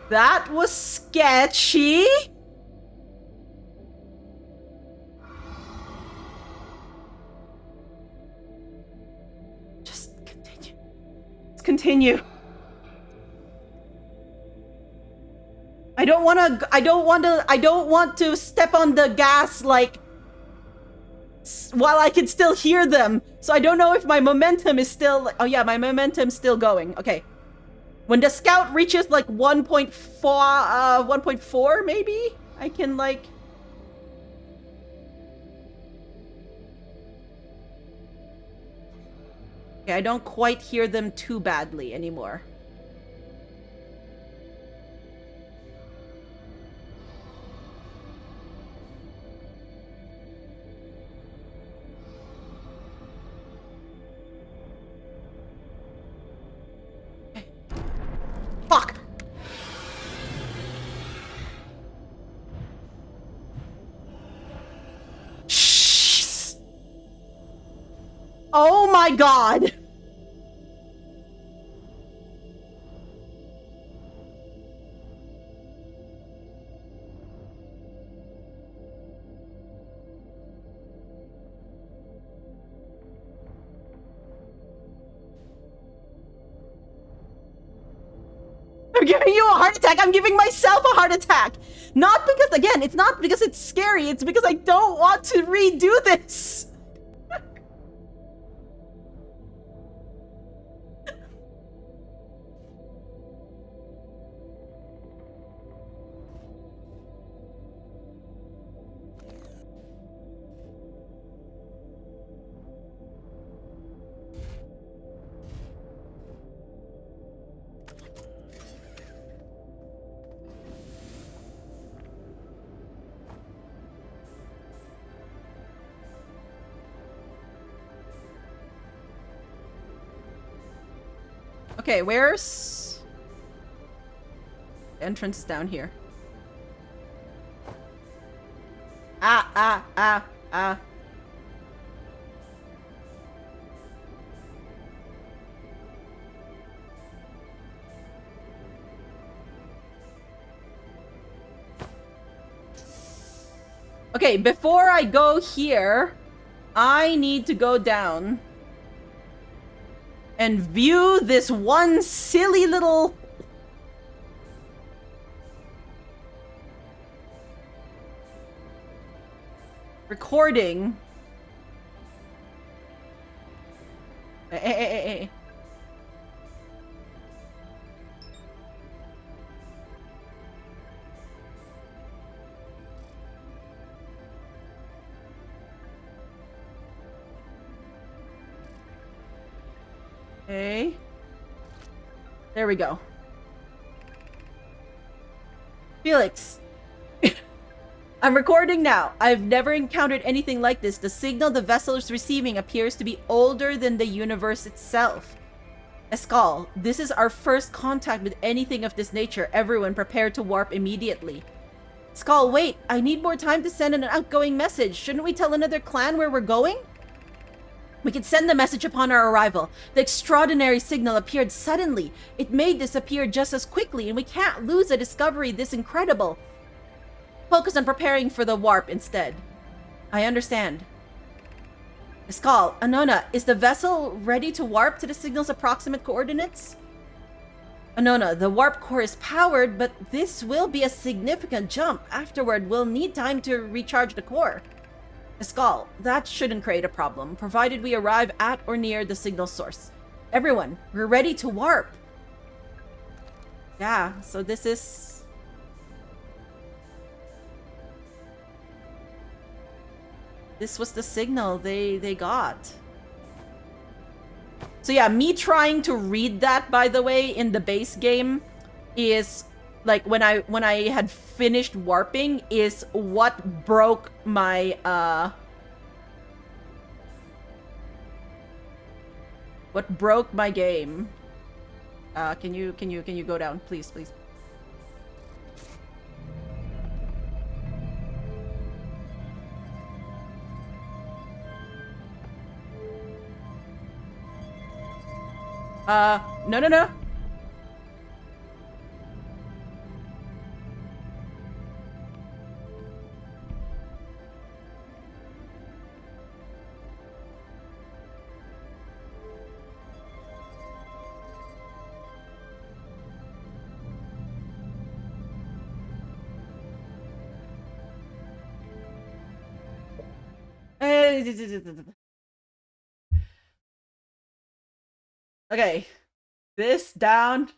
S1: That was sketchy. Just continue. Let's continue. I don't want to step on the gas, like, while I can still hear them. So I don't know if my momentum is still... Oh yeah, my momentum's still going. Okay. When the scout reaches like 1.4, maybe? I can like... Okay, I don't quite hear them too badly anymore. Fuck! Shh! Oh my god! I'm giving you a heart attack. I'm giving myself a heart attack. Not because, again, it's not because it's scary. It's because I don't want to redo this. Okay, where's... The entrance is down here. Ah. Okay, before I go here, I need to go down and view this one silly little... recording. Hey. Okay. There we go. Felix. I'm recording now. I've never encountered anything like this. The signal the vessel is receiving appears to be older than the universe itself. Escal, this is our first contact with anything of this nature. Everyone prepare to warp immediately. Escal, wait. I need more time to send an outgoing message. Shouldn't we tell another clan where we're going? We can send the message upon our arrival. The extraordinary signal appeared suddenly. It may disappear just as quickly, and we can't lose a discovery this incredible. Focus on preparing for the warp instead. I understand. Escal, Anona, is the vessel ready to warp to the signal's approximate coordinates? Anona, the warp core is powered, but this will be a significant jump. Afterward, we'll need time to recharge the core. Escal, that shouldn't create a problem, provided we arrive at or near the signal source. Everyone, we're ready to warp. Yeah, so this is... This was the signal they got. So yeah, me trying to read that, by the way, in the base game is... Like, when I had finished warping is what broke my, What broke my game. Can you go down, please, please? No, no, no. Okay, this down,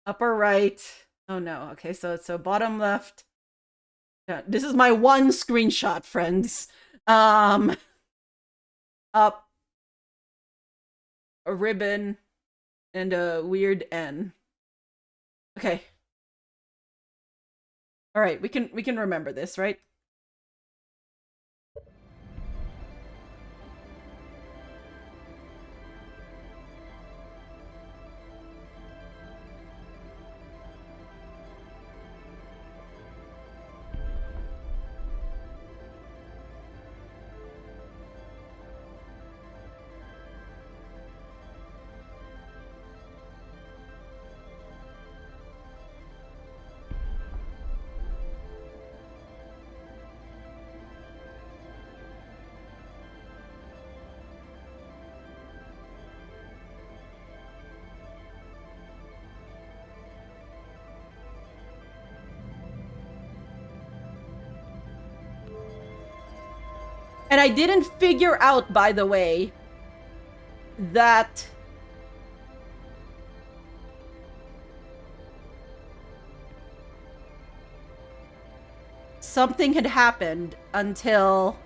S1: upper right. Oh no. Okay, so bottom left. Yeah, this is my one screenshot, friends. Up, a ribbon, and a weird N. Okay. All right, we can remember this, right? And I didn't figure out, by the way, that something had happened until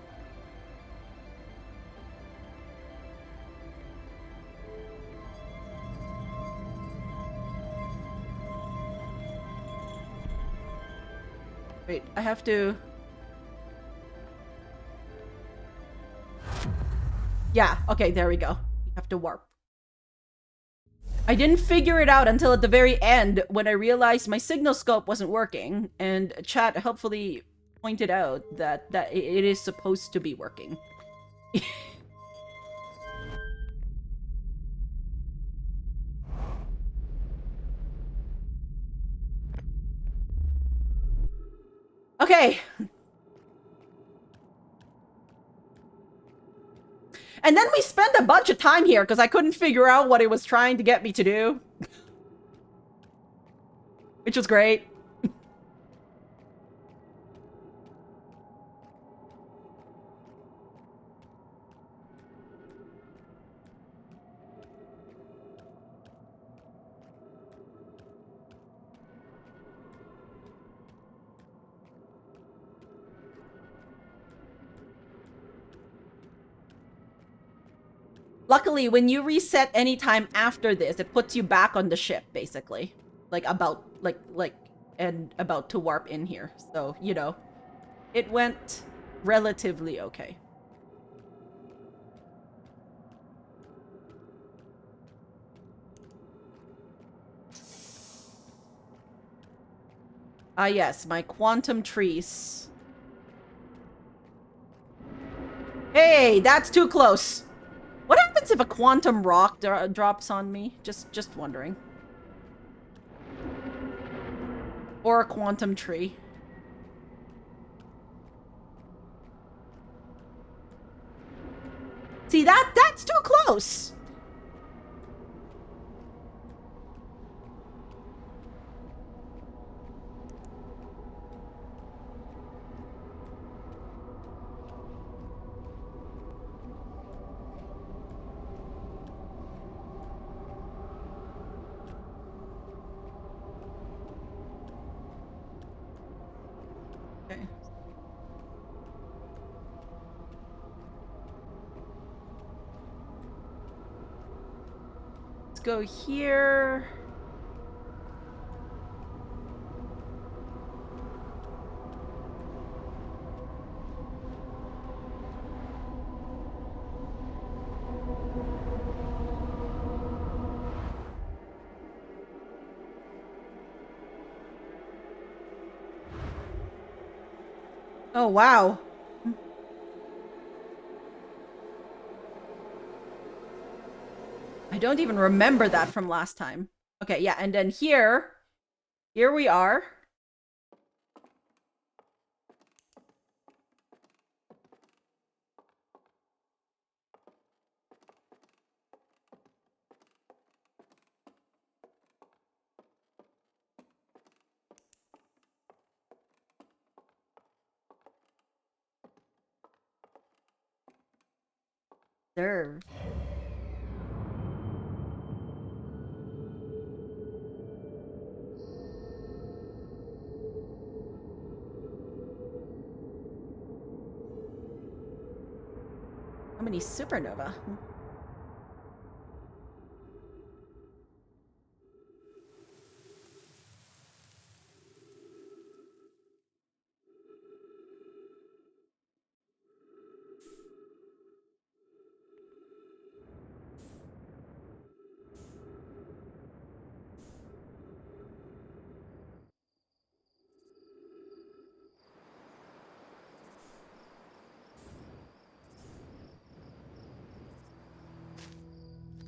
S1: wait, I have to yeah, okay, there we go. You have to warp. I didn't figure it out until at the very end when I realized my signal scope wasn't working, and chat helpfully pointed out that it is supposed to be working. Okay. And then we spent a bunch of time here because I couldn't figure out what it was trying to get me to do. Which was great. Luckily, when you reset anytime after this, it puts you back on the ship, basically. Like, about to warp in here. So, you know, it went relatively okay. Ah, yes, my quantum trees. Hey, that's too close. What happens if a quantum rock drops on me? Just wondering. Or a quantum tree. See, that's too close. Okay. Let's go here. Oh, wow. I don't even remember that from last time. Okay, yeah, and then here we are. Serve. How many supernova?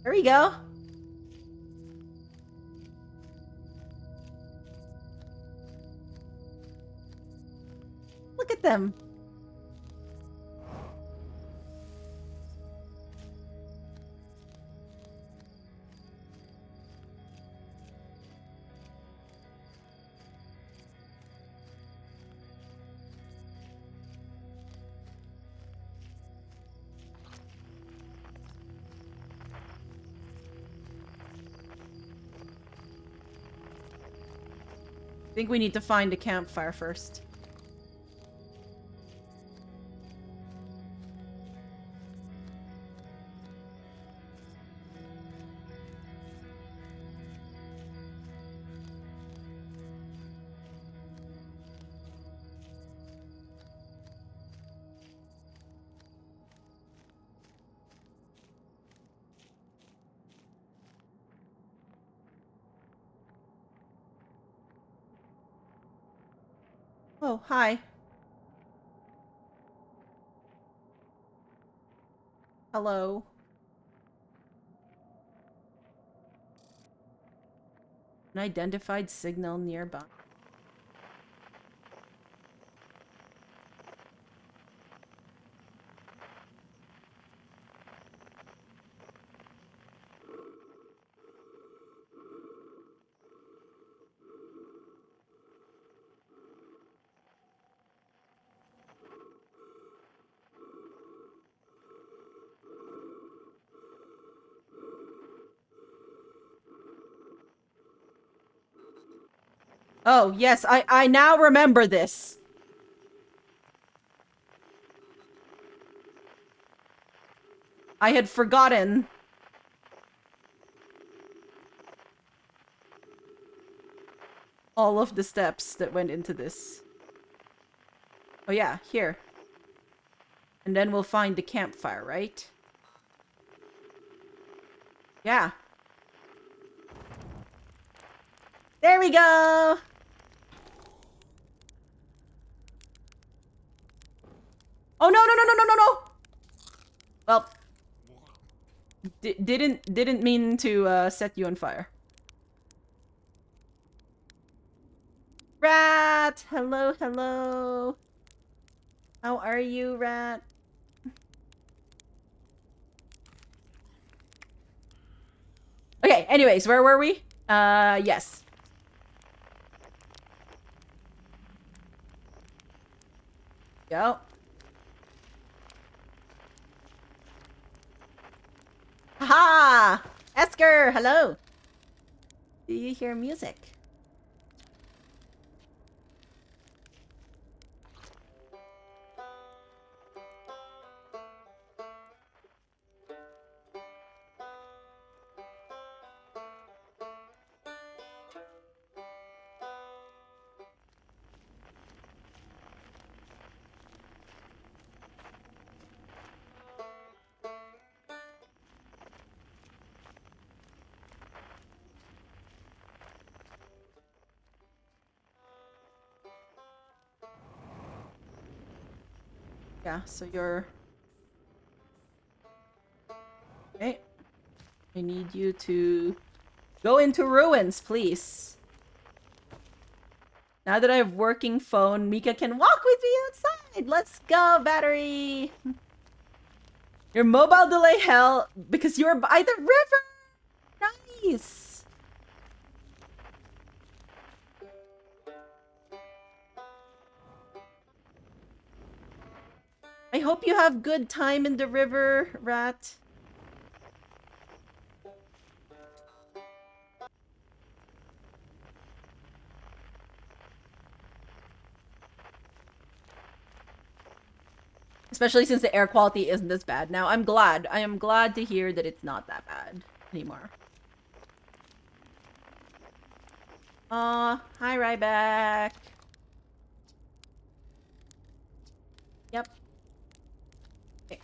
S1: There we go. Look at them. I think we need to find a campfire first. Oh, hi. Hello. An identified signal nearby. Oh, yes, I now remember this. I had forgotten. All of the steps that went into this. Oh yeah, here. And then we'll find the campfire, right? Yeah. There we go! Oh, no, no, no, no, no, no, no! Well, didn't mean to set you on fire. Rat! Hello, hello. How are you, Rat? Okay, anyways, where were we? Yes. Go. Haha! Esker, hello! Do you hear music? Yeah, so you're... Okay. I need you to go into ruins, please. Now that I have working phone, Mika can walk with me outside. Let's go, battery. Your mobile delay hell because you're by the river. Nice. I hope you have good time in the river, Rat. Especially since the air quality isn't this bad. Now, I'm glad. I am glad to hear that it's not that bad anymore. Hi, Ryback. Yep. Okay.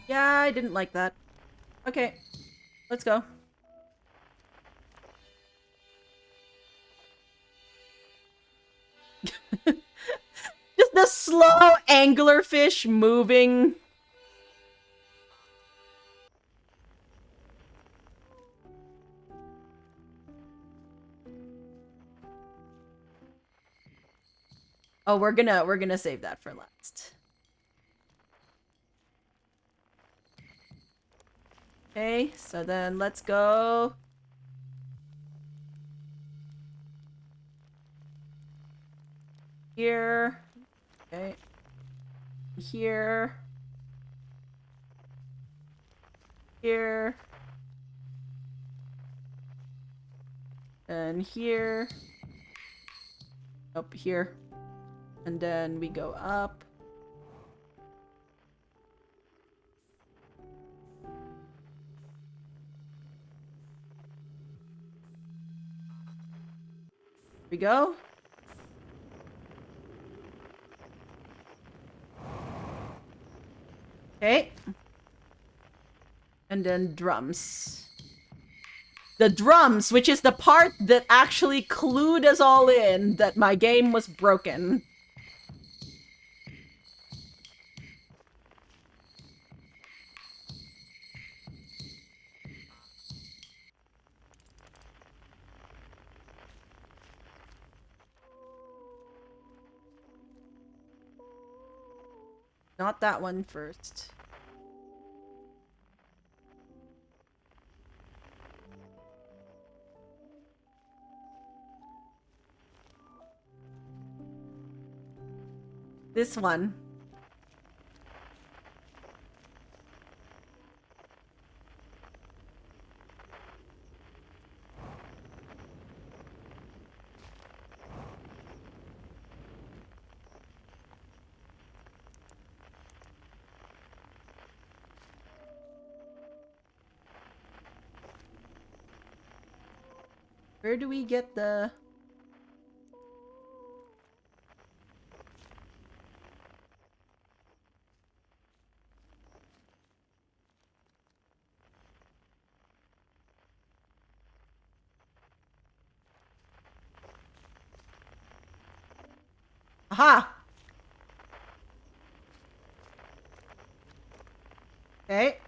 S1: Yeah, I didn't like that. Okay. Let's go. Just the slow anglerfish moving. Oh, we're gonna save that for last. Okay, so then let's go. Here. Okay. Here. Here. And here. Up here. And then we go up. Here we go. Okay. And then drums. The drums, which is the part that actually clued us all in that my game was broken. Not that one first. This one. Where do we get the... Aha! Okay.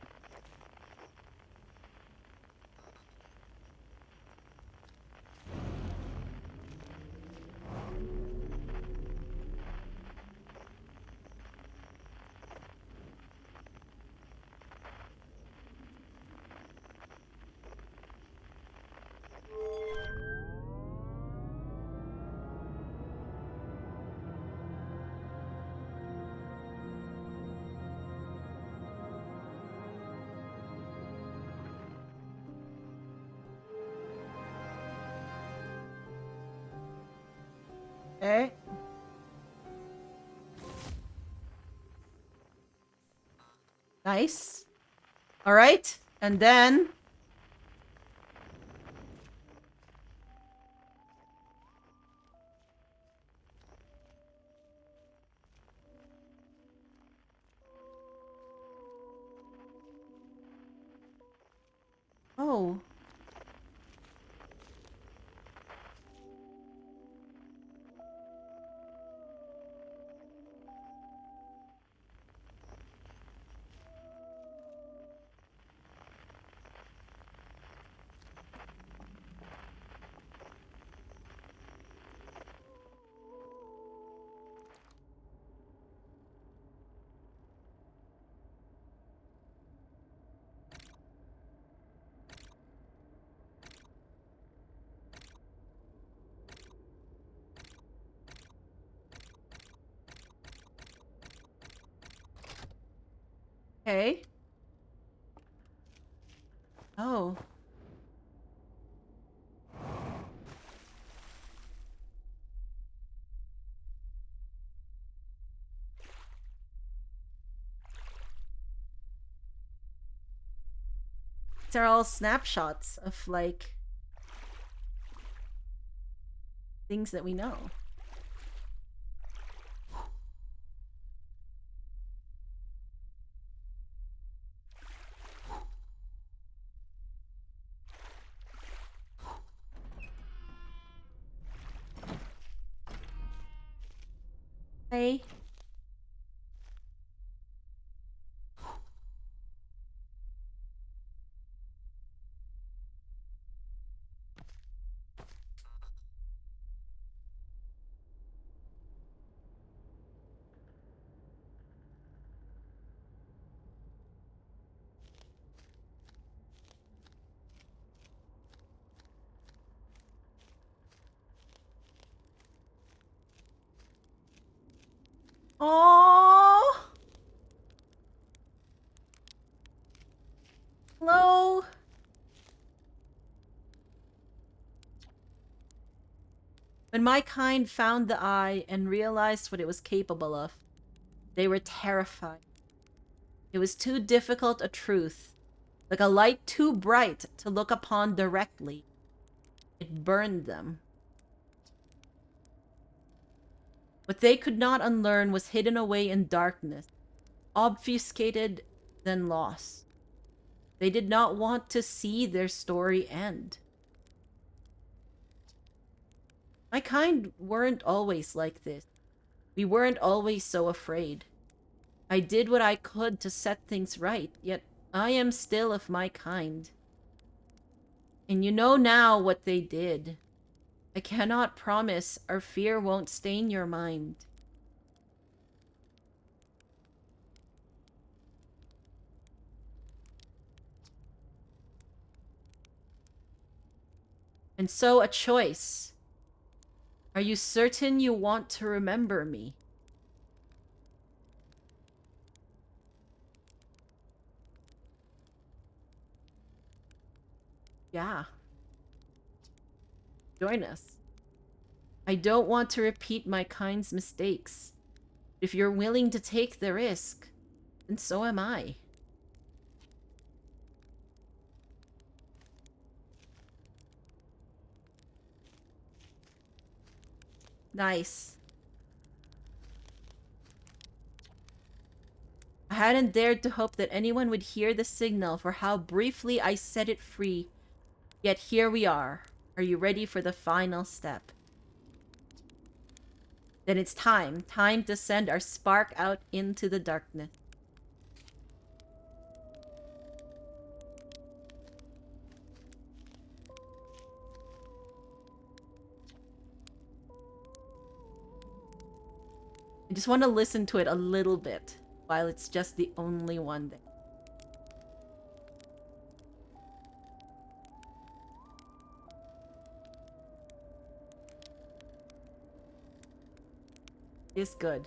S1: Okay. Nice. All right. And then... no. Okay. Oh. These are all snapshots of, like, things that we know. Hey. Oh. Hello. When my kind found the eye and realized what it was capable of, they were terrified. It was too difficult a truth, like a light too bright to look upon directly. It burned them. What they could not unlearn was hidden away in darkness, obfuscated, then lost. They did not want to see their story end. My kind weren't always like this. We weren't always so afraid. I did what I could to set things right, yet I am still of my kind. And you know now what they did. I cannot promise our fear won't stain your mind. And so a choice. Are you certain you want to remember me? Yeah. Join us. I don't want to repeat my kind's mistakes. If you're willing to take the risk, then so am I. Nice. I hadn't dared to hope that anyone would hear the signal for how briefly I set it free. Yet here we are. Are you ready for the final step? Then it's time. Time to send our spark out into the darkness. I just want to listen to it a little bit while it's just the only one there. It's good.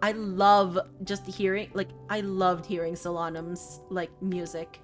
S1: I love just hearing, like, I loved hearing Solanum's, like, music.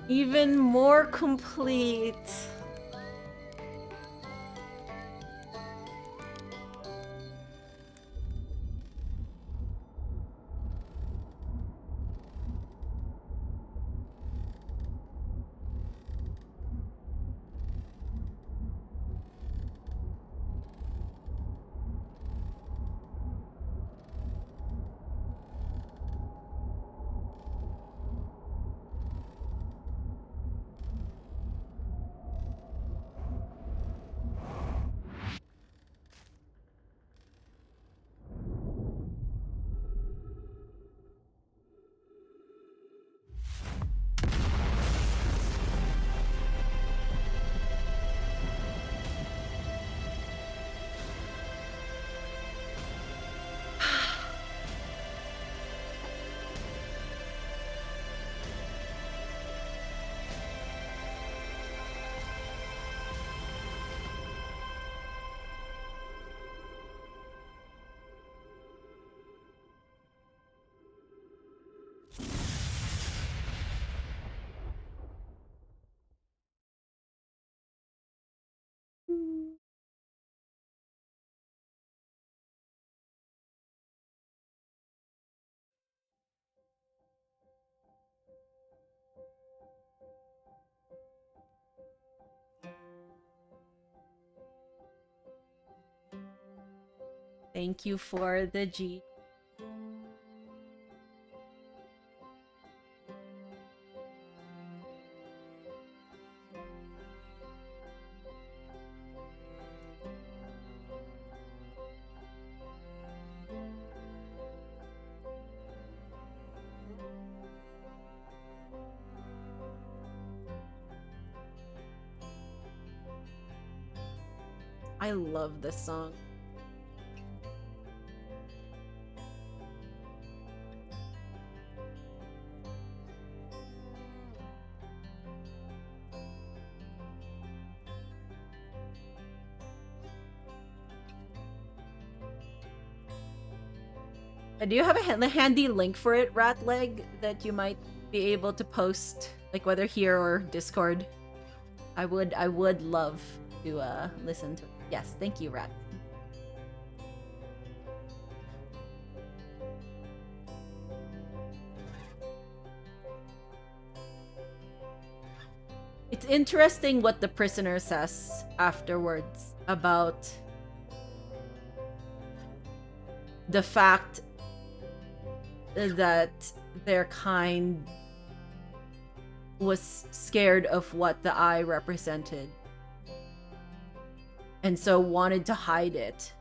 S1: Even more complete. Thank you for the G. I love this song. Do you have a handy link for it, Ratleg, that you might be able to post, like whether here or Discord? I would love to listen to it. Yes, thank you, Rat. It's interesting what the prisoner says afterwards about the fact that their kind was scared of what the eye represented and so wanted to hide it.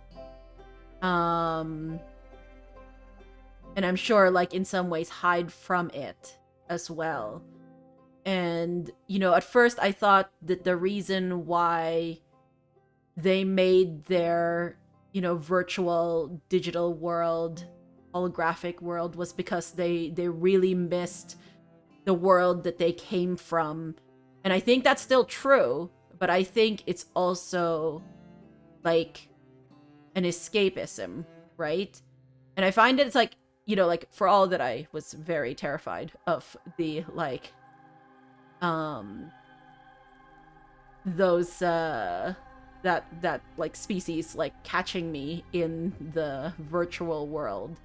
S1: And I'm sure, like, in some ways hide from it as well. And, you know, at first I thought that the reason why they made their, you know, virtual digital world, holographic world, was because they really missed the world that they came from. And I think that's still true, but I think it's also like an escapism, right? And I find it's like, you know, like, for all that I was very terrified of the, like, those that like species like catching me in the virtual world,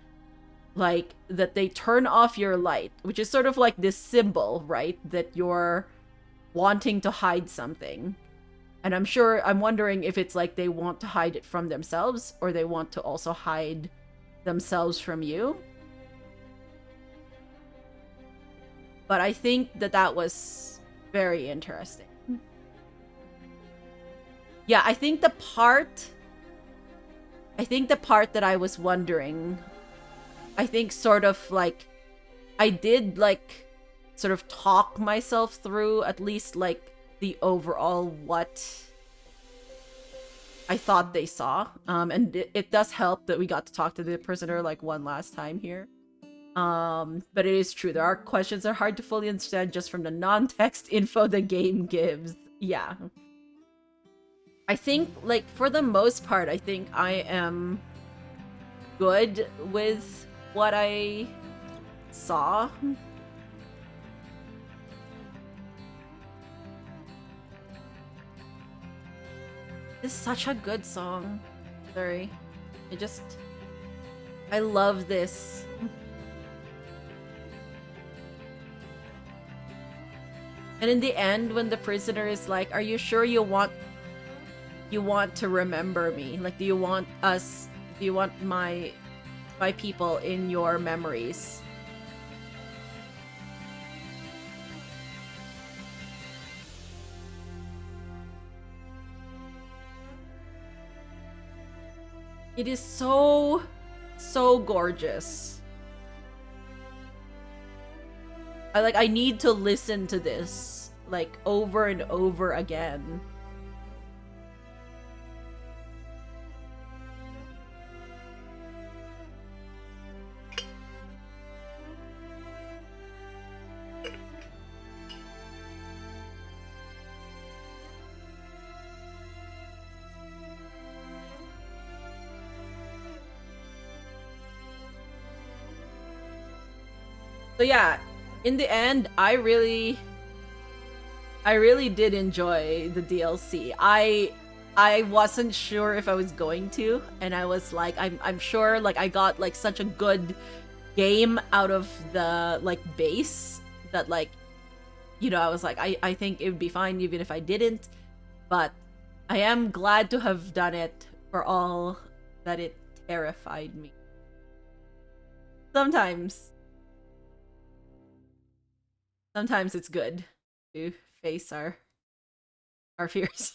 S1: like, that they turn off your light, which is sort of like this symbol, right, that you're wanting to hide something. And I'm wondering if it's like they want to hide it from themselves, or they want to also hide themselves from you. But I think that was very interesting. Yeah, I think the part that I was wondering, I think sort of like, I did like sort of talk myself through at least like the overall what I thought they saw. And it does help that we got to talk to the prisoner like one last time here. But it is true, there are questions that are hard to fully understand just from the non-text info the game gives. Yeah. I think, like, for the most part, I think I am good with what I saw. This is such a good song. Sorry. I love this. And in the end, when the prisoner is like, "Are you sure you want to remember me? Like, do you want my people in your memories?" It is so gorgeous. I need to listen to this like over and over again. So yeah, in the end, I really did enjoy the DLC. I wasn't sure if I was going to, and I was like, I'm sure like I got like such a good game out of the like base that like, you know, I was like, I think it would be fine even if I didn't. But I am glad to have done it for all that it terrified me. Sometimes it's good to face our fears.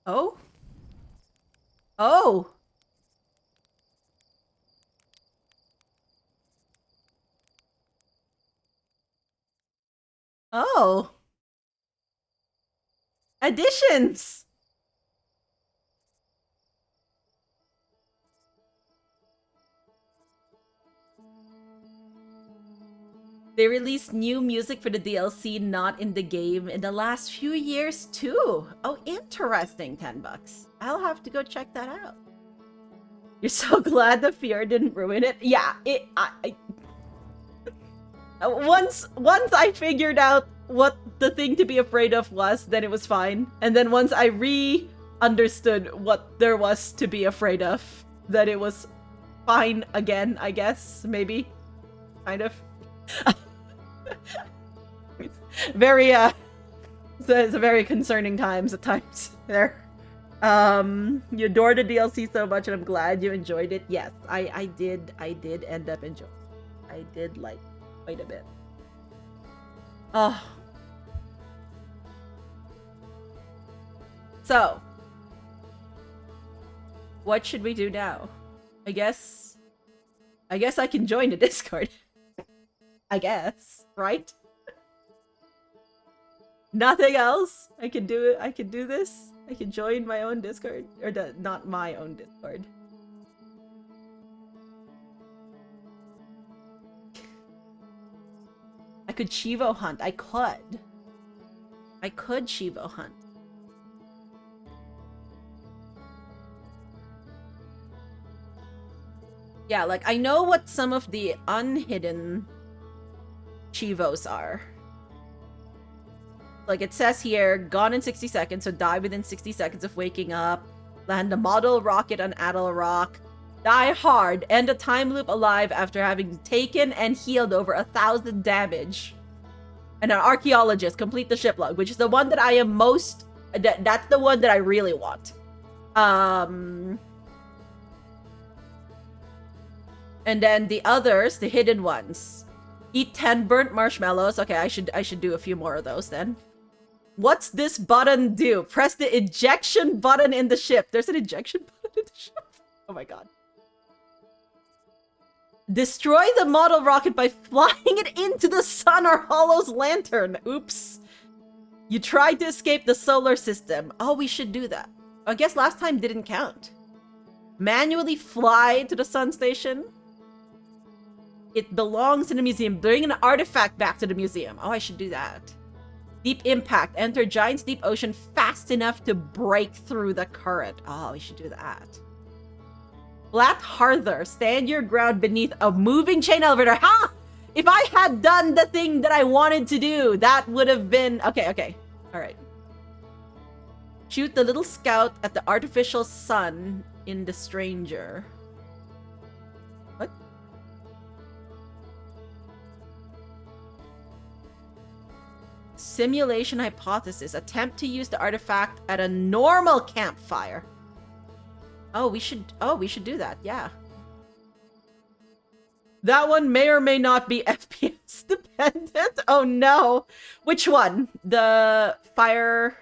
S1: Oh? Oh! Oh! Additions! They released new music for the DLC not in the game in the last few years too. Oh, interesting. $10. I'll have to go check that out. You're so glad the fear didn't ruin it? Yeah, once I figured out what the thing to be afraid of was, then it was fine. And then once I understood what there was to be afraid of, then it was fine again, I guess. Maybe. Kind of. Very, so it's a very concerning times at times there. You adore the DLC so much and I'm glad you enjoyed it. Yes, I did end up enjoying it. I did like quite a bit. Oh. So, what should we do now? I guess I can join the Discord. I guess, right? Nothing else? I can do it. I can do this. I can join my own Discord. Or not my own Discord. I could Chivo hunt. I could Chivo hunt. Yeah, like, I know what some of the unhidden Chivos are. Like, it says here, gone in 60 seconds, so die within 60 seconds of waking up, land a model rocket on Adel Rock, die hard, end a time loop alive after having taken and healed over 1,000 damage. And an archaeologist, complete the ship log, which is the one that I am most... That's the one that I really want. And then the others, the hidden ones. Eat 10 burnt marshmallows. Okay, I should do a few more of those then. What's this button do? Press the ejection button in the ship. There's an ejection button in the ship? Oh my god. Destroy the model rocket by flying it into the sun or Hollow's lantern. Oops. You tried to escape the solar system. Oh, we should do that. I guess last time didn't count. Manually fly to the sun station. It belongs in the museum. Bring an artifact back to the museum. Oh, I should do that. Deep impact. Enter Giant's deep ocean fast enough to break through the current. Oh, we should do that. Flat Harther. Stand your ground beneath a moving chain elevator. Huh? If I had done the thing that I wanted to do, that would have been... Okay. Alright. Shoot the little scout at the artificial sun in the stranger. What? Simulation hypothesis. Attempt to use the artifact at a normal campfire. Oh, we should do that. Yeah. That one may or may not be FPS dependent. Oh no. Which one? The fire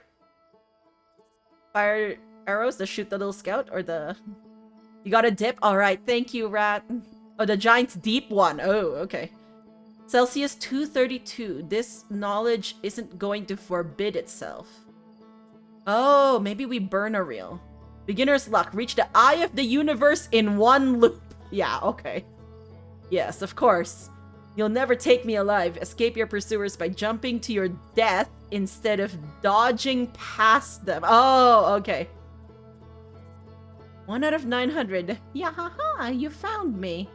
S1: arrows that shoot the little scout, or the... You got a dip? Alright, thank you, Rat. Oh, the Giant's deep one. Oh, okay. Celsius 232. This knowledge isn't going to forbid itself. Oh, maybe we burn a reel. Beginner's luck. Reach the eye of the universe in one loop. Yeah, okay. Yes, of course. You'll never take me alive. Escape your pursuers by jumping to your death instead of dodging past them. Oh, okay. 1 out of 900. Yeah, haha, you found me.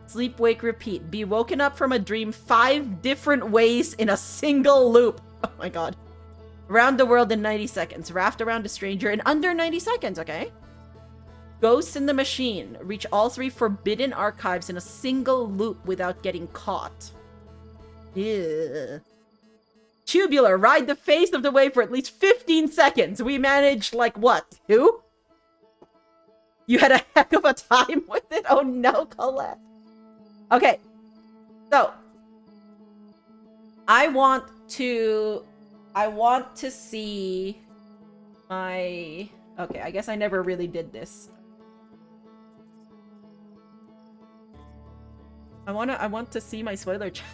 S1: Sleep, wake, repeat. Be woken up from a dream 5 different ways in a single loop. Oh my god. Around the world in 90 seconds. Raft around a stranger in under 90 seconds, okay? Ghosts in the machine. Reach all 3 forbidden archives in a single loop without getting caught. Ew. Tubular. Ride the face of the wave for at least 15 seconds. We managed, like, what? 2? You had a heck of a time with it? Oh no, Colette. Okay. So. I want to see my... Okay, I guess I never really did this. I want to see my spoiler chat.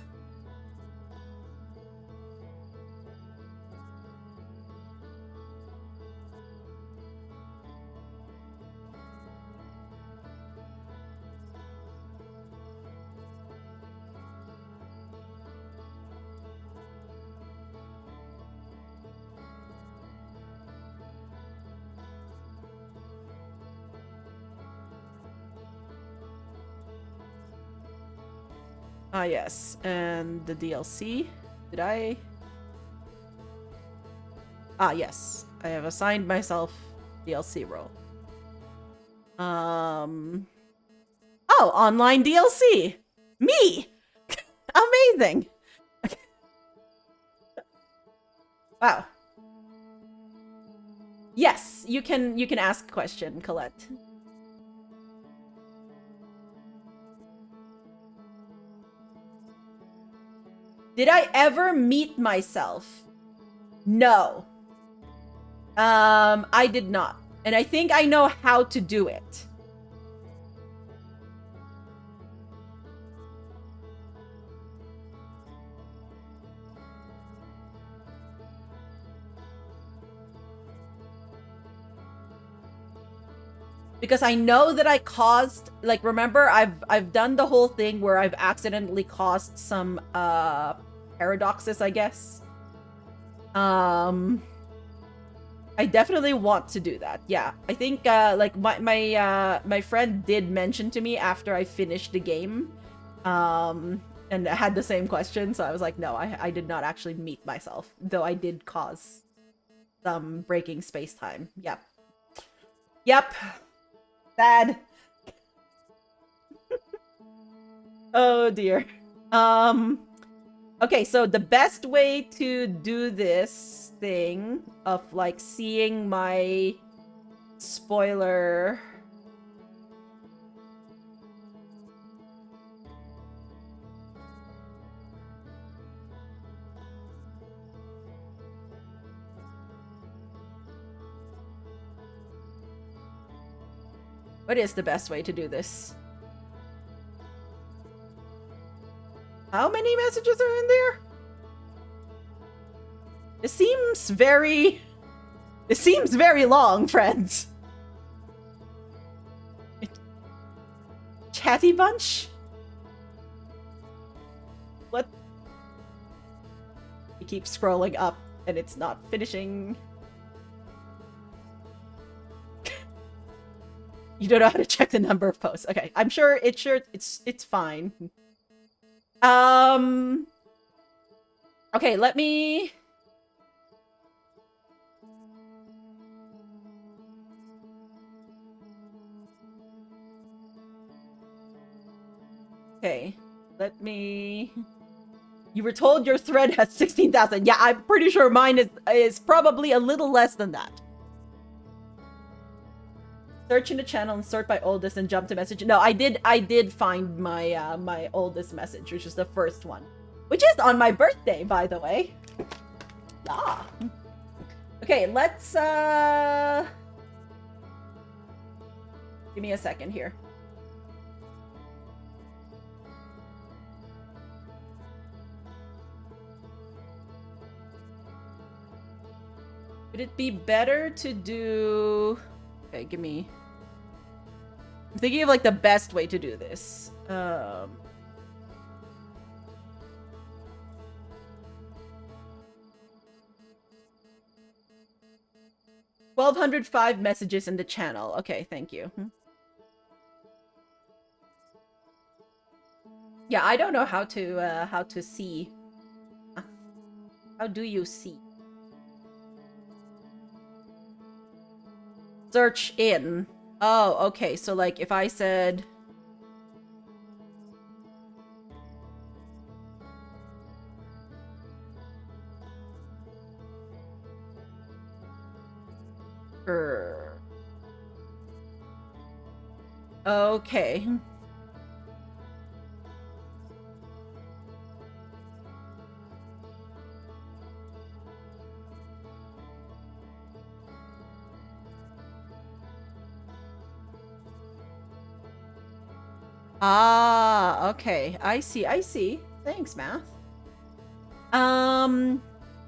S1: Ah, yes. And the DLC. Did I? Ah, yes. I have assigned myself DLC role. Oh, online DLC. Me. Amazing. Wow. Yes, you can ask a question, Colette. Did I ever meet myself? No. I did not. And I think I know how to do it. Because I know that I caused, like, remember, I've done the whole thing where I've accidentally caused some paradoxes, I guess. I definitely want to do that. Yeah, I think like my friend did mention to me after I finished the game, and I had the same question, so I was like, no, I did not actually meet myself, though I did cause some breaking space-time. Yep. Yep. Sad. Oh dear. Okay, so the best way to do this thing of, like, seeing my spoiler... What is the best way to do this? How many messages are in there? This seems very long, friends. Chatty bunch? What? He keeps scrolling up and it's not finishing. You don't know how to check the number of posts. Okay, I'm sure it's fine. Okay, let me... Okay, let me... You were told your thread has 16,000. Yeah, I'm pretty sure mine is probably a little less than that. Search in the channel and sort by oldest and jump to message. No, I did find my my oldest message, which is the first one. Which is on my birthday, by the way. Ah. Okay, let's give me a second here. Would it be better to do... Okay, give me... I'm thinking of like the best way to do this. 1,205 messages in the channel. Okay, thank you. Yeah, I don't know how to see. How do you see? Search in. Oh, okay. So like if I said... Okay. Ah, okay. I see. Thanks, math.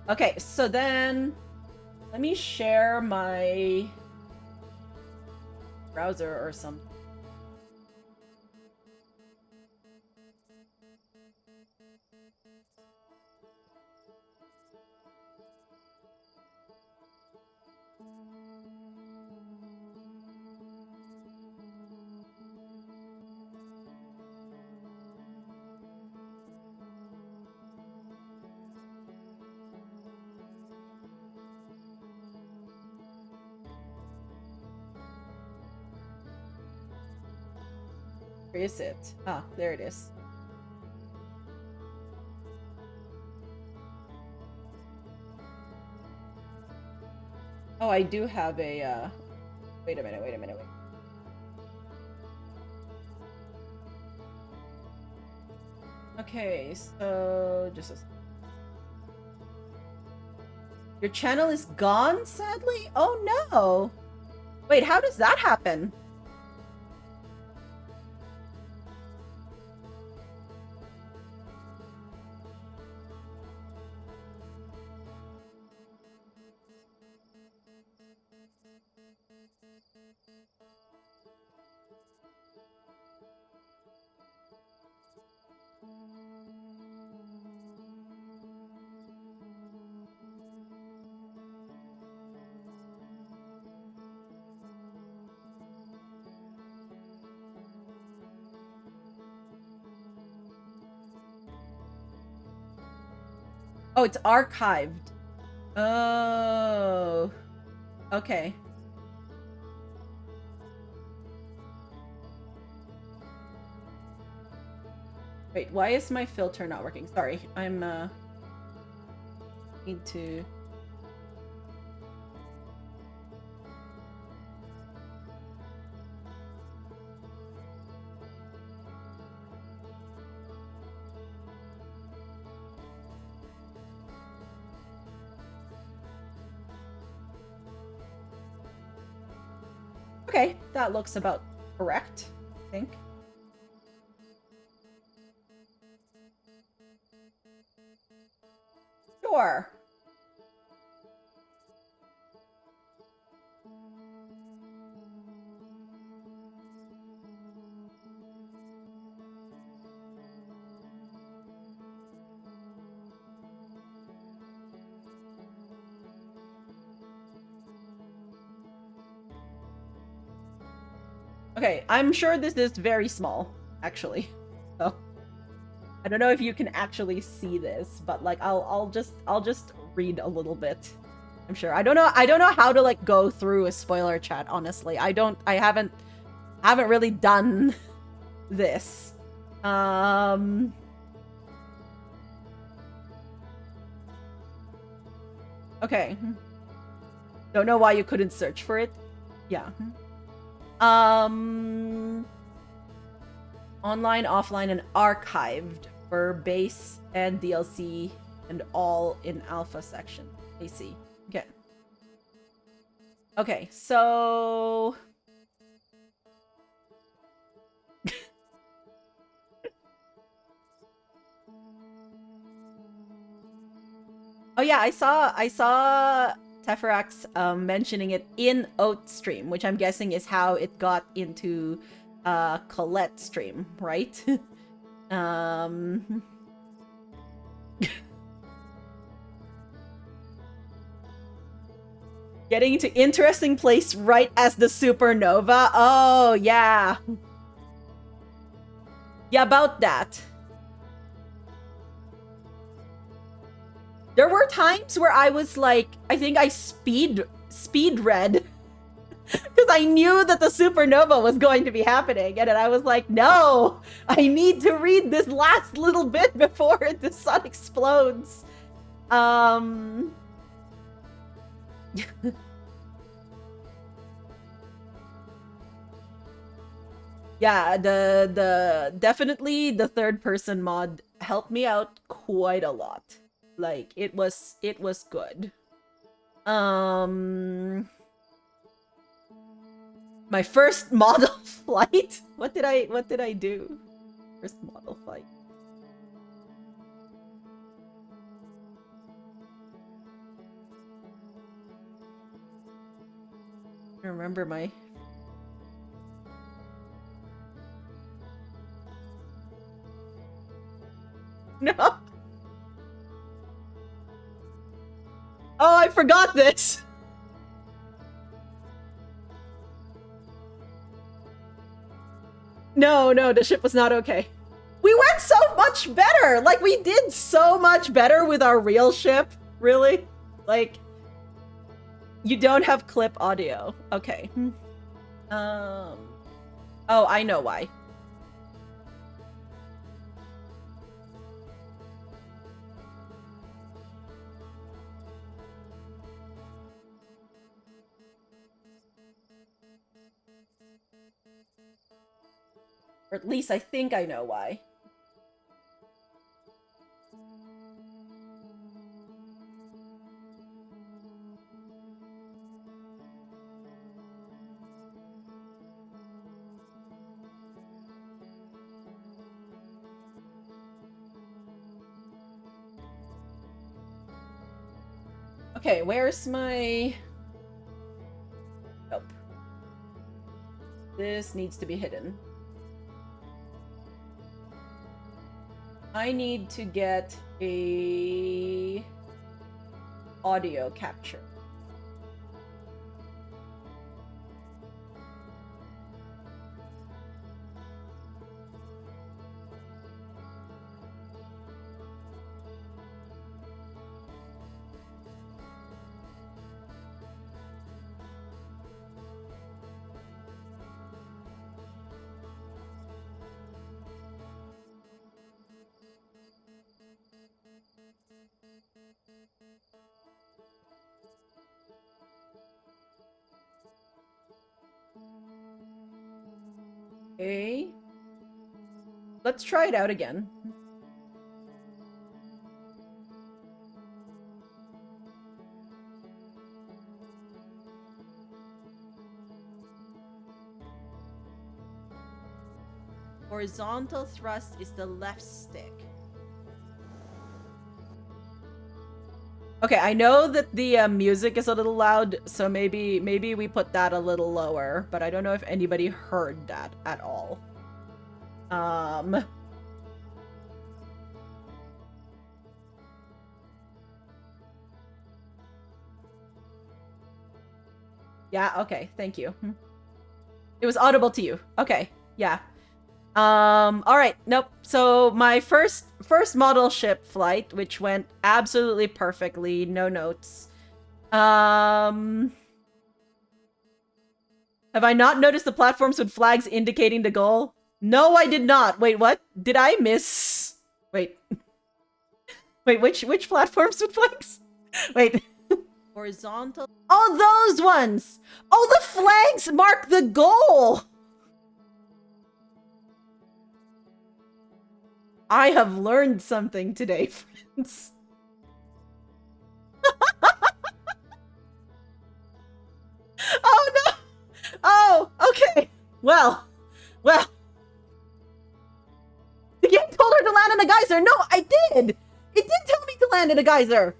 S1: Okay, so then let me share my browser or something. Where is it? Ah, there it is. Oh, I do have a, wait a minute. Okay, so just a... Your channel is gone, sadly? Oh no! Wait, how does that happen? Oh, it's archived. Oh. Okay. Wait, why is my filter not working? Sorry, I'm, need to... Okay, that looks about correct, I think. Sure. Okay, I'm sure this is very small, actually. So I don't know if you can actually see this, but like I'll just read a little bit. I'm sure. I don't know how to like go through a spoiler chat, honestly. I haven't really done this. Okay. Don't know why you couldn't search for it. Yeah. Online, offline, and archived for base and DLC and all in alpha section. I see. Okay. Okay, so oh yeah, I saw Teferax mentioning it in Oat stream, which I'm guessing is how it got into Colette stream, right? Getting into interesting place right as the supernova. Oh yeah. Yeah, about that. There were times where I was like, I think I speed read because I knew that the supernova was going to be happening, and then I was like, no, I need to read this last little bit before the sun explodes. Yeah, the definitely the third person mod helped me out quite a lot. Like it was good. My first model flight? What did I do? First model flight. I remember my No. Oh, I forgot this. No, the ship was not okay. We went so much better! Like, we did so much better with our real ship. Really? Like, you don't have clip audio. Okay. Oh, I know why. Or at least I think I know why. Okay, where's my... Nope. This needs to be hidden. I need to get a audio capture. Okay. Let's try it out again. Horizontal thrust is the left stick. Okay, I know that the music is a little loud, so maybe we put that a little lower, but I don't know if anybody heard that at all. Yeah, okay, thank you. It was audible to you. Okay, yeah. All right, nope. So my first model ship flight, which went absolutely perfectly, no notes. Have I not noticed the platforms with flags indicating the goal? No, I did not. Wait, what? Did I miss? Wait. Wait, which platforms with flags? Wait. Horizontal. Oh, those ones! Oh, the flags mark the goal! I have learned something today, friends. Oh, no! Oh, okay. Well. The game told her to land in a geyser. No, I did! It did tell me to land in a geyser.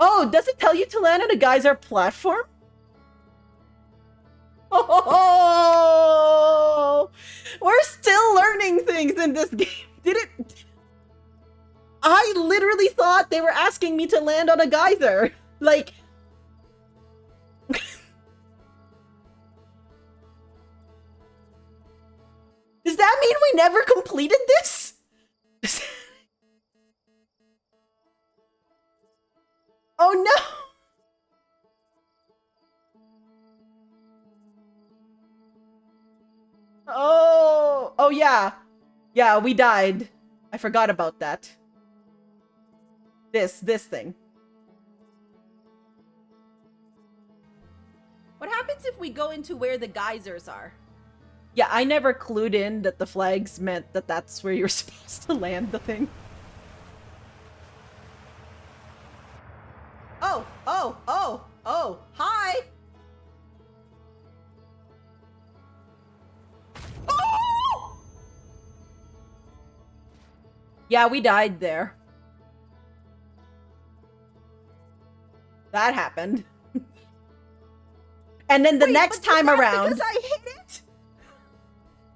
S1: Oh, does it tell you to land in a geyser platform? Oh, we're still learning things in this game. Did it? I literally thought they were asking me to land on a geyser. Like... Does that mean we never completed this? Oh no! Oh yeah. Yeah, we died. I forgot about that. This thing. What happens if we go into where the geysers are? Yeah, I never clued in that the flags meant that that's where you're supposed to land the thing. Oh, hi! Oh! Yeah, we died there. That happened. And then the next time around... Because I hit it?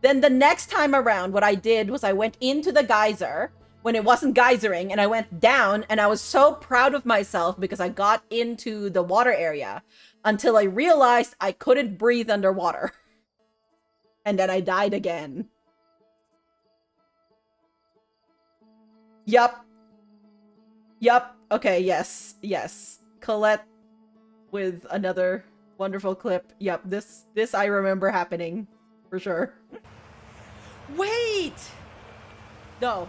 S1: Then the next time around, what I did was I went into the geyser when it wasn't geysering, and I went down, and I was so proud of myself because I got into the water area until I realized I couldn't breathe underwater. And then I died again. Yup. Okay, yes. Colette with another wonderful clip. Yep, this I remember happening for sure. Wait! No.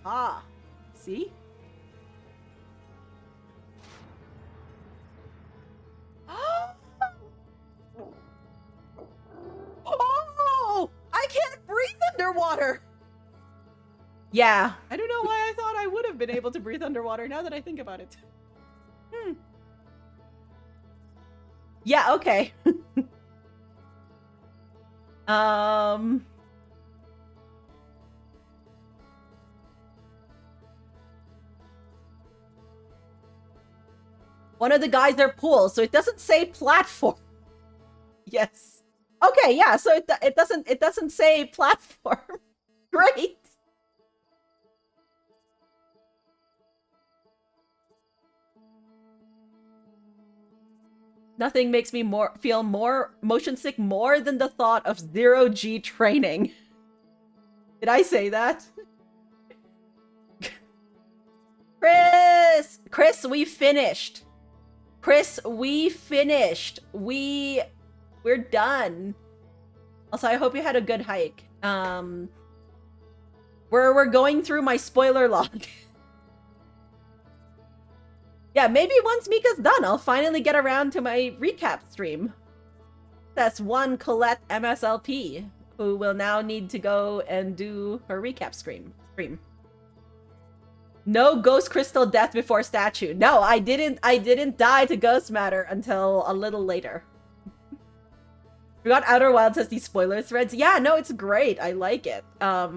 S1: Ah, see? Oh! I can't breathe underwater! Yeah. I don't know why I thought I would have been able to breathe underwater now that I think about it. Yeah, okay. One of the guys there pools, so it doesn't say platform. Yes. Okay, yeah, so it doesn't say platform. Great. Nothing makes me feel more motion sick more than the thought of 0G training. Did I say that? Chris, we finished. Chris, we finished. We're done. Also, I hope you had a good hike. We're going through my spoiler log. Yeah, maybe once Mika's done, I'll finally get around to my recap stream. That's one Colette MSLP, who will now need to go and do her recap stream. No ghost crystal death before statue. No, I didn't die to ghost matter until a little later. We got Outer Wilds has these spoiler threads. Yeah, no, it's great. I like it. I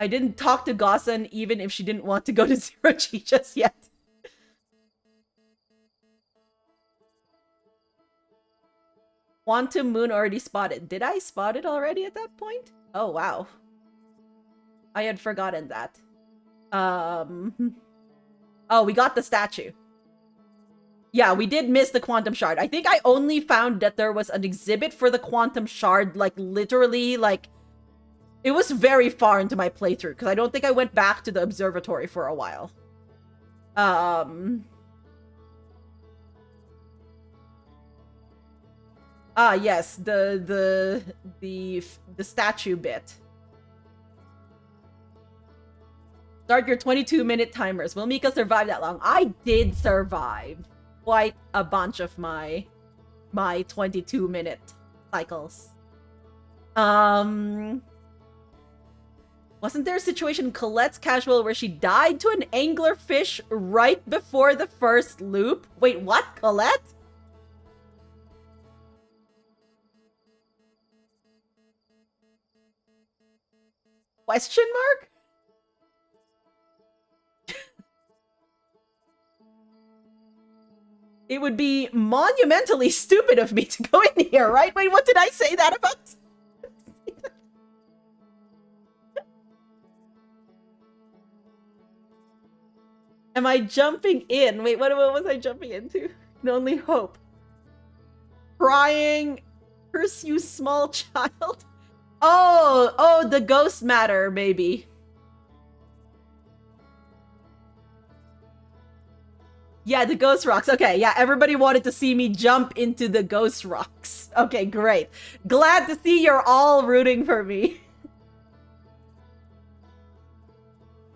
S1: didn't talk to Gossen even if she didn't want to go to Zero G just yet. Quantum Moon already spotted. Did I spot it already at that point? Oh, wow. I had forgotten that. Oh, we got the statue. Yeah, we did miss the Quantum Shard. I think I only found that there was an exhibit for the Quantum Shard, like, literally, like... It was very far into my playthrough, because I don't think I went back to the observatory for a while. Ah, yes, the statue bit. Start your 22-minute timers. Will Mika survive that long? I did survive quite a bunch of my 22-minute cycles. Wasn't there a situation in Colette's Casual where she died to an anglerfish right before the first loop? Wait, what? Colette? Question mark? It would be monumentally stupid of me to go in here, right? Wait, what did I say that about? Am I jumping in? Wait, what was I jumping into? Can only hope. Crying. Curse you, small child. Oh, the ghost matter, maybe. Yeah, the ghost rocks. Okay, yeah, everybody wanted to see me jump into the ghost rocks. Okay, great. Glad to see you're all rooting for me.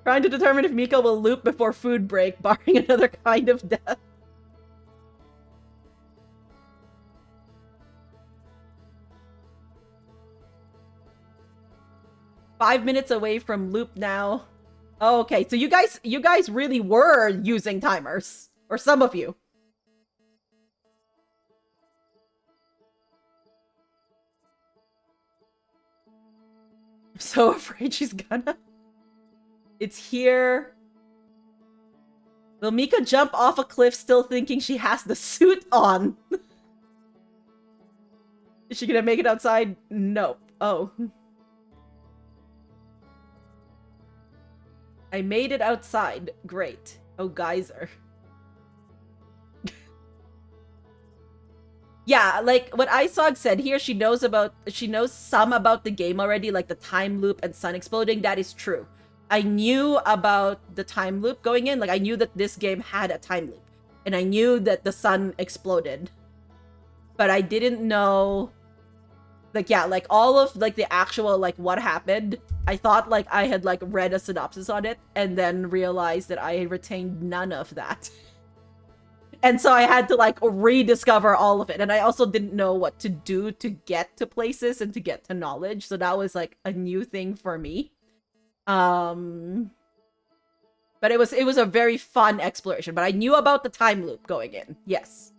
S1: Trying to determine if Miko will loop before food break, barring another kind of death. "5 minutes away from loop now." Oh, okay, so you guys really were using timers. Or some of you. I'm so afraid she's gonna. It's here. Will Mika jump off a cliff still thinking she has the suit on? Is she gonna make it outside? Nope. Oh. I made it outside. Great. Oh, geyser. Yeah, like what Isog said here, she knows some about the game already, like the time loop and sun exploding. That is true. I knew about the time loop going in. Like, I knew that this game had a time loop. And I knew that the sun exploded. But I didn't know... Like, yeah, like, all of, like, the actual, like, what happened. I thought, like, I had, like, read a synopsis on it. And then realized that I retained none of that. And so I had to, like, rediscover all of it. And I also didn't know what to do to get to places and to get to knowledge. So that was, like, a new thing for me. But it was a very fun exploration. But I knew about the time loop going in. Yes.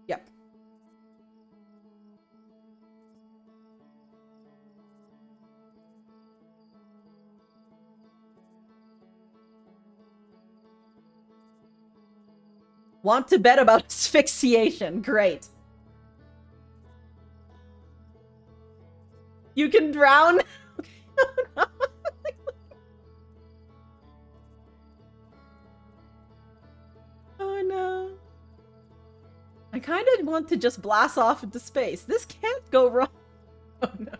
S1: Yep. Want to bet about asphyxiation. Great. You can drown? Oh no. I kind of want to just blast off into space. This can't go wrong. Oh no.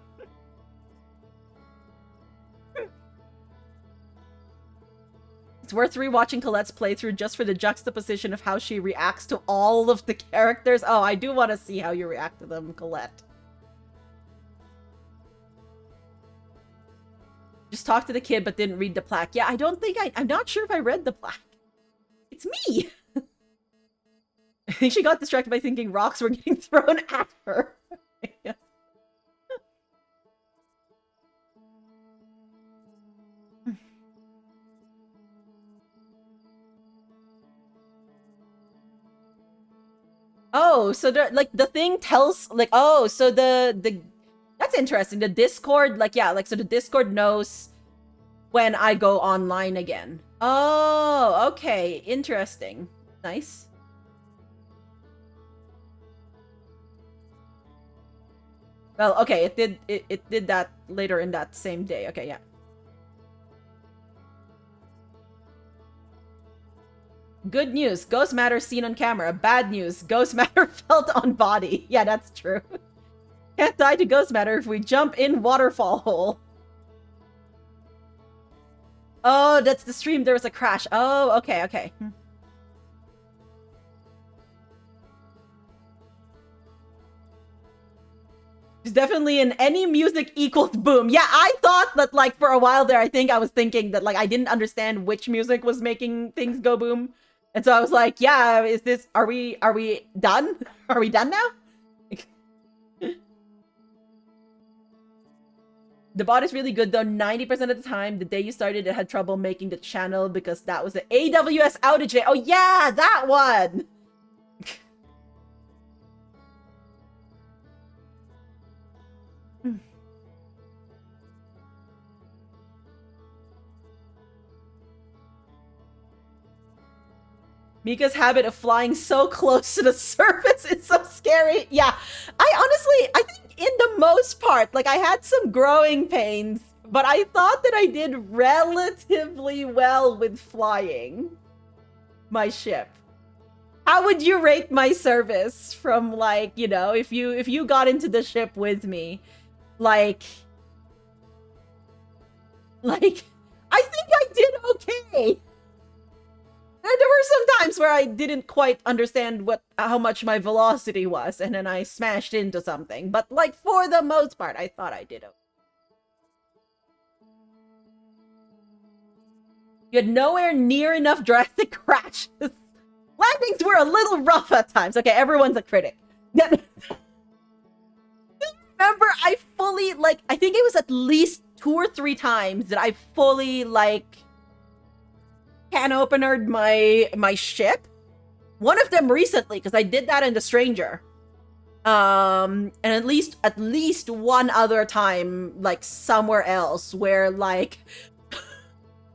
S1: It's worth rewatching Colette's playthrough just for the juxtaposition of how she reacts to all of the characters. Oh, I do want to see how you react to them, Colette. Just talked to the kid but didn't read the plaque. Yeah, I don't think I'm not sure if I read the plaque. It's me! I think she got distracted by thinking rocks were getting thrown at her. Yeah. Oh, so like the thing tells like, oh, so the that's interesting. The Discord, like, yeah, like, so the Discord knows when I go online again. Oh, okay, interesting. Nice. Well, okay, it did that later in that same day. Okay, yeah. Good news, ghost matter seen on camera. Bad news, ghost matter felt on body. Yeah, that's true. Can't die to ghost matter if we jump in waterfall hole. Oh, that's the stream. There was a crash. Oh, okay, okay. There's definitely an any music equals boom. Yeah, I thought that, like, for a while there, I was thinking that, like, I didn't understand which music was making things go boom. And so I was like, yeah, are we done? Are we done now? The bot is really good though. 90% of the time, the day you started, it had trouble making the channel because that was the AWS outage day. Oh yeah, that one! Mika's habit of flying so close to the surface is so scary. Yeah, I think in the most part, like, I had some growing pains, but I thought that I did relatively well with flying my ship. How would you rate my service from, like, you know, if you got into the ship with me, like I think I did okay. There were some times where I didn't quite understand how much my velocity was, and then I smashed into something. But, like, for the most part, I thought I did okay. You had nowhere near enough drastic crashes. Landings were a little rough at times. Okay, everyone's a critic. Remember, I fully, like, I think it was at least 2 or 3 times that I fully, like, can openered my ship. One of them recently, because I did that in The Stranger. And at least one other time, like, somewhere else, where, like,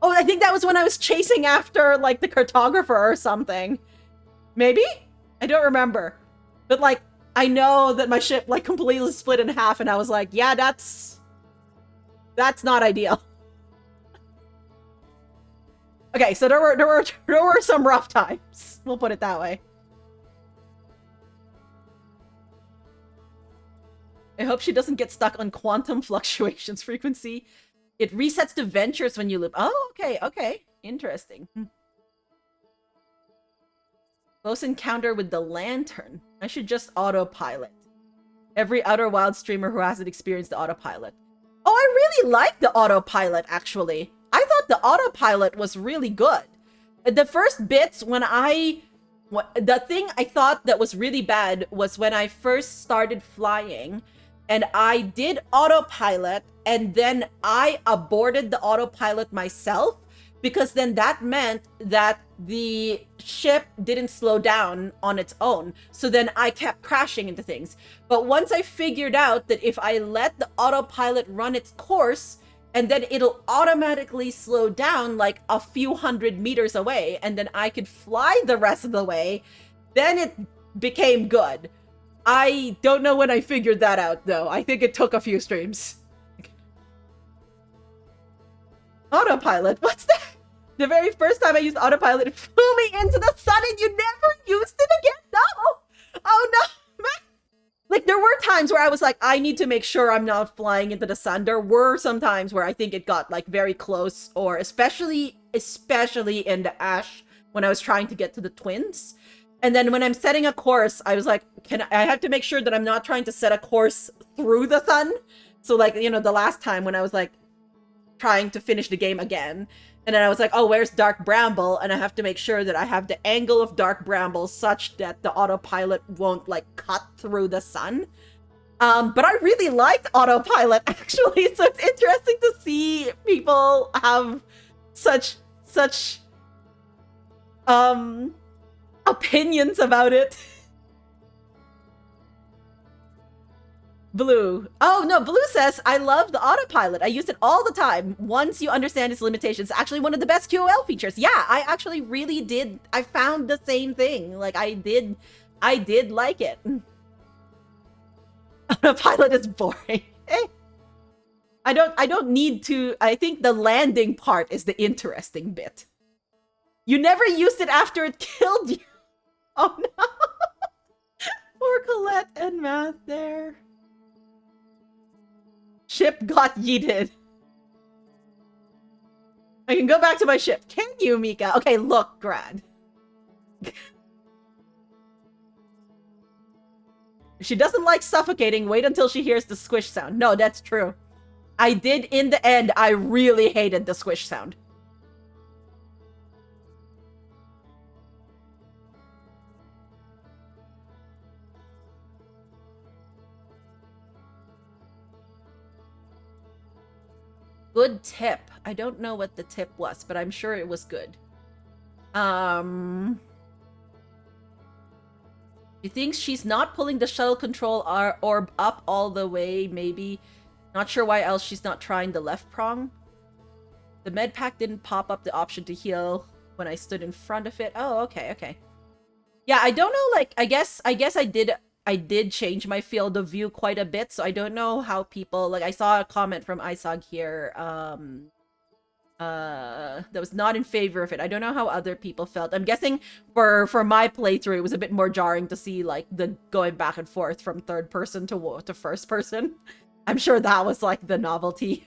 S1: oh, I think that was when I was chasing after, like, the cartographer or something. Maybe? I don't remember. But, like, I know that my ship, like, completely split in half, and I was like, yeah, that's not ideal. Okay, so there were some rough times. We'll put it that way. I hope she doesn't get stuck on quantum fluctuations frequency. It resets to ventures when you loop. Oh, okay. Interesting. Close encounter with the lantern. I should just autopilot. Every Outer Wild streamer who hasn't experienced the autopilot. Oh, I really like the autopilot, actually. I thought the autopilot was really good. The first bits when the thing I thought that was really bad was when I first started flying and I did autopilot and then I aborted the autopilot myself, because then that meant that the ship didn't slow down on its own. So then I kept crashing into things. But once I figured out that if I let the autopilot run its course, and then it'll automatically slow down like a few hundred meters away, and then I could fly the rest of the way, then it became good. I don't know when I figured that out, though. I think it took a few streams. Autopilot? What's that? The very first time I used autopilot, it flew me into the sun and you never used it again? No! Oh no! Like, there were times where I was like, I need to make sure I'm not flying into the sun. There were some times where I think it got, like, very close, or especially in the Ash when I was trying to get to the twins. And then when I'm setting a course, I was like, I have to make sure that I'm not trying to set a course through the sun. So, like, you know, the last time when I was, like, trying to finish the game again, and then I was like, oh, where's Dark Bramble? And I have to make sure that I have the angle of Dark Bramble such that the autopilot won't, like, cut through the sun. But I really liked autopilot, actually. So it's interesting to see people have such opinions about it. Blue. Oh, no, Blue says, I love the autopilot. I use it all the time. Once you understand its limitations, actually one of the best QOL features. Yeah, I actually really did. I found the same thing. Like, I did like it. Autopilot is boring. I don't need to. I think the landing part is the interesting bit. You never used it after it killed you. Oh no. Poor Colette and Math there. Ship got yeeted. I can go back to my ship. Can you, Mika? Okay, look, Grad. If she doesn't like suffocating, wait until she hears the squish sound. No, that's true. I did, in the end, I really hated the squish sound. Good tip. I don't know what the tip was, but I'm sure it was good. She thinks she's not pulling the shuttle control orb up all the way, maybe. Not sure why else she's not trying the left prong. The med pack didn't pop up the option to heal when I stood in front of it. Oh, okay. Yeah, I don't know, like, I guess I did change my field of view quite a bit, so I don't know how people, like, I saw a comment from Isog here, that was not in favor of it. I don't know how other people felt. I'm guessing for my playthrough, it was a bit more jarring to see, like, the going back and forth from third person to first person. I'm sure that was, like, the novelty.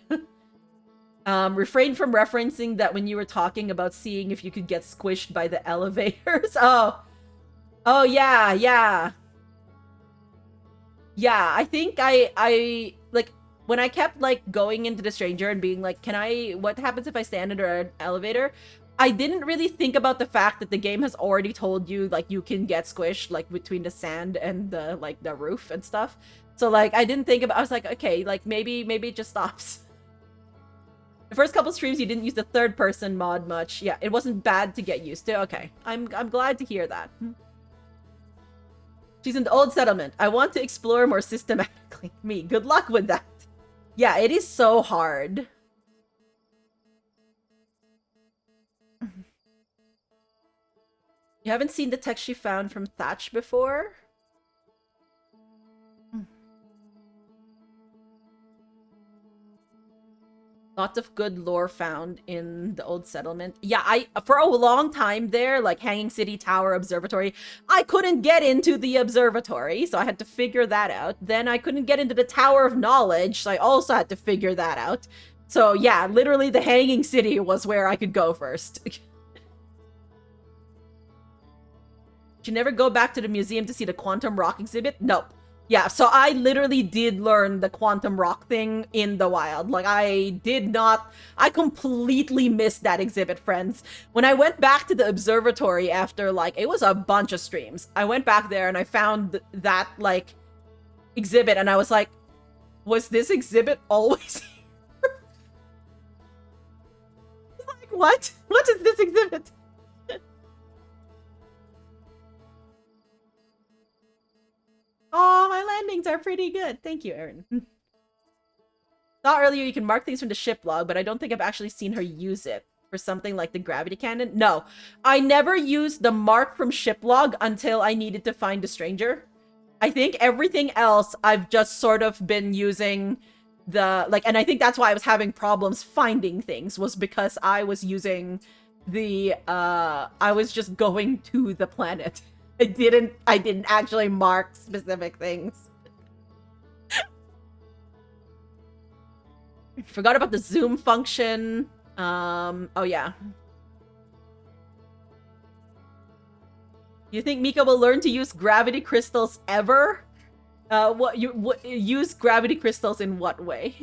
S1: Refrain from referencing that when you were talking about seeing if you could get squished by the elevators. Oh, yeah. Yeah, I think I like, when I kept, like, going into the stranger and being like, what happens if I stand under an elevator? I didn't really think about the fact that the game has already told you, like, you can get squished, like, between the sand and the, like, the roof and stuff. So, like, I didn't think about, I was like, okay, like, maybe it just stops. The first couple streams, you didn't use the third person mod much. Yeah, it wasn't bad to get used to. Okay, I'm glad to hear that. She's in the old settlement. I want to explore more systematically. Me, good luck with that. Yeah, it is so hard. You haven't seen the text she found from Thatch before? Lots of good lore found in the old settlement. Yeah, for a long time there, like Hanging City Tower Observatory, I couldn't get into the observatory, so I had to figure that out. Then I couldn't get into the Tower of Knowledge, so I also had to figure that out. So yeah, literally the Hanging City was where I could go first. Did you never go back to the museum to see the quantum rock exhibit? Nope. Yeah, so I literally did learn the quantum rock thing in the wild. Like, I completely missed that exhibit, friends. When I went back to the observatory after, like, it was a bunch of streams. I went back there and I found that, like, exhibit and I was like, was this exhibit always here? Like, what? What is this exhibit? Oh, my landings are pretty good. Thank you, Erin. Thought earlier you can mark things from the ship log, but I don't think I've actually seen her use it for something like the gravity cannon. No, I never used the mark from ship log until I needed to find a stranger. I think everything else I've just sort of been using the, like, and I think that's why I was having problems finding things, was because I was using the, I was just going to the planet. I didn't actually mark specific things. Forgot about the zoom function. Oh yeah. You think Mika will learn to use gravity crystals ever? Use gravity crystals in what way?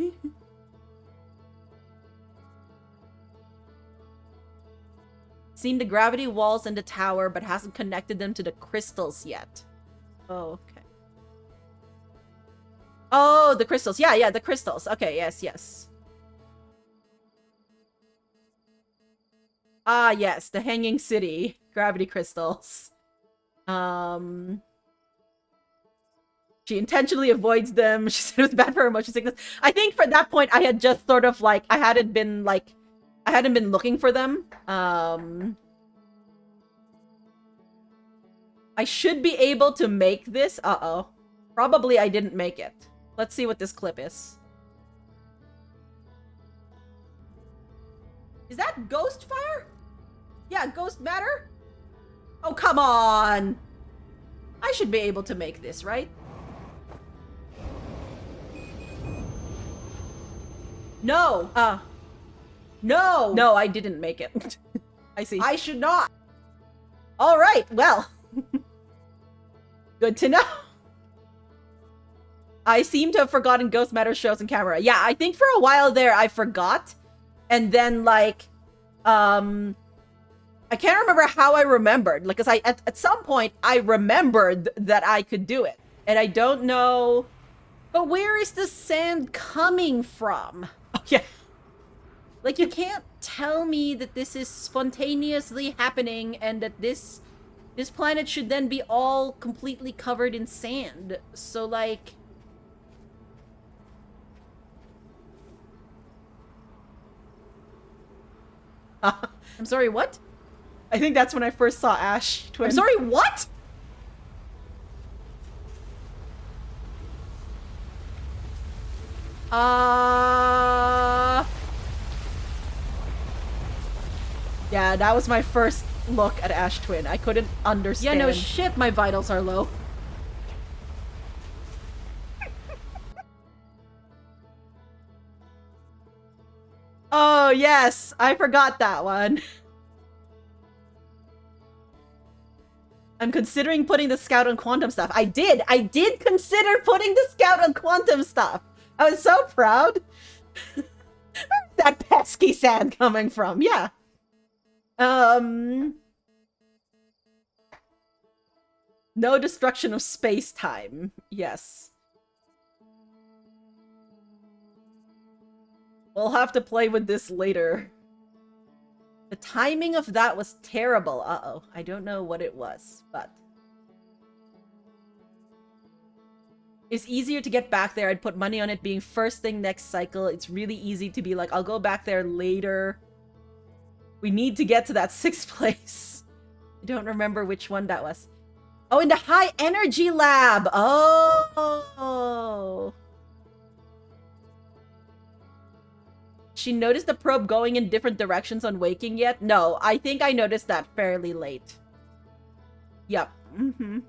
S1: Seen the gravity walls in the tower, but hasn't connected them to the crystals yet. Oh, okay. Oh, the crystals. Yeah, the crystals. Okay, yes. Ah, yes, the Hanging City gravity crystals. She She intentionally avoids them. She said it was bad for her motion sickness. I think for that point, I had just sort of like, I hadn't been looking for them. I should be able to make this. Uh-oh. Probably I didn't make it. Let's see what this clip is. Is that ghost fire? Yeah, ghost matter? Oh, come on! I should be able to make this, right? No! No! No, I didn't make it. I see. I should not! Alright, well. Good to know. I seem to have forgotten Ghost Matter shows in camera. Yeah, I think for a while there I forgot. And then, like, I can't remember how I remembered. Like, cause at some point, I remembered that I could do it. And I don't know... But where is the sand coming from? Oh, yeah. Like, you can't tell me that this is spontaneously happening and that this planet should then be all completely covered in sand. So, like... I'm sorry, what? I think that's when I first saw Ash Twin. I'm sorry, what? Yeah, that was my first look at Ash Twin. I couldn't understand. Yeah, no shit, my vitals are low. Oh, yes, I forgot that one. I'm considering putting the scout on quantum stuff. I did consider putting the scout on quantum stuff. I was so proud. Where's that pesky sand coming from? Yeah. No destruction of space-time. Yes. We'll have to play with this later. The timing of that was terrible. Uh-oh. I don't know what it was, but... It's easier to get back there. I'd put money on it being first thing next cycle. It's really easy to be like, I'll go back there later. We need to get to that 6th place. I don't remember which one that was. Oh, in the high energy lab! Oh! She noticed the probe going in different directions on waking yet? No, I think I noticed that fairly late. Yep. Mm-hmm.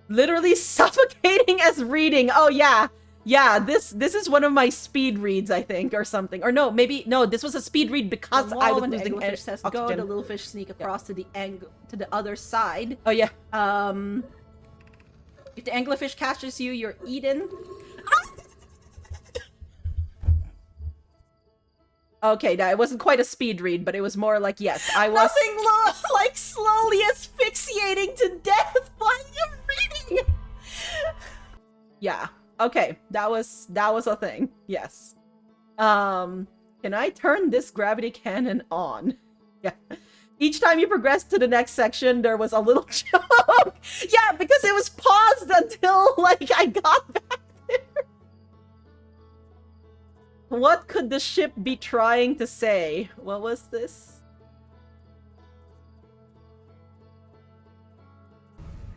S1: Literally suffocating as reading. Oh, yeah. Yeah, this is one of my speed reads, I think, or something. Or no, maybe... No, this was a speed read because I was losing oxygen. Says, go, the little fish sneak across to the other side. Oh, yeah. If the anglerfish catches you, you're eaten. Okay, now it wasn't quite a speed read, but it was more like, yes, I was... Nothing like slowly asphyxiating to death while you're reading! Yeah, okay, that was a thing, yes. Can I turn this gravity cannon on? Yeah. Each time you progress to the next section, there was a little joke! Yeah, because it was paused until, like, I got back there. What could the ship be trying to say? What was this?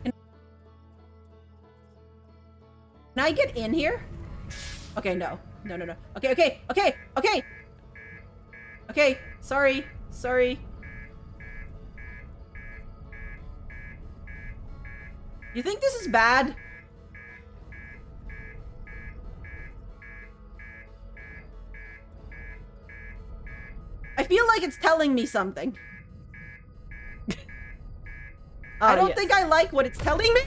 S1: Can I get in here? Okay, no. No. Okay. Okay, sorry. You think this is bad? I feel like it's telling me something. I don't think I like what it's telling me.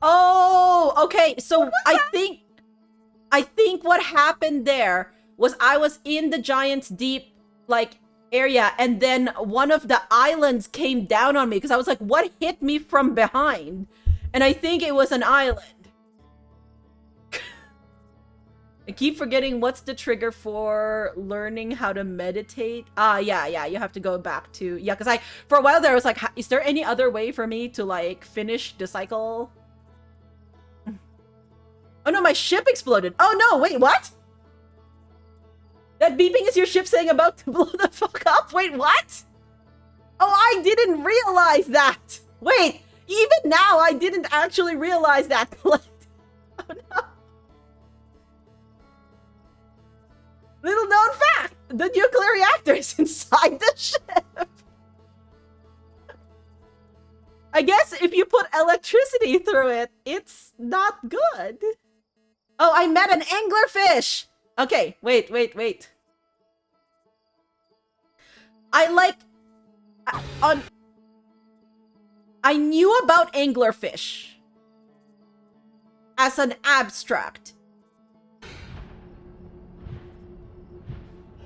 S1: Oh, okay. So I think what happened there was I was in the Giant's Deep, like, area, and then one of the islands came down on me because I was like, what hit me from behind? And I think it was an island. I keep forgetting what's the trigger for learning how to meditate. Yeah, you have to go back to... Yeah, because for a while there, I was like, is there any other way for me to, like, finish the cycle? Oh no, my ship exploded. Oh no, wait, what? That beeping is your ship saying about to blow the fuck up? Wait, what? Oh, I didn't realize that. Wait, even now, I didn't actually realize that. Oh no. Little known fact, the nuclear reactor is inside the ship. I guess if you put electricity through it, it's not good. Oh, I met an anglerfish. Okay, wait. I knew about anglerfish as an abstract.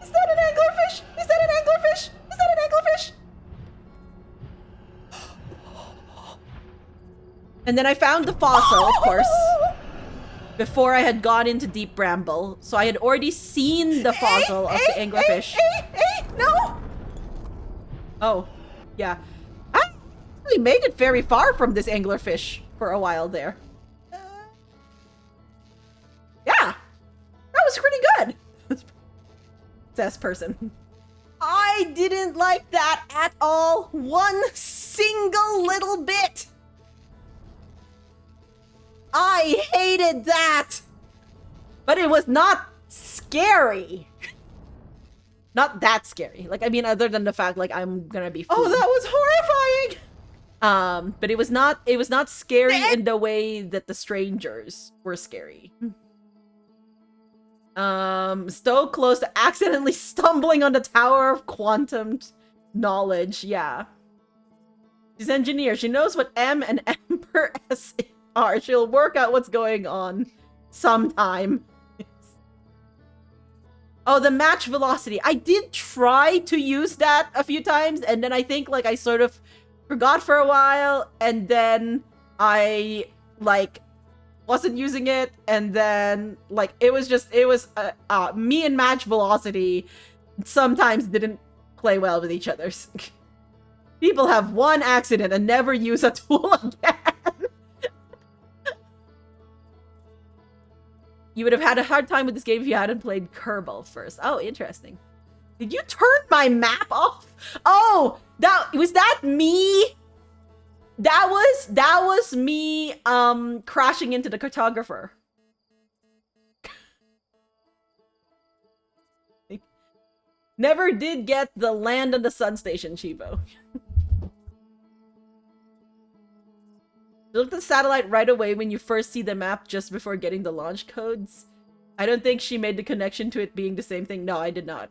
S1: Is that an anglerfish? Is that an anglerfish? Is that an anglerfish? And then I found the fossil, of course, before I had gone into deep bramble. So I had already seen the fossil of the anglerfish. No! Oh, yeah. I actually made it very far from this anglerfish for a while there. Yeah, that was pretty good. Says person. I didn't like that at all. One single little bit. I hated that. But it was not scary. Not that scary. Like, I mean, other than the fact, like, I'm gonna be fooled.
S2: Oh, that was horrifying!
S1: But it was not scary in the way that the strangers were scary. So close to accidentally stumbling on the Tower of Quantum Knowledge. Yeah. She's an engineer. She knows what M and M per S are. She'll work out what's going on sometime. Oh, the match velocity. I did try to use that a few times, and then I think, like, I sort of forgot for a while, and then I, like, wasn't using it, and then, like, it was me and match velocity sometimes didn't play well with each other. People have one accident and never use a tool again. You would have had a hard time with this game if you hadn't played Kerbal first. Oh, interesting. Did you turn my map off? Oh, was that me? That was me crashing into the cartographer. Never did get the land on the sun station, Chivo. Look at the satellite right away when you first see the map just before getting the launch codes. I don't think she made the connection to it being the same thing. No, I did not.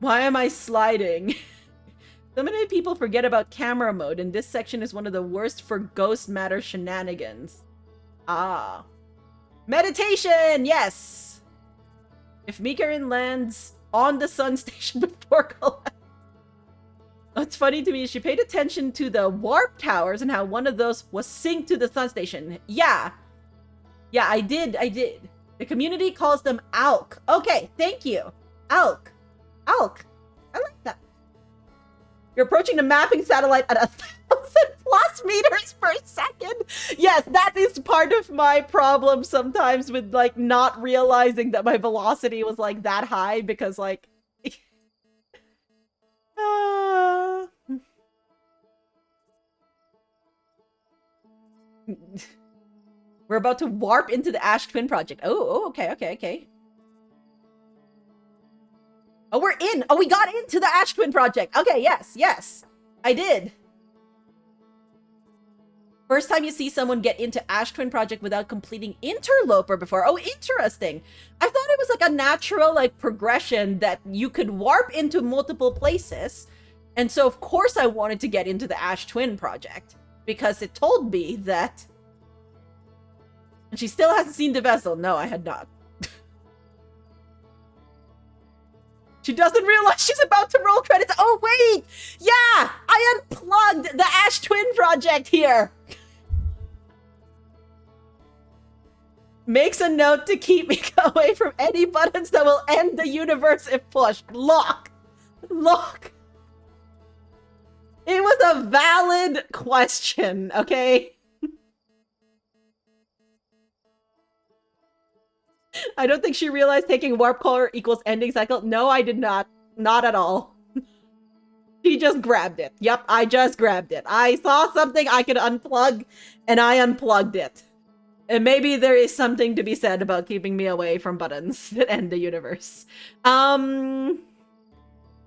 S1: Why am I sliding? So many people forget about camera mode, and this section is one of the worst for ghost matter shenanigans. Ah. Meditation! Yes! If Mikarin lands on the sun station before collapse. What's funny to me is she paid attention to the warp towers and how one of those was synced to the sun station. Yeah. Yeah, I did. The community calls them ALK. Okay, thank you. ALK. I like that. You're approaching the mapping satellite at 1,000+ meters per second. Yes, that is part of my problem sometimes with, like, not realizing that my velocity was, like, that high because, like... We're about to warp into the Ash Twin Project. Oh, okay. Oh, we're in! Oh, we got into the Ash Twin Project! Okay, yes. I did. First time you see someone get into Ash Twin Project without completing Interloper before. Oh, interesting. I thought it was like a natural, like, progression that you could warp into multiple places. And so, of course, I wanted to get into the Ash Twin Project. Because it told me that... And she still hasn't seen the vessel. No, I had not. She doesn't realize she's about to roll credits. Oh, wait! Yeah! I unplugged the Ash Twin Project here! Makes a note to keep me away from any buttons that will end the universe if pushed. Lock! Lock! It was a valid question, okay? I don't think she realized taking warp core equals ending cycle. No, I did not. Not at all. She just grabbed it. Yep, I just grabbed it. I saw something I could unplug, and I unplugged it. And maybe there is something to be said about keeping me away from buttons that end the universe. I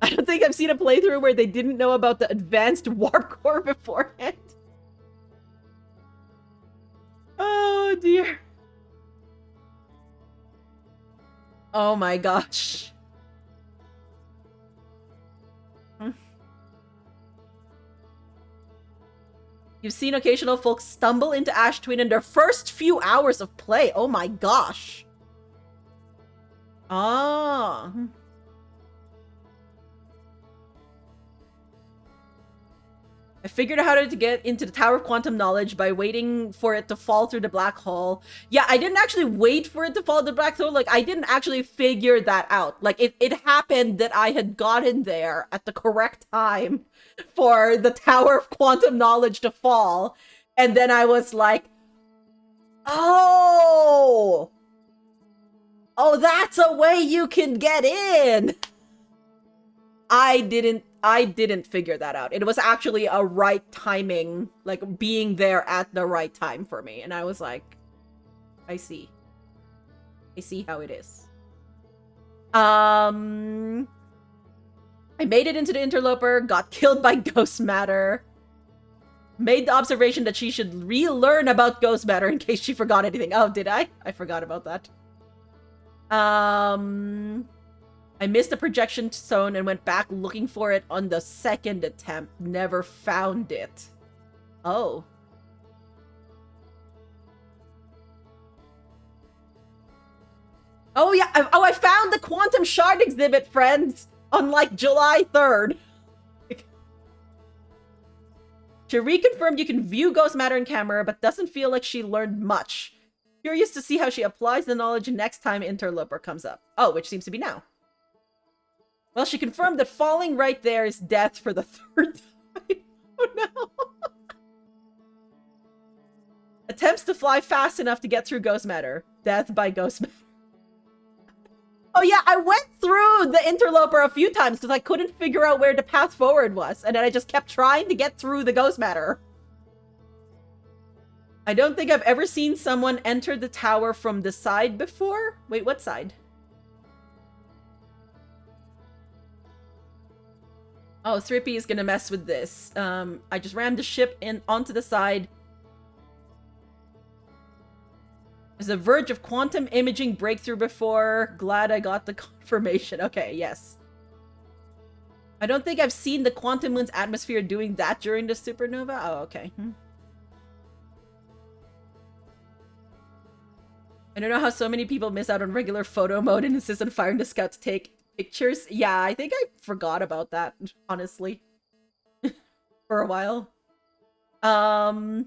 S1: don't think I've seen a playthrough where they didn't know about the advanced warp core beforehand. Oh, dear. Oh my gosh. You've seen occasional folks stumble into Ash Twin in their first few hours of play. Oh my gosh. Ah. I figured out how to get into the Tower of Quantum Knowledge by waiting for it to fall through the black hole. Yeah, I didn't actually wait for it to fall through the black hole. Like, I didn't actually figure that out. Like, it happened that I had gotten there at the correct time for the Tower of Quantum Knowledge to fall. And then I was like, oh! Oh, that's a way you can get in! I didn't figure that out. It was actually a right timing, like being there at the right time for me. And I was like, I see. I see how it is. I made it into the interloper, got killed by ghost matter. Made the observation that she should relearn about ghost matter in case she forgot anything. Oh, did I? I forgot about that. I missed the projection zone and went back looking for it on the second attempt. Never found it. Oh. Oh, yeah. I found the Quantum Shard exhibit, friends, on, like, July 3rd. She reconfirmed you can view ghost matter in camera, but doesn't feel like she learned much. Curious to see how she applies the knowledge next time interloper comes up. Oh, which seems to be now. Well, she confirmed that falling right there is death for the third time. Oh no. Attempts to fly fast enough to get through ghost matter. Death by ghost matter. Oh yeah, I went through the interloper a few times because I couldn't figure out where the path forward was. And then I just kept trying to get through the ghost matter. I don't think I've ever seen someone enter the tower from the side before. Wait, what side? Oh, 3P is gonna mess with this. I just rammed the ship in onto the side. There's a verge of quantum imaging breakthrough before. Glad I got the confirmation. Okay, yes. I don't think I've seen the quantum moon's atmosphere doing that during the supernova. Oh, okay. I don't know how so many people miss out on regular photo mode and insist on firing the scout to take pictures. Yeah, I think I forgot about that, honestly. For a while. Oh,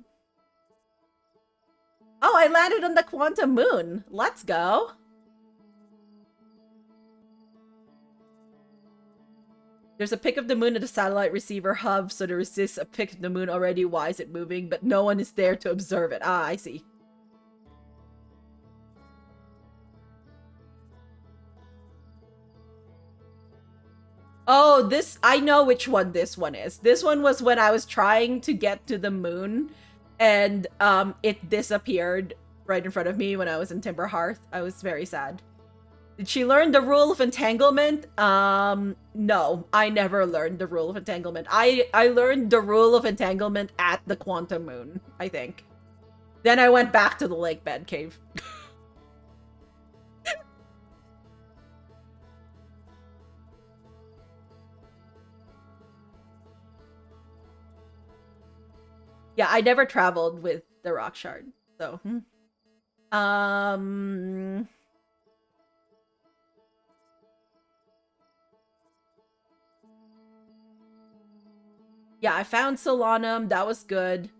S1: I landed on the quantum moon. Let's go. There's a pic of the moon at the satellite receiver hub, so there exists a pic of the moon already. Why is it moving? But no one is there to observe it. Ah, I see. Oh, this, I know which one this one is. This one was when I was trying to get to the moon and it disappeared right in front of me when I was in Timber Hearth. I was very sad. Did she learn the rule of entanglement? No, I never learned the rule of entanglement. I learned the rule of entanglement at the quantum moon, I think. Then I went back to the lake bed cave. Yeah, I never traveled with the rock shard, so. Yeah, I found Solanum. That was good.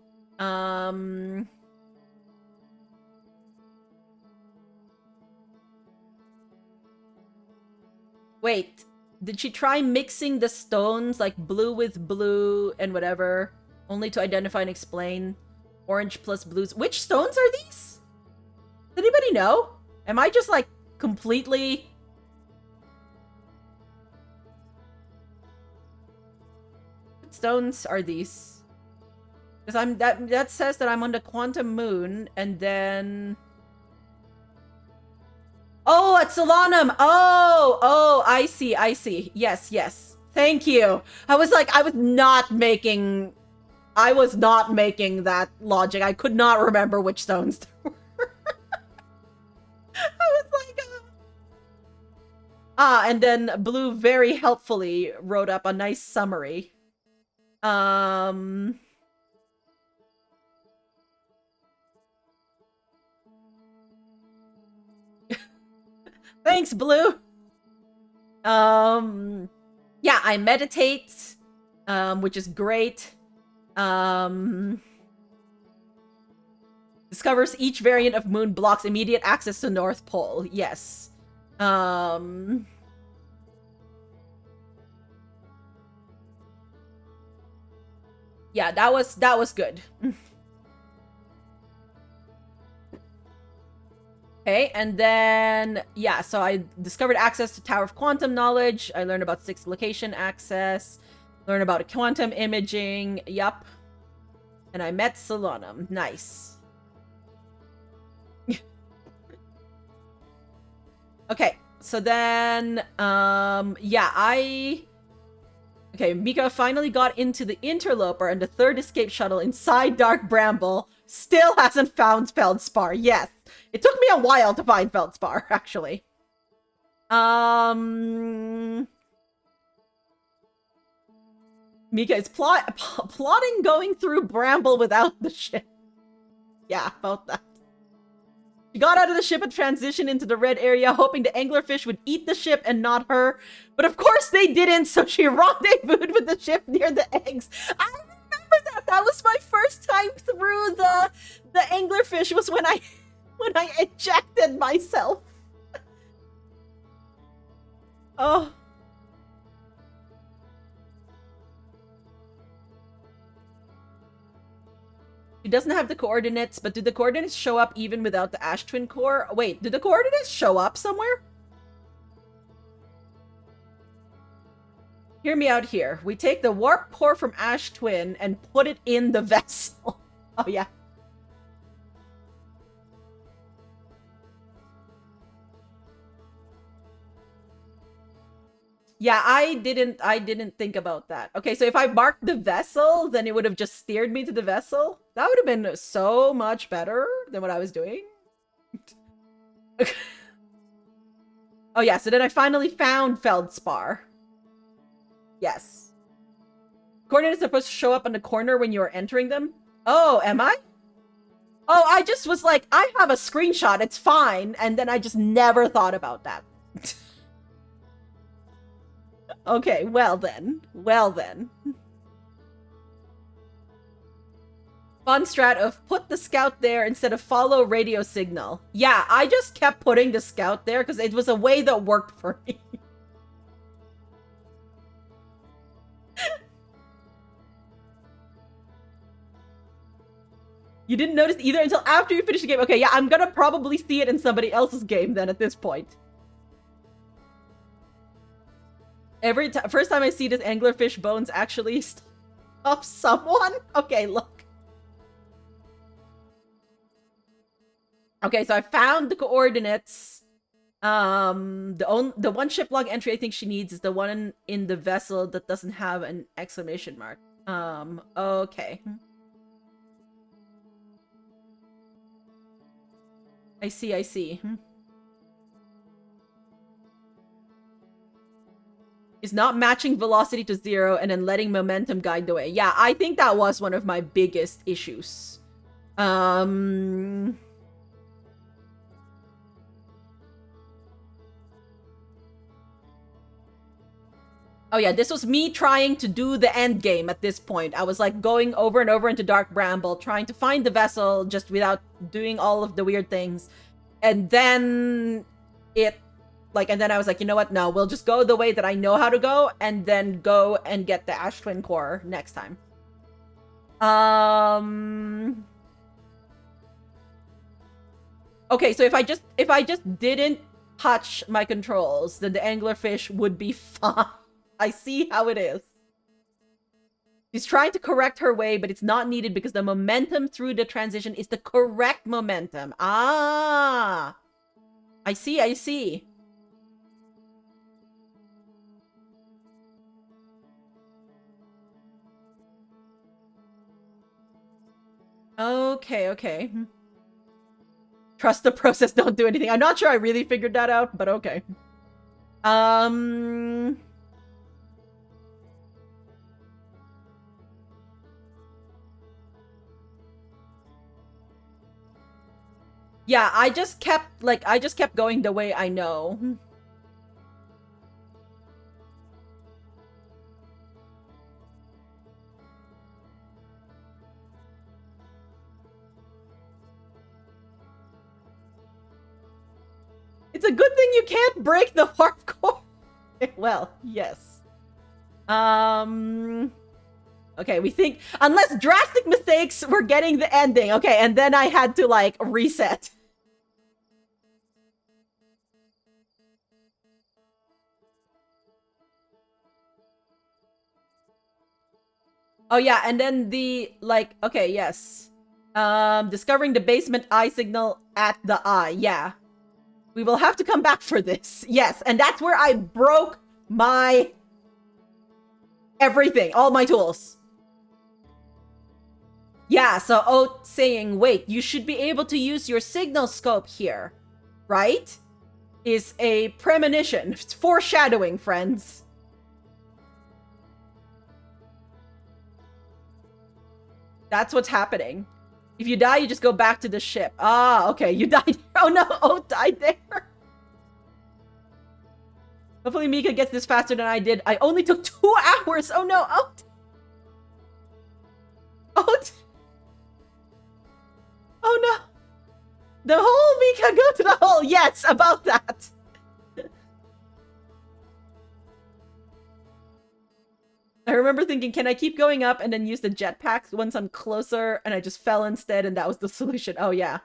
S1: Wait, did she try mixing the stones, like blue with blue and whatever, only to identify and explain orange plus blues? Which stones are these? Does anybody know? Am I just, like, completely... What stones are these? Because that says that I'm on the quantum moon, and then... Oh, at Solanum! Oh, I see. Yes. Thank you. I was not making that logic. I could not remember which stones there were. I was like, and then Blue very helpfully wrote up a nice summary. Thanks, Blue. Yeah, I meditate, which is great. Discovers each variant of moon blocks immediate access to North Pole. Yes. Yeah, that was good. Okay, and then, yeah, so I discovered access to Tower of Quantum Knowledge. I learned about 6 location access. Learned about quantum imaging. Yup. And I met Solanum. Nice. Okay, so then, yeah, Okay, Mika finally got into the Interloper and the 3rd escape shuttle inside Dark Bramble. Still hasn't found Feldspar. Yes. It took me a while to find Feldspar, actually. Mika is plotting going through Bramble without the ship. Yeah, about that. She got out of the ship and transitioned into the red area, hoping the anglerfish would eat the ship and not her. But of course they didn't, so she rendezvoused with the ship near the eggs. I remember that! That was my first time through the anglerfish, was when I ejected myself. Oh. It doesn't have the coordinates, but do the coordinates show up even without the Ash Twin core? Wait, do the coordinates show up somewhere? Hear me out here. We take the warp core from Ash Twin and put it in the vessel. Oh, yeah. Yeah, I didn't think about that. Okay, so if I marked the vessel, then it would have just steered me to the vessel. That would have been so much better than what I was doing. Oh yeah, so then I finally found Feldspar. Yes. Coordinates are supposed to show up on the corner when you are entering them. Oh, am I? Oh, I just was like, I have a screenshot, it's fine. And then I just never thought about that. Okay, well then. Fun strat of put the scout there instead of follow radio signal. Yeah, I just kept putting the scout there because it was a way that worked for me. You didn't notice either until after you finished the game. Okay, yeah, I'm gonna probably see it in somebody else's game then at this point. First time I see this anglerfish bones actually stop someone. Okay, look. Okay, so I found the coordinates. The one ship log entry I think she needs is the one in the vessel that doesn't have an exclamation mark. Okay. I see. Is not matching velocity to 0 and then letting momentum guide the way. Yeah, I think that was one of my biggest issues. Oh yeah, this was me trying to do the end game at this point. I was like going over and over into Dark Bramble, trying to find the vessel just without doing all of the weird things. And then it Like, and then I was like, you know what? No, we'll just go the way that I know how to go, and then go and get the Ash Twin Core next time. Okay, so if I just didn't touch my controls, then the anglerfish would be fine. I see how it is. She's trying to correct her way, but it's not needed because the momentum through the transition is the correct momentum. Ah! I see, I see. Okay, okay. Trust the process, don't do anything. I'm not sure I really figured that out, but okay. Yeah, I just kept going the way I know. It's a good thing you can't break the warp core. Well, yes. Okay, we think unless drastic mistakes, we're getting the ending. Okay, and then I had to like reset. Oh yeah, and then the like okay, yes. Discovering the basement eye signal at the eye. Yeah. We will have to come back for this. Yes, and that's where I broke my everything, all my tools. Yeah, so Oat saying, wait, you should be able to use your signal scope here, right? Is a premonition. It's foreshadowing, friends. That's what's happening. If you die, you just go back to the ship. Ah, okay, you died. Oh no, Oat died there. Hopefully Mika gets this faster than I did. I only took 2 hours. Oh no, Oat. Oat. Oh no. The hole, Mika, go to the hole. Yes, about that. I remember thinking, can I keep going up and then use the jetpacks once I'm closer? And I just fell instead, and that was the solution. Oh, yeah.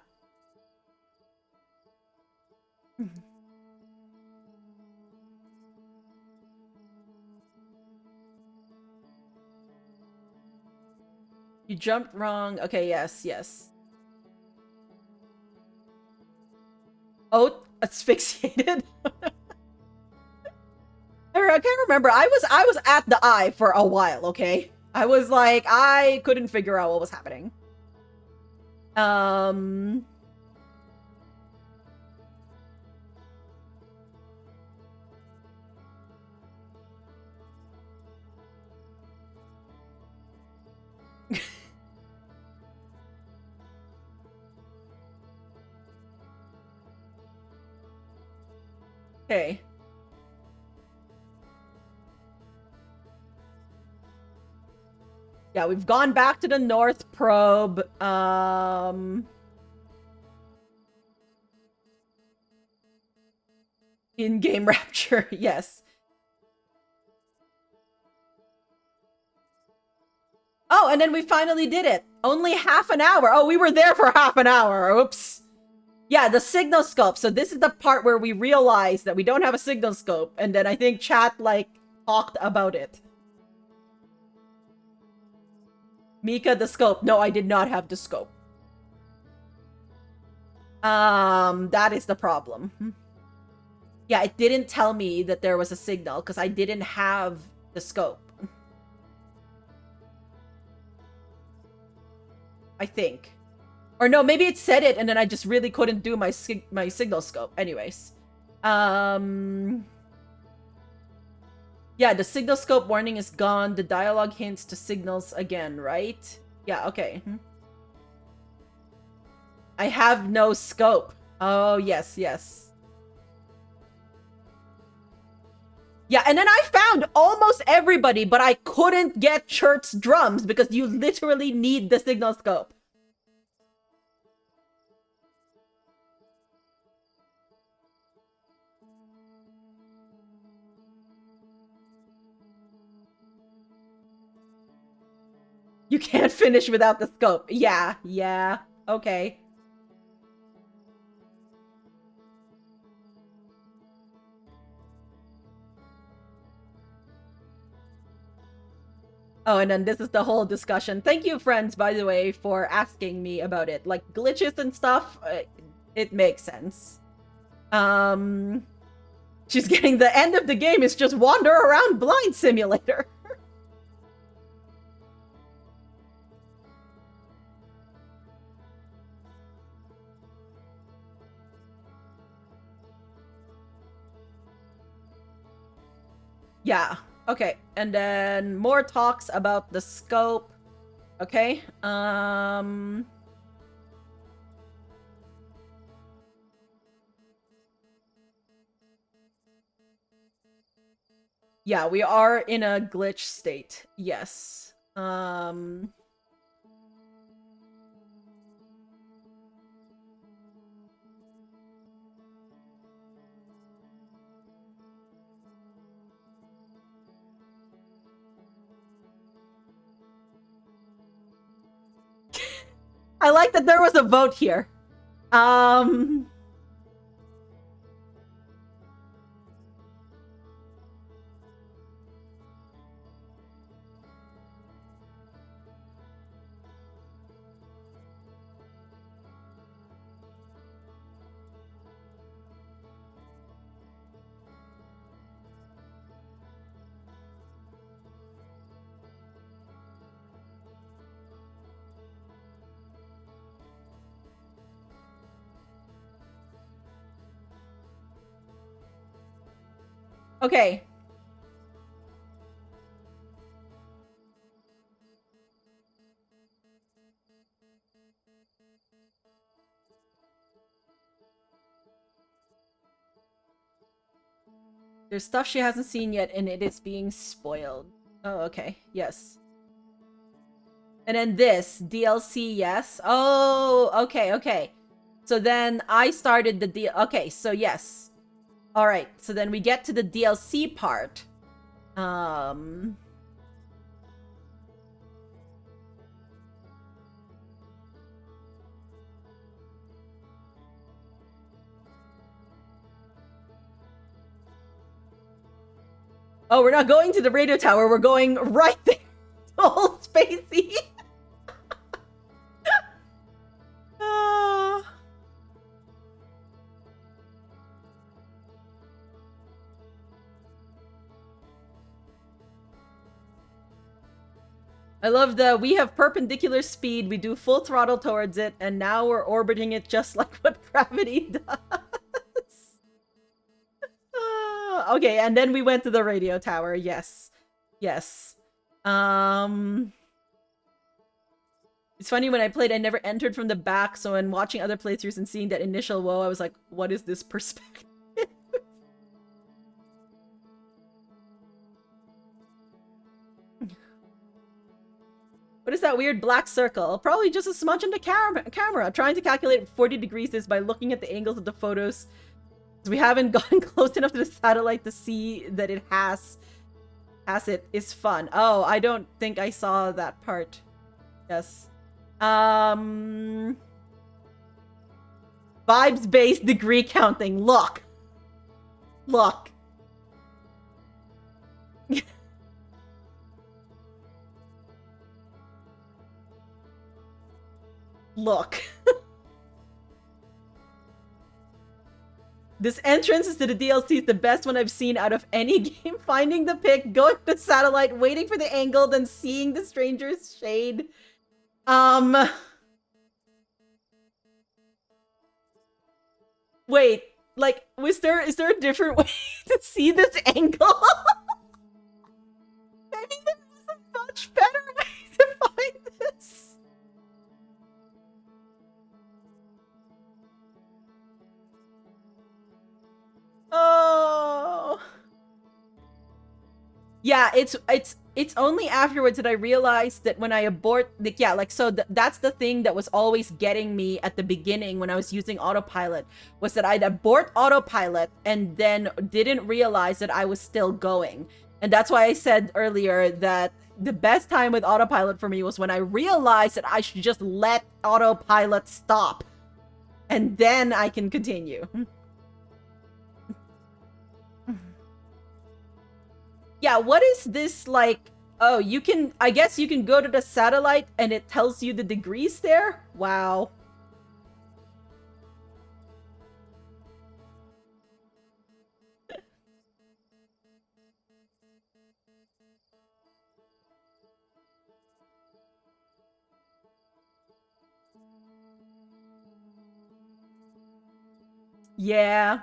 S1: You jumped wrong. Okay, yes, yes. Oh, asphyxiated. I can't remember. I was at the eye for a while, okay? I was like, I couldn't figure out what was happening. Okay. Yeah, we've gone back to the North Probe. In-game rapture, yes. Oh, and then we finally did it. Only half an hour. Oh, we were there for half an hour. Oops. Yeah, the signal scope. So this is the part where we realized that we don't have a signal scope. And then I think chat, like, talked about it. Mika, the scope. No, I did not have the scope. That is the problem. Yeah, it didn't tell me that there was a signal because I didn't have the scope. I think. Or no, maybe it said it and then I just really couldn't do my signal scope. Anyways. Yeah, the signal scope warning is gone. The dialogue hints to signals again, right? Yeah, okay. I have no scope. Oh, yes, yes. Yeah, and then I found almost everybody, but I couldn't get Chert's drums because you literally need the signal scope. You can't finish without the scope. Yeah, okay. Oh, and then this is the whole discussion. Thank you, friends, by the way, for asking me about it. Like, glitches and stuff, it makes sense. She's getting the end of the game is just wander around blind simulator. Yeah. Okay. And then more talks about the scope. Okay. Yeah, we are in a glitch state. Yes. I like that there was a vote here. Okay. There's stuff she hasn't seen yet, and it is being spoiled. Oh, okay. Yes. And then this, DLC, yes. Oh, okay. So then I started the deal. Okay, so yes. Alright, so then we get to the DLC part. Oh, we're not going to the radio tower. We're going right there. Old Spacey. I love the we have perpendicular speed, we do full throttle towards it, and now we're orbiting it just like what gravity does. Okay, and then we went to the radio tower. Yes. Yes. It's funny, when I played, I never entered from the back, so when watching other playthroughs and seeing that initial whoa, I was like, what is this perspective? What is that weird black circle? Probably just a smudge in the camera. Trying to calculate 40 degrees is by looking at the angles of the photos. We haven't gotten close enough to the satellite to see that it has it is fun. Oh, I don't think I saw that part. Yes. Vibes-based degree counting. Look. Look. Look. This entrance to the DLC is the best one I've seen out of any game. Finding the pic, going to the satellite, waiting for the angle, then seeing the stranger's shade. Wait, like, is there a different way to see this angle? Maybe there's a much better way to find this. Oh. Yeah, it's only afterwards that I realized that when I abort, like, yeah, like, so that's the thing that was always getting me at the beginning when I was using autopilot, was that I'd abort autopilot and then didn't realize that I was still going. And that's why I said earlier that the best time with autopilot for me was when I realized that I should just let autopilot stop. And then I can continue. Yeah, what is this like? Oh, you can, I guess you can go to the satellite and it tells you the degrees there? Wow. Yeah.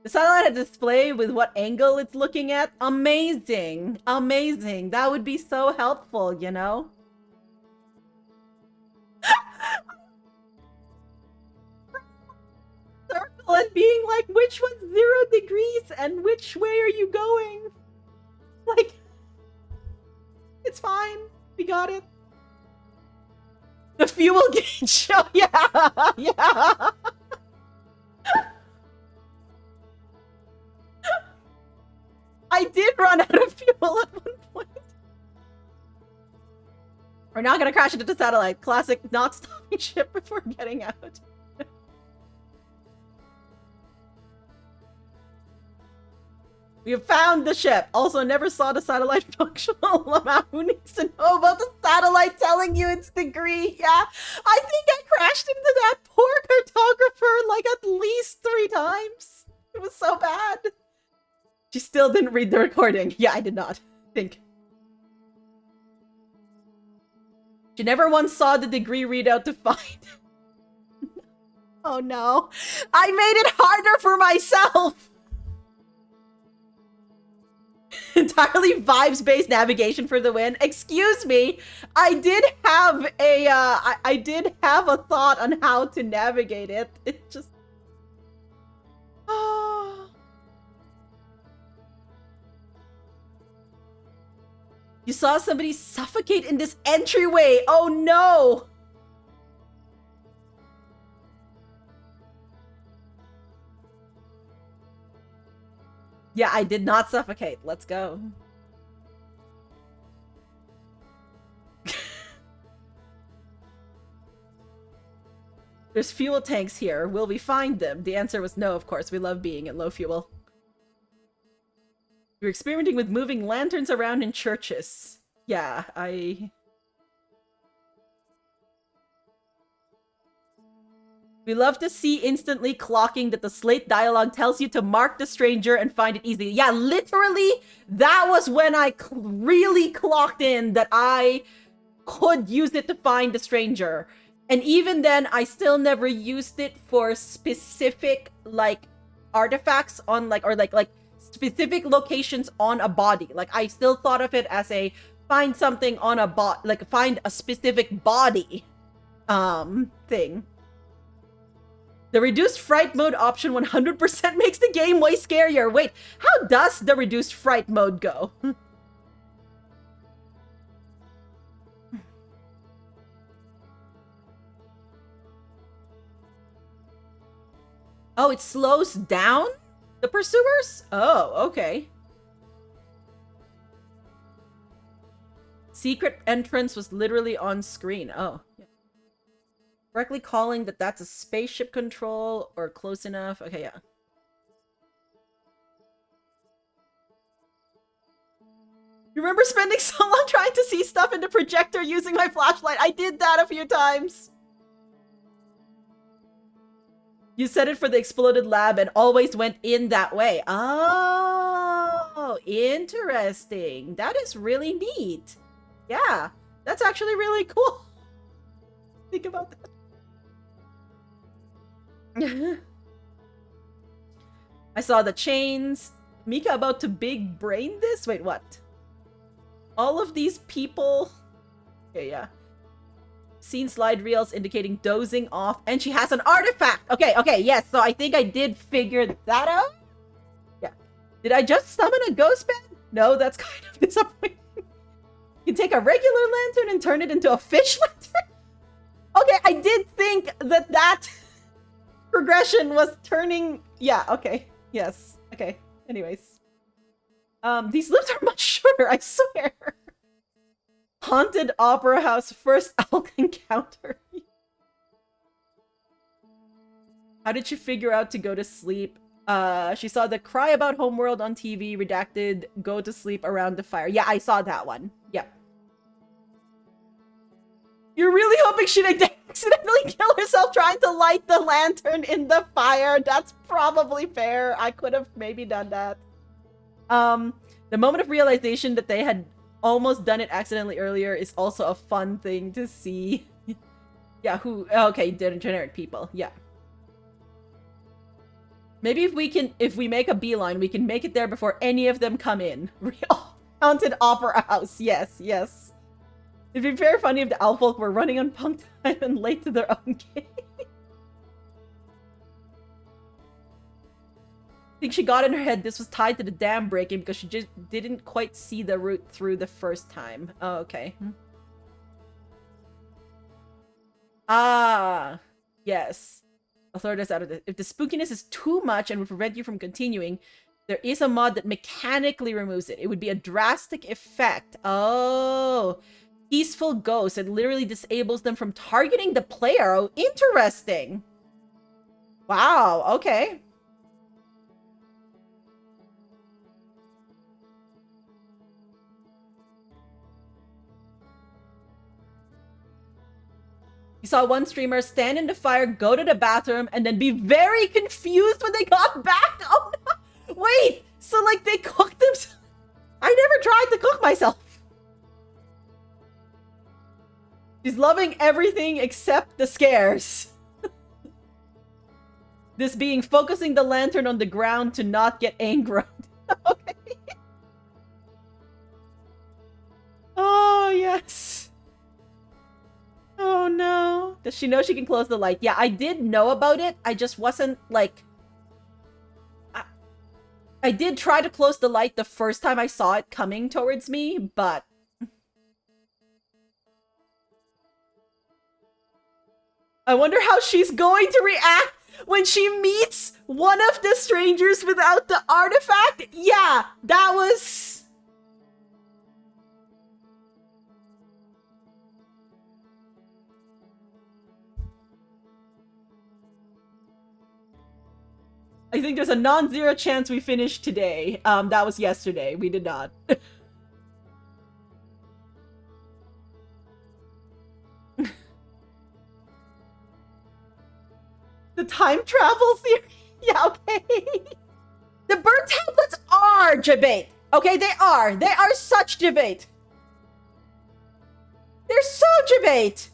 S1: The satellite had display with what angle it's looking at. Amazing. Amazing. That would be so helpful, you know? Circle and being like, which one's 0 degrees and which way are you going? Like, it's fine. We got it. The fuel gauge. Oh, yeah. Yeah. I did run out of fuel at one point. We're not gonna crash into the satellite. Classic not stopping ship before getting out. We have found the ship. Also, never saw the satellite functional amount. Who needs to know about the satellite telling you its degree? Yeah, I think I crashed into that poor cartographer like at least 3 times. It was so bad. She still didn't read the recording. Yeah, I did not. Think. She never once saw the degree readout to find. Oh no. I made it harder for myself! Entirely vibes-based navigation for the win. Excuse me, I did have a, I did have a thought on how to navigate it. It just... You saw somebody suffocate in this entryway! Oh no! Yeah, I did not suffocate. Let's go. There's fuel tanks here. Will we find them? The answer was no, of course. We love being at low fuel. You're experimenting with moving lanterns around in churches. Yeah, We love to see instantly clocking that the slate dialogue tells you to mark the stranger and find it easily. Yeah, literally, that was when I really clocked in that I could use it to find the stranger. And even then, I still never used it for specific, like, artifacts on, like, or like specific locations on a body. Like, I still thought of it as a find something on a like, find a specific body, thing. The reduced fright mode option 100% makes the game way scarier. Wait, how does the reduced fright mode go? Oh, it slows down the pursuers? Oh, okay. Secret entrance was literally on screen. Oh, yeah. Correctly calling that that's a spaceship control or close enough. Okay, yeah. You remember spending so long trying to see stuff in the projector using my flashlight? I did that a few times. You set it for the exploded lab and always went in that way. Oh, interesting. That is really neat. Yeah, that's actually really cool. Think about that. I saw the chains. Mika about to big brain this? Wait, what? All of these people... Okay, yeah. Seen slide reels indicating dozing off, and she has an artifact! Okay, okay, yes, so I think I did figure that out. Yeah. Did I just summon a ghost bed? No, that's kind of disappointing. You can take a regular lantern and turn it into a fish lantern? Okay, I did think that that progression was turning... Yeah, okay. Yes. Okay. Anyways. These lips are much shorter, I swear. haunted opera house first elk encounter. How did she figure out to go to sleep? She saw the cry about homeworld on TV, redacted, go to sleep around the fire. Yeah, I saw that one. Yep. You're really hoping she didn't accidentally kill herself trying to light the lantern in the fire. That's probably fair. I could have maybe done that. The moment of realization that they had almost done it accidentally earlier is also a fun thing to see. Yeah, okay, degenerate people. Yeah. Maybe if we make a beeline, we can make it there before any of them come in. Real haunted opera house. Yes, yes. It'd be very funny if the owl folk were running on punk time and late to their own game. I think she got in her head this was tied to the dam breaking because she just didn't quite see the route through the first time. Oh, okay. Ah, yes. Authorities out of this. If the spookiness is too much and would prevent you from continuing, there is a mod that mechanically removes it. It would be a drastic effect. Oh, peaceful ghost. It literally disables them from targeting the player. Oh, interesting. Wow, okay. You saw one streamer stand in the fire, go to the bathroom, and then be very confused when they got back. Oh no! Wait! So like they cooked themselves? I never tried to cook myself. She's loving everything except the scares. This being focusing the lantern on the ground to not get angered. Okay. Oh, yes. Oh, no. Does she know she can close the light? Yeah, I did know about it. I just wasn't, like... I did try to close the light the first time I saw it coming towards me, but... I wonder how she's going to react when she meets one of the strangers without the artifact. Yeah, that was... I think there's a non-zero chance we finished today. That was yesterday. We did not. The time travel theory? Yeah, okay. The burn tablets are debate. Okay, they are. They are such debate. They're so debate.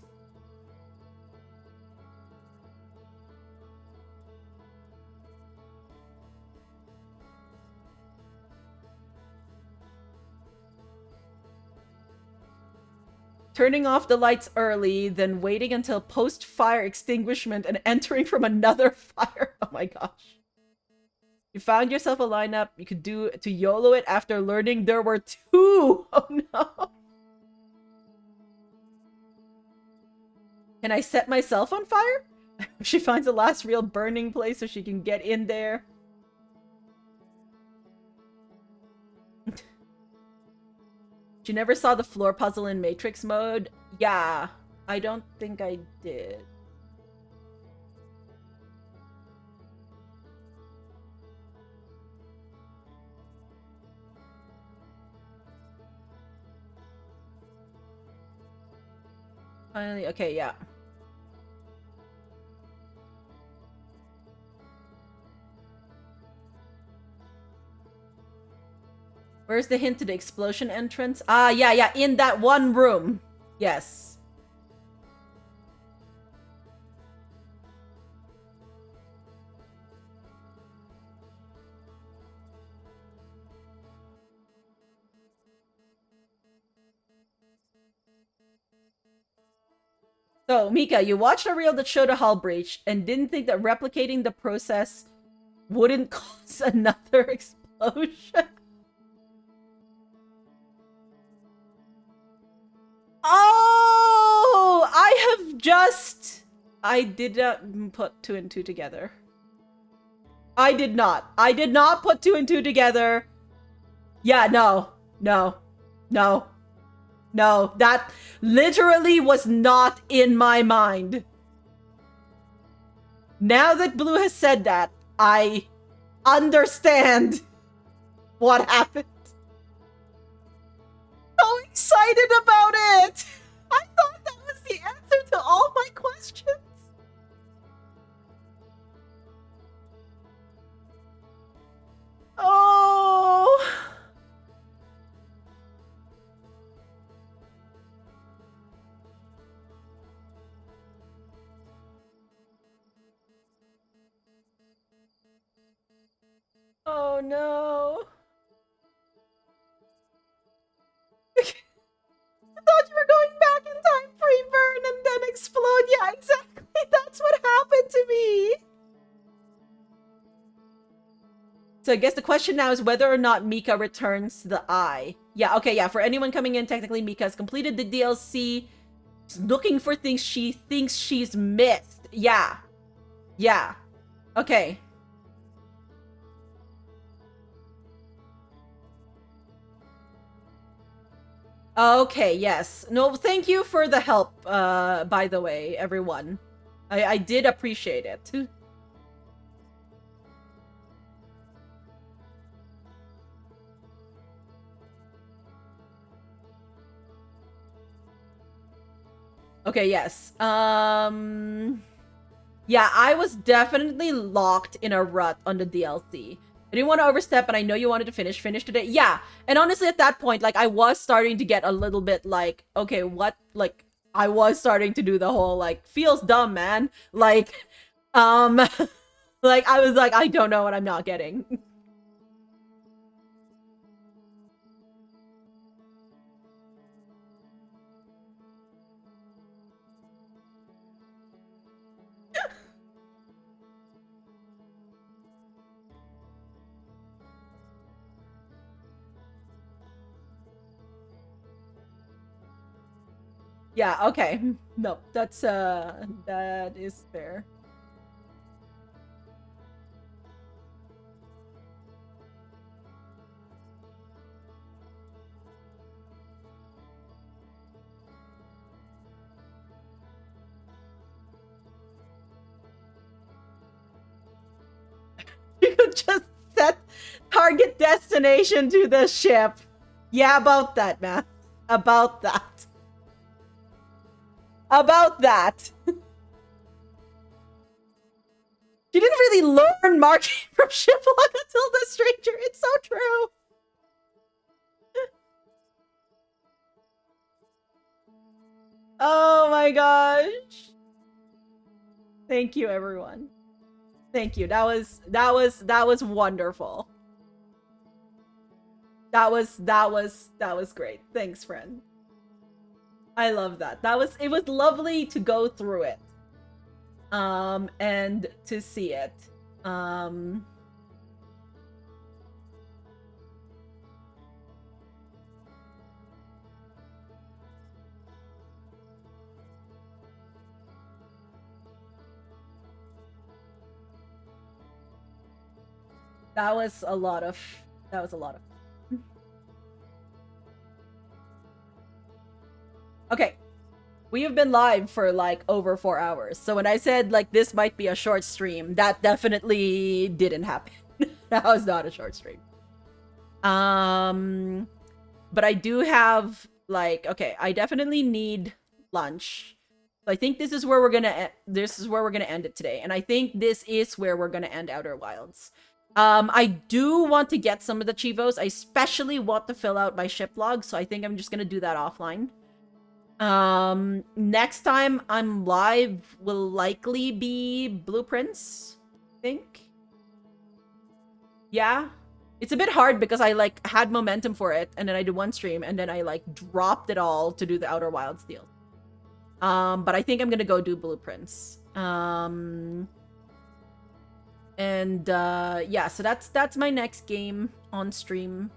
S1: Turning off the lights early, then waiting until post-fire extinguishment and entering from another fire. Oh my gosh. You found yourself a lineup you could do to YOLO it after learning there were two. Oh no. Can I set myself on fire? She finds the last real burning place so she can get in there. You never saw the floor puzzle in Matrix mode? Yeah, I don't think I did. Finally, okay, yeah. Where's the hint to the explosion entrance? Ah, yeah, in that one room. Yes. So, Mika, you watched a reel that showed a hull breach and didn't think that replicating the process wouldn't cause another explosion? Oh, I did not put two and two together. I did not. I did not put two and two together. Yeah, no. No, that literally was not in my mind. Now that Blue has said that, I understand what happened. So excited about it! I thought that was the answer to all my questions. Oh. Oh no. I thought you were going back in time, pre-burn, and then explode. Yeah, exactly. That's what happened to me. So I guess the question now is whether or not Mika returns to the eye. Yeah, okay, yeah. For anyone coming in, technically Mika has completed the DLC. She's looking for things she thinks she's missed. Yeah. Yeah. Okay. Okay, yes. No, thank you for the help, by the way, everyone. I did appreciate it. Okay, yes. Yeah, I was definitely locked in a rut on the DLC. I didn't want to overstep, and I know you wanted to finish today. Yeah, and honestly, at that point, like, I was starting to get a little bit like, okay, what? Like, I was starting to do the whole, like, feels dumb, man. Like, like, I was like, I don't know what I'm not getting. Yeah, okay. No, that's, that is fair. You could just set target destination to the ship. Yeah, about that, man. About that. About that. She didn't really learn marking from Shiplog until the stranger. It's so true. Oh my gosh. Thank you, everyone. Thank you. That was wonderful. That was great. Thanks, friend. I love that. It was lovely to go through it. And to see it. That was a lot of Okay. We have been live for like over 4 hours. So when I said like this might be a short stream, that definitely didn't happen. That was not a short stream. But I do have like, okay, I definitely need lunch. So I think this is where we're gonna end it today, and I think this is where we're gonna end Outer Wilds. I do want to get some of the Chivos. I especially want to fill out my ship log, so I think I'm just gonna do that offline. Next time I'm live will likely be Blueprints, I think. Yeah. It's a bit hard because I like had momentum for it, and then I did one stream, and then I like dropped it all to do the Outer Wilds deal. But I think I'm gonna go do Blueprints. Yeah, so that's my next game on stream.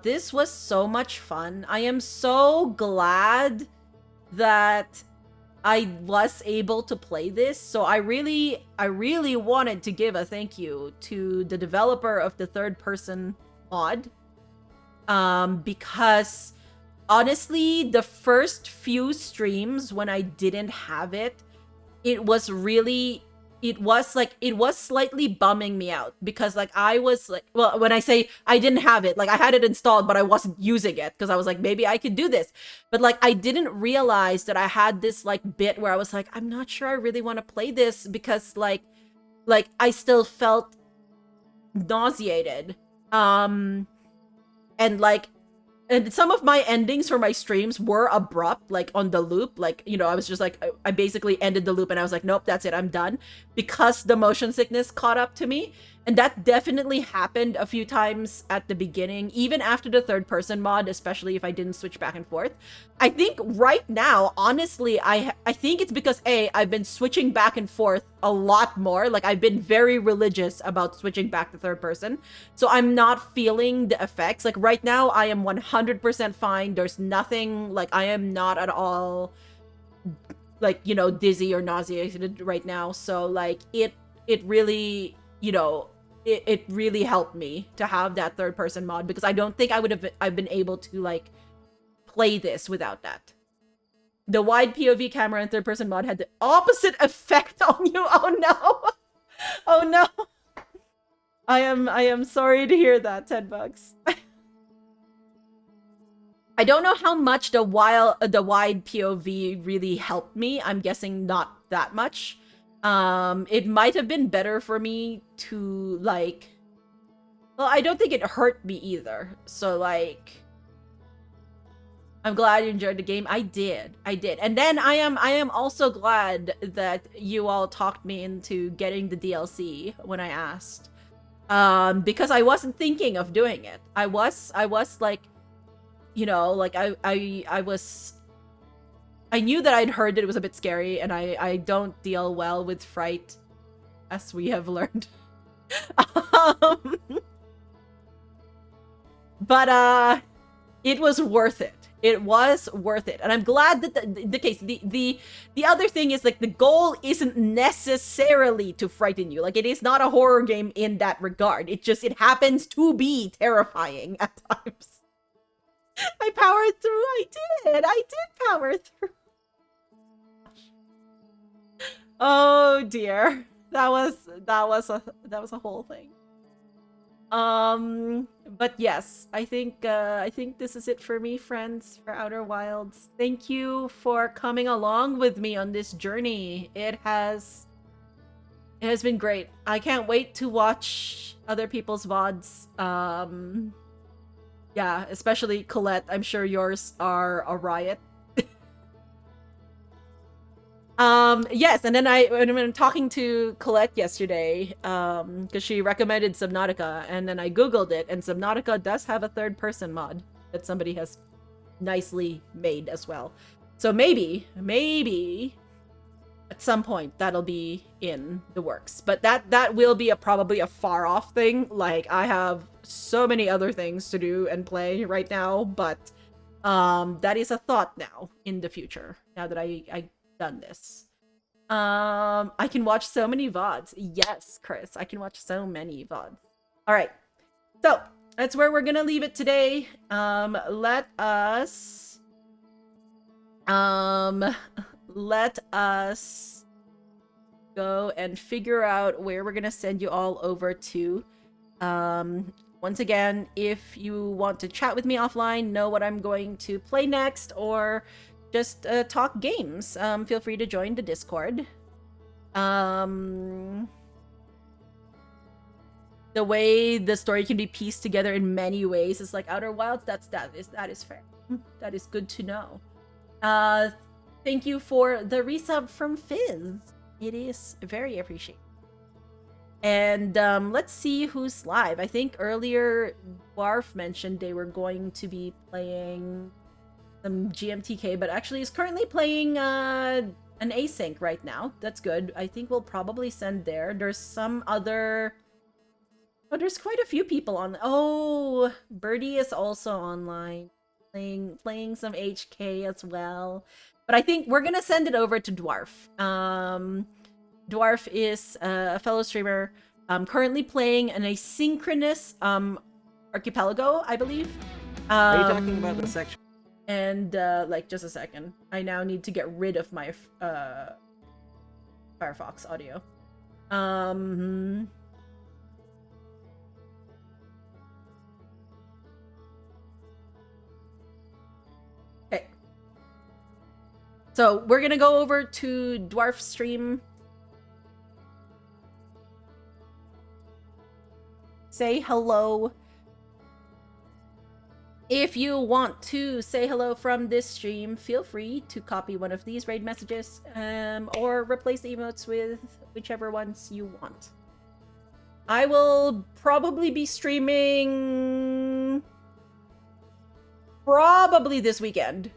S1: This was so much fun. I am so glad that I was able to play this. So I really wanted to give a thank you to the developer of the third person mod. Because honestly, the first few streams when I didn't have it, it was slightly bumming me out because like I was like, well, when I say I didn't have it, like I had it installed but I wasn't using it because I was like, maybe I could do this, but like I didn't realize that I had this like bit where I was like, I'm not sure I really want to play this because like I still felt nauseated, and like, and some of my endings for my streams were abrupt, like on the loop. Like, you know, I was just like, I basically ended the loop and I was like, nope, that's it, I'm done. Because the motion sickness caught up to me. And that definitely happened a few times at the beginning, even after the third person mod, especially if I didn't switch back and forth. I think right now, honestly, I think it's because I've been switching back and forth a lot more. Like I've been very religious about switching back to third person. So I'm not feeling the effects. Like right now, I am 100% fine. There's nothing, like I am not at all like, you know, dizzy or nauseated right now. So like it really, you know, it really helped me to have that third person mod because I don't think I've been able to like play this without that. The wide POV camera and third person mod had the opposite effect on you. Oh no. Oh no. I am sorry to hear that, 10 bucks. I don't know how much the wide POV really helped me. I'm guessing not that much. It might have been better for me to like, well, I don't think it hurt me either. So like, I'm glad you enjoyed the game. I did. And then I am also glad that you all talked me into getting the DLC when I asked. Because I wasn't thinking of doing it. I was like, you know, like I knew that I'd heard that it was a bit scary, and I don't deal well with fright, as we have learned. But it was worth it. It was worth it, and I'm glad that the other thing is like the goal isn't necessarily to frighten you. Like it is not a horror game in that regard. It happens to be terrifying at times. I powered through. I did power through. Oh dear, that was a whole thing. But yes, I think this is it for me, friends, for Outer Wilds. Thank you for coming along with me on this journey. It has been great. I can't wait to watch other people's VODs. Yeah, especially Colette. I'm sure yours are a riot. Yes, and then when I'm talking to Colette yesterday, because she recommended Subnautica, and then I googled it, and Subnautica does have a third-person mod that somebody has nicely made as well. So maybe at some point that'll be in the works, but that will be probably a far-off thing. Like I have so many other things to do and play right now, but that is a thought now in the future, now that I done this. I can watch so many VODs. Yes, Chris, I can watch so many VODs. All right, so that's where we're gonna leave it today. Let us go and figure out where we're gonna send you all over to. Once again, if you want to chat with me offline, know what I'm going to play next, or just talk games, feel free to join the Discord. The way the story can be pieced together in many ways is like Outer Wilds. That is fair. That is good to know. Thank you for the resub from Fizz. It is very appreciated. And let's see who's live. I think earlier Dwarf mentioned they were going to be playing some GMTK, but actually is currently playing an async right now. That's good. I think we'll probably send there. There's some other... Oh, there's quite a few people on. Oh, Birdie is also online playing some HK as well. But I think we're gonna send it over to Dwarf. Dwarf is a fellow streamer, currently playing an asynchronous archipelago, I believe.
S2: Are you talking about the section?
S1: And, like, just a second. I now need to get rid of my, Firefox audio. Okay. So, we're gonna go over to Dwarf Stream. Say hello. If you want to say hello from this stream, feel free to copy one of these raid messages, or replace the emotes with whichever ones you want. I will probably be streaming probably this weekend,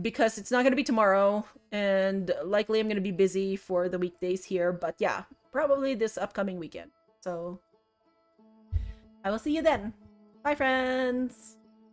S1: because it's not going to be tomorrow, and likely I'm going to be busy for the weekdays here, but yeah, probably this upcoming weekend. So I will see you then. Bye, friends!